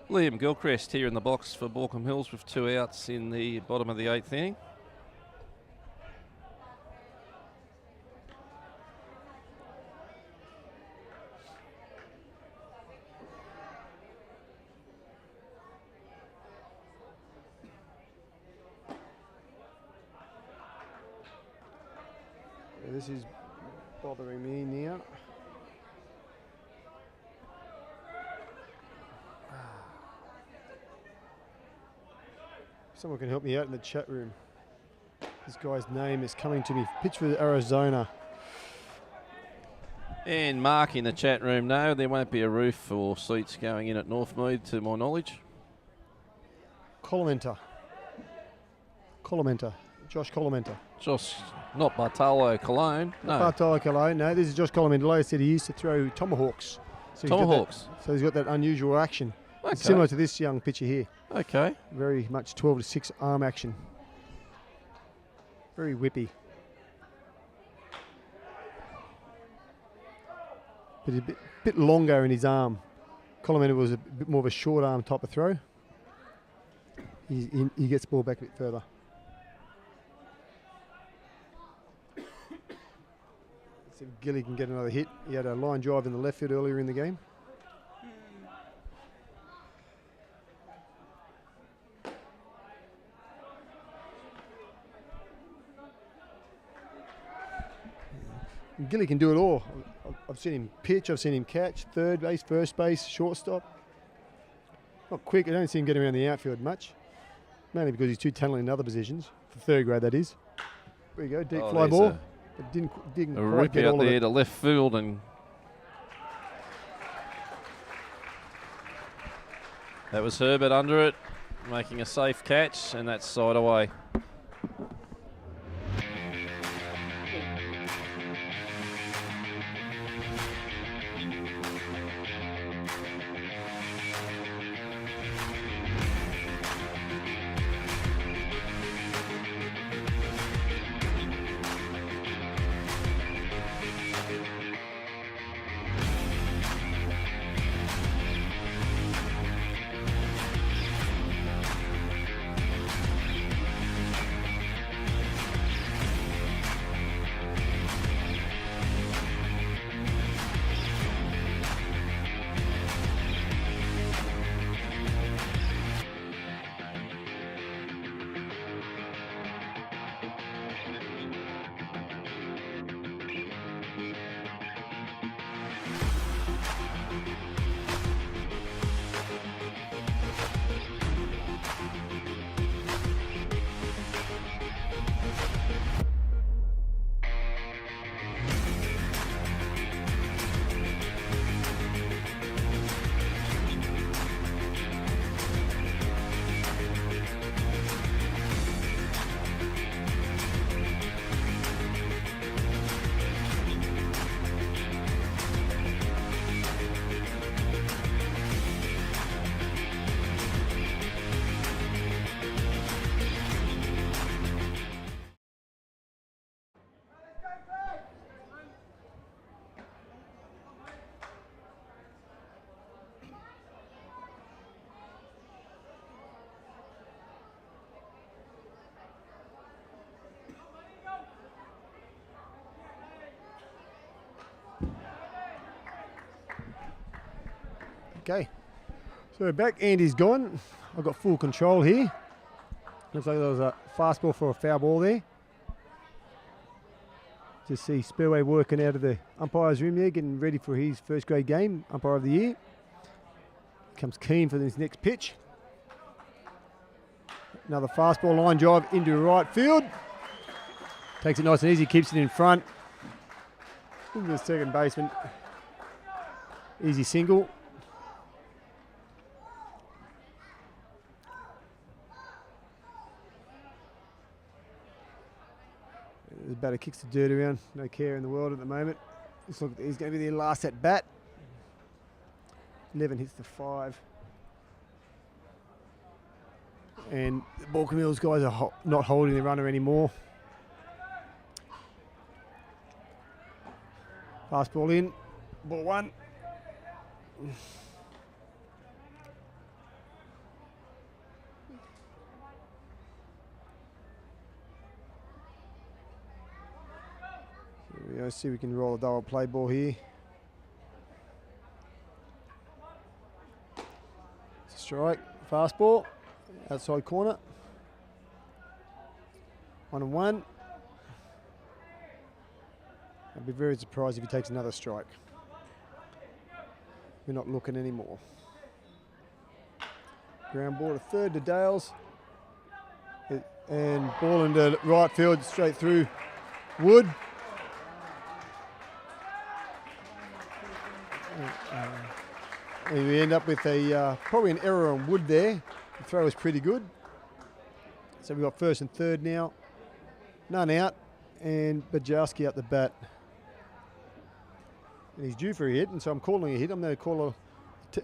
Liam Gilchrist here in the box for Baulkham Hills with 2 outs in the bottom of the 8th inning. This is bothering me now. Someone can help me out in the chat room. This guy's name is coming to me. Pitch for Arizona. And Mark in the chat room, no, there won't be a roof or seats going in at Northmead to my knowledge. Colomenta. Josh Colomenta. Josh, not Bartolo Cologne, no. Bartolo Cologne, no. This is Josh Colomenta. Like I said, he used to throw tomahawks. So Tomahawks. So he's got that unusual action. Okay. It's similar to this young pitcher here. Okay. Very much 12 to 6 arm action. Very whippy. But a bit longer in his arm. Colomenta was a bit more of a short arm type of throw. He gets the ball back a bit further. See if Gilly can get another hit. He had a line drive in the left field earlier in the game. Gilly can do it all. I've seen him pitch, I've seen him catch, third base, first base, shortstop. Not quick, I don't see him getting around the outfield much. Mainly because he's too talented in other positions. For third grade, that is. There you go, deep fly ball. But didn't A quite rip get out all of there it. to left field, and that was Herbert under it, making a safe catch, and that's side away. Okay, so back Andy's gone. I've got full control here. Looks like there was a fastball for a foul ball there. Just see Spurway working out of the umpire's room there, getting ready for his first grade game, umpire of the year. Comes Keen for this next pitch. Another fastball line drive into right field. Takes it nice and easy, keeps it in front. Into the second baseman. Easy single. batter kicks the dirt around. No care in the world at the moment. Looks like he's going to be their last at bat. 11 hits to 5. And the Baulkham Hills guys are not holding the runner anymore. Fast ball in. Ball 1. Here we go. See if we can roll a double play ball here. Strike, fast ball, outside corner. 1-1. I'd be very surprised if he takes another strike. We're not looking anymore. Ground ball to third to Dales. And ball into right field, straight through Wood. And we end up with a probably an error on Wood there. The throw was pretty good. So we've got first and third now. None out. And Bajowski up the bat. And he's due for a hit, and so I'm calling a hit. I'm going to call a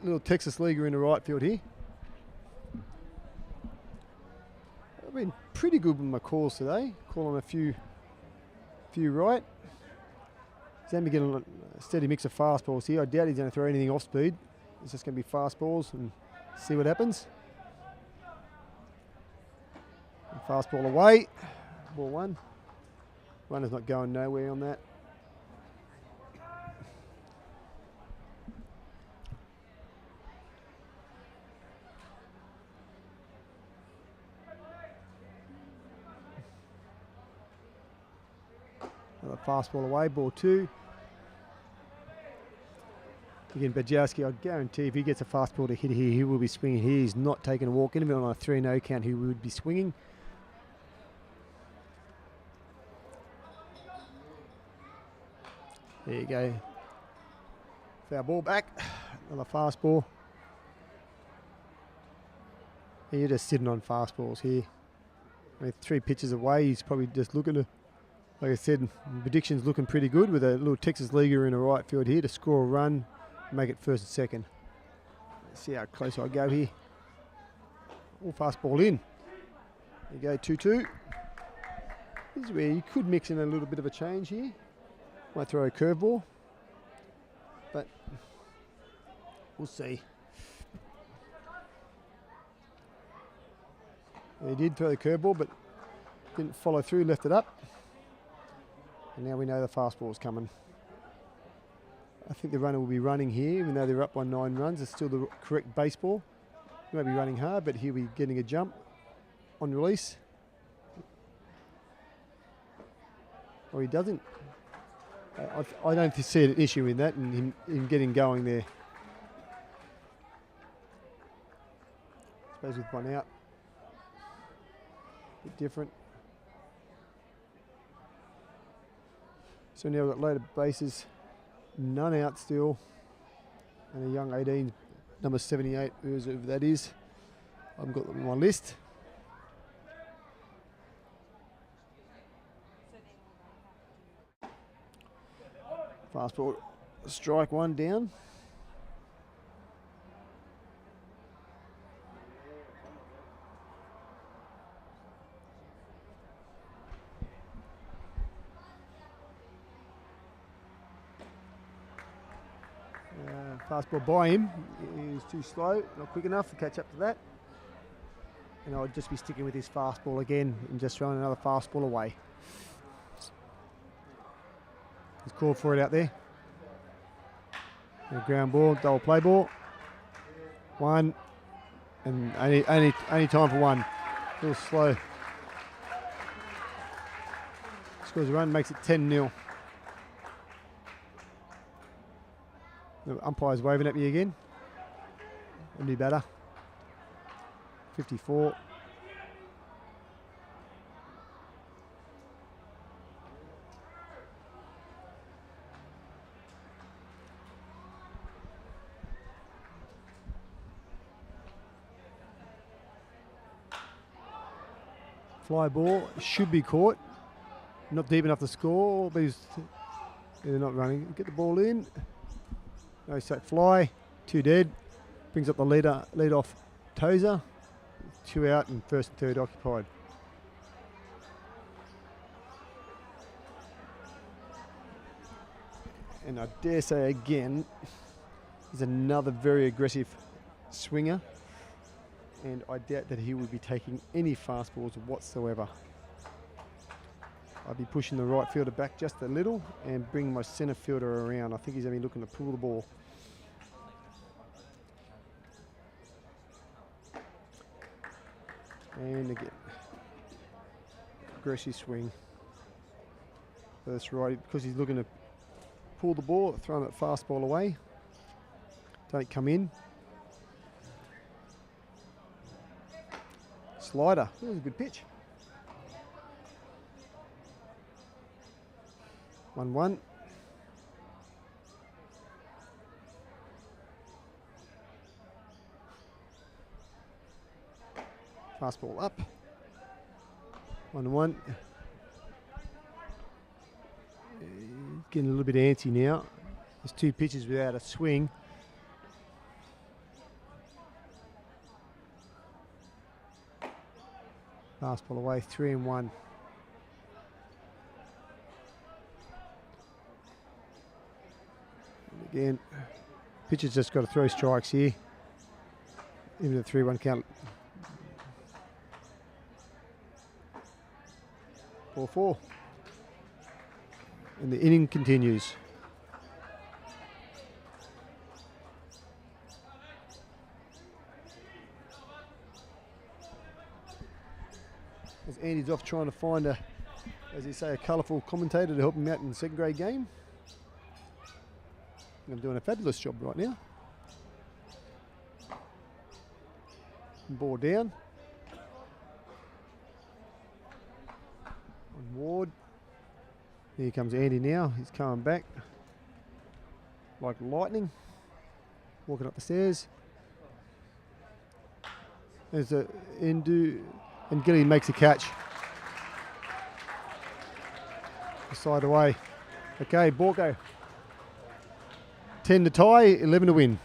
little Texas leaguer in the right field here. I've been pretty good with my calls today. Calling a few right. He's going to be getting a steady mix of fastballs here. I doubt he's going to throw anything off speed. It's just going to be fastballs and see what happens. And fastball away. Ball 1. Runner's not going nowhere on that. Another fastball away, ball 2. Again, Bajowski, I guarantee if he gets a fastball to hit here, he will be swinging here. He's not taking a walk. Even on a 3-0 count, he would be swinging. There you go. Foul ball back. Another fastball. You're just sitting on fastballs here. I mean, 3 pitches away, he's probably just looking to, like I said, prediction's looking pretty good with a little Texas leaguer in the right field here to score a run, make it first and second. Let's see how close I go here. All fastball in. There you go, 2-2. This is where you could mix in a little bit of a change here. Might throw a curveball, but we'll see. He did throw the curveball, but didn't follow through, left it up. And now we know the fastball's coming. I think the runner will be running here, even though they're up by 9 runs. It's still the correct baseball. He won't be running hard, but he'll be getting a jump on release. Or he doesn't. I don't see an issue in that and him getting going there. I suppose with one out. Bit different. So now we've got loaded bases, none out still, and a young 18, number 78, whoever that is. I haven't got them on my list. Fastball, strike 1 down. Fastball by him is too slow, not quick enough to catch up to that. And I'll just be sticking with his fastball again and just throwing another fastball away. He's called for it out there. And a ground ball, double play ball. 1, and only time for 1. A little slow. Scores a run, makes it 10-0. The umpire's waving at me again. A new batter. 54. Fly ball should be caught. Not deep enough to score, but they're not running. Get the ball in. No sack fly. 2 dead. Brings up the lead off Tozer. 2 out and first and third occupied. And I dare say again, he's another very aggressive swinger. And I doubt that he would be taking any fast balls whatsoever. I'd be pushing the right fielder back just a little and bring my centre fielder around. I think he's only looking to pull the ball. And again, aggressive swing. First right, because he's looking to pull the ball, throwing that fast ball away. Don't come in. Slider, that was a good pitch. 1-1. Fastball up. 1-1. Getting a little bit antsy now. There's 2 pitches without a swing. Fastball away, 3-1. And again, pitcher's just got to throw strikes here. Even a 3-1 count. 4-4. And the inning continues. As Andy's off trying to find a, as you say, a colourful commentator to help him out in the second grade game. I'm doing a fabulous job right now. Ball down. On Ward. Here comes Andy now. He's coming back like lightning. Walking up the stairs. There's a Indu, and Gilly makes a catch. Side away. Okay, Baulkham. 10 to tie, 11 to win.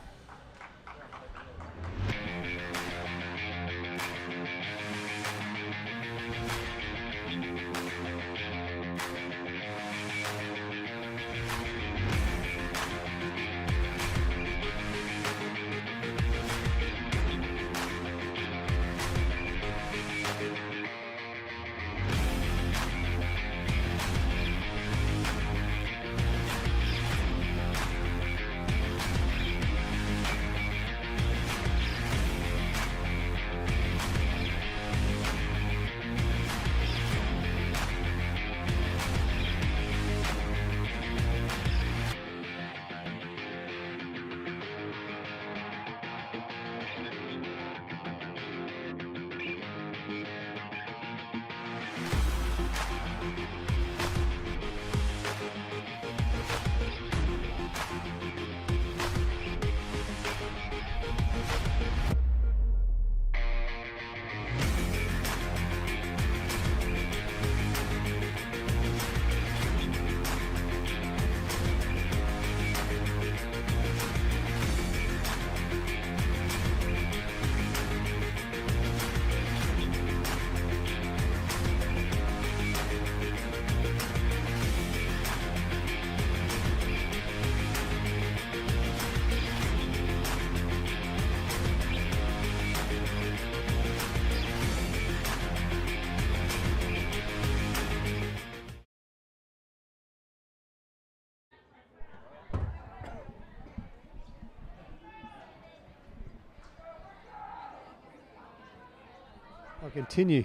I'll continue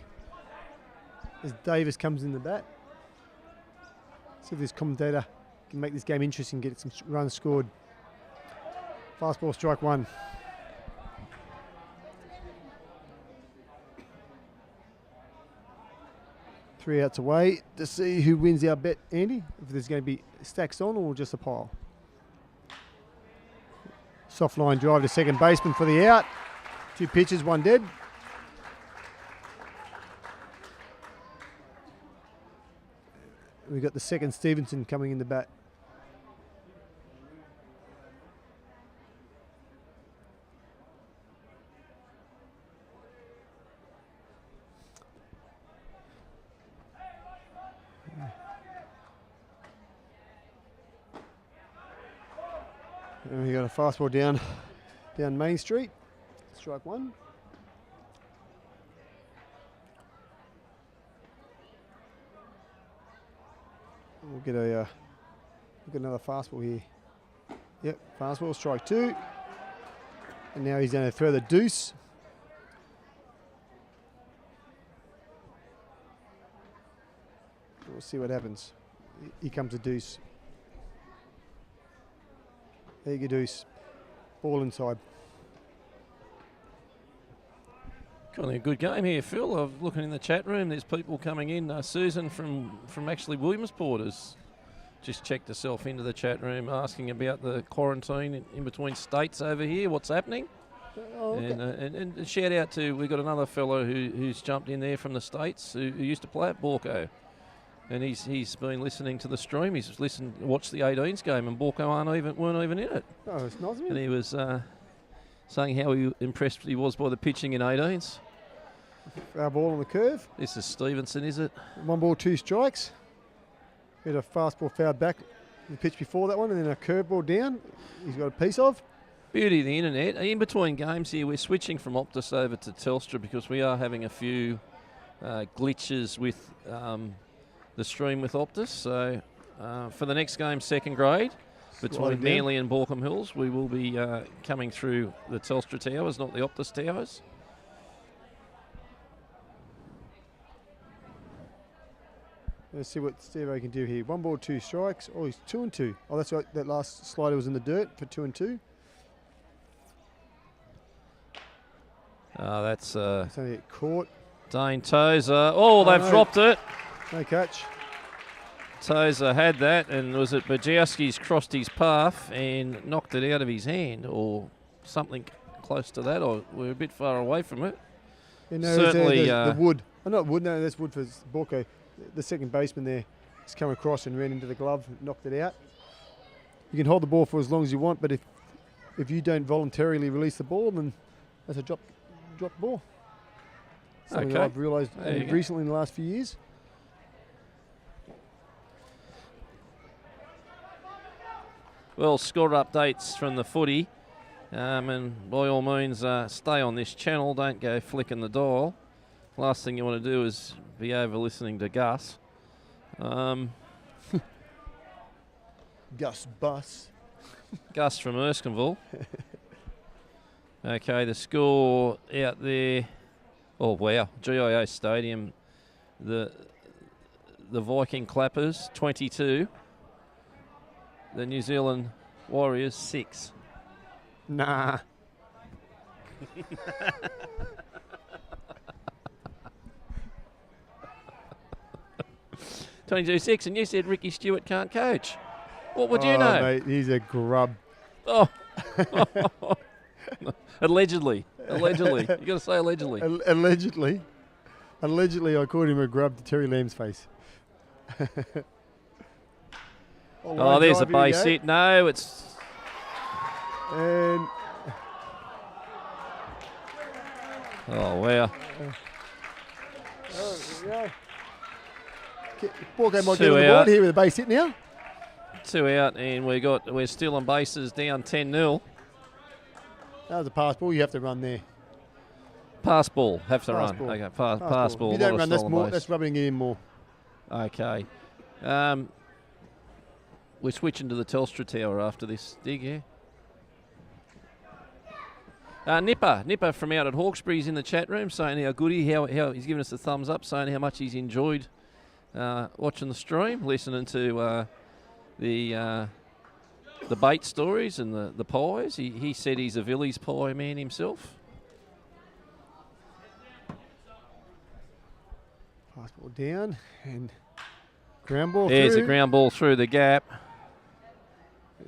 as Davis comes in the bat. See if this commentator can make this game interesting, get some runs scored. Fastball, strike 1. Three outs away to see who wins our bet, Andy. If there's going to be stacks on or just a pile. Soft line drive to second baseman for the out. 2 pitches, 1 dead. We've got the second Stevenson coming in the bat. And we got a fastball down Main Street. Strike one. We'll get another fastball here. Yep, fastball, strike two. And now he's going to throw the deuce. We'll see what happens. Here comes the deuce. There you go, deuce. Ball inside. Kind of a good game here, Phil. I'm looking in the chat room. There's people coming in. Susan from actually Williamsport has just checked herself into the chat room, asking about the quarantine in between states over here. What's happening? Oh, okay. And a shout out to, we've got another fellow who's jumped in there from the states who used to play at Baulkham, and he's been listening to the stream. He's watched the 18s game, and Baulkham weren't even in it. Oh, it's nice of him. And he was saying how impressed he was by the pitching in 18s. Our ball on the curve. This is Stevenson, is it? 1 ball, 2 strikes. We had a fastball fouled back the pitch before that one, and then a curveball down. He's got a piece of. Beauty of the internet. In between games here, we're switching from Optus over to Telstra because we are having a few glitches with the stream with Optus. So for the next game, second grade, between Manly and Baulkham Hills, we will be coming through the Telstra towers, not the Optus towers. Let's see what Steve can do here. 1 ball, 2 strikes. Oh, he's 2 and 2. Oh, that's right. That last slider was in the dirt for 2 and 2. That's So they get caught. Dane Tozer. Oh, they've dropped it. No catch. Tozer had that, and was it Bajowski's crossed his path and knocked it out of his hand, or something close to that, or we're a bit far away from it. You know, Certainly, the wood. Oh, not wood. No, that's wood for Borko. The second baseman there has come across and ran into the glove, knocked it out. You can hold the ball for as long as you want, but if you don't voluntarily release the ball, then that's a drop ball. Something Okay. I've realised recently in the last few years. Well, score updates from the footy, and by all means, stay on this channel. Don't go flicking the dial. Last thing you want to do is be over listening to Gus. Gus Bus. Gus from Erskineville. Okay, the score out there. Oh wow, GIO Stadium. The Viking Clappers 22. The New Zealand Warriors 6. Nah. 22-6, and you said Ricky Stewart can't coach. What would you know? Mate, he's a grub. Oh. Allegedly. You got to say allegedly. Allegedly, I called him a grub to Terry Lamb's face. Oh, there's a base hit. No, it's... And Oh, wow. Baulkham might get Two on the out. board here with a base hit now. 2 out, and we're still on bases, down 10-0. That was a pass ball. You have to run there. Pass ball, have to Pass run. ball. Okay, pass ball. If you don't not a run, that's stolen more. base. That's rubbing it in more. Okay. We're switching to the Telstra tower after this dig, yeah? Nipper from out at Hawkesbury's in the chat room saying how good how he's giving us a thumbs up, saying how much he's enjoyed watching the stream, listening to the bait stories and the pies. He said he's a Villies pie man himself. Pass ball down and ground ball There's through. a ground ball through the gap.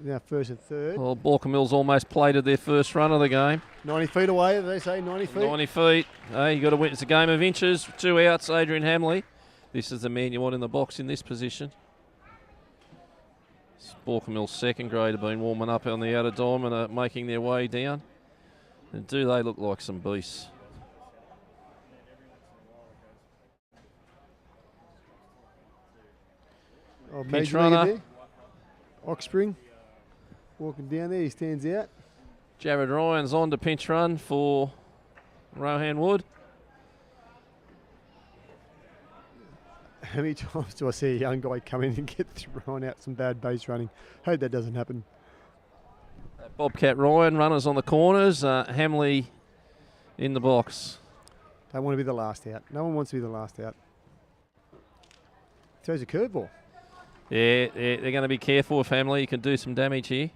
Now first and third. Well, Baulkham Hills almost plated their first run of the game. 90 feet away, they say, 90 feet. 90 feet. Hey, you got to win. It's a game of inches. 2 outs, Adrian Hamley. This is the man you want in the box in this position. Baulkham second grade have been warming up on the outer diamond, are making their way down. And do they look like some beasts? Oh, Pinch Major runner. League there. Oxspring walking down there, he stands out. Jared Ryan's on to pinch run for Rohan Wood. How many times do I see a young guy come in and get thrown out some bad base running? Hope that doesn't happen. Bobcat Ryan, runners on the corners. Hamley in the box. Don't want to be the last out. No one wants to be the last out. Throws a curveball. Yeah, they're going to be careful with Hamley. You can do some damage here.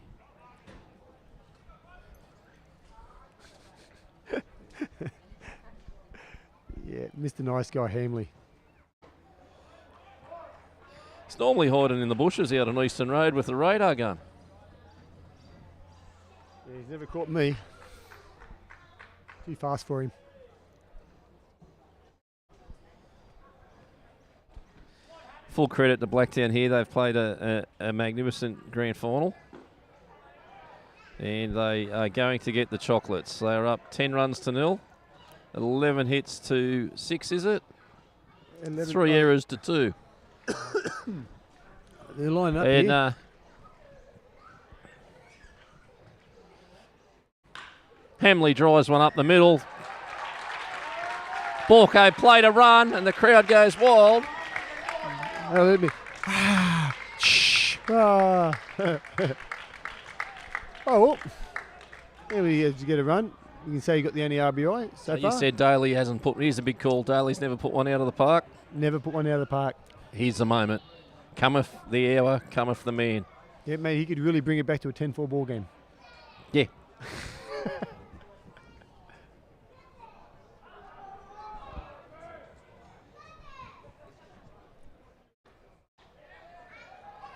Yeah, Mr. Nice Guy Hamley. He's normally hiding in the bushes out on Eastern Road with the radar gun. Yeah, he's never caught me. Too fast for him. Full credit to Blacktown here. They've played a magnificent grand final. And they are going to get the chocolates. They are up 10 runs to 0. 11 hits to 6, is it? 3 errors to 2. They're lined up And here. Hamley drives one up the middle. Baulkham played a run and the crowd goes wild. Oh, let me. Shh. Oh, well. There we go. Did you get a run? You can say you got the only RBI so You far. said Daly hasn't put. Here's a big call. Daly's never put one out of the park. Never put one out of the park. Here's the moment. Cometh the hour, cometh the man. Yeah, mate, he could really bring it back to a 10-4 ball game. Yeah.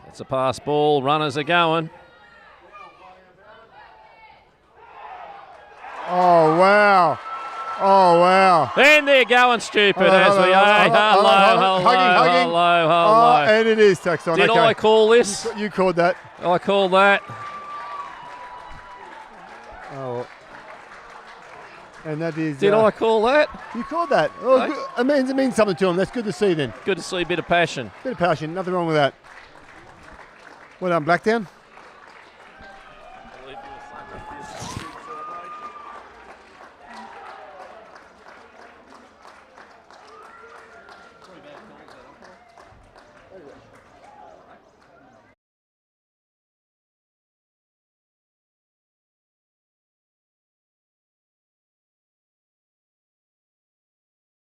It's a pass ball. Runners are going. Oh, wow. Oh, wow. And they're going stupid Hello, as we hello, are. hello, Hello, hugging. hello. Oh, and it is Tuxon. Did okay. I call this? You called that. I called that. Oh. And that is... Did I call that? You called that. Oh, No. good. It means something to him. That's good to see then. Good to see a bit of passion. Bit of passion. Nothing wrong with that. Well done, Blacktown.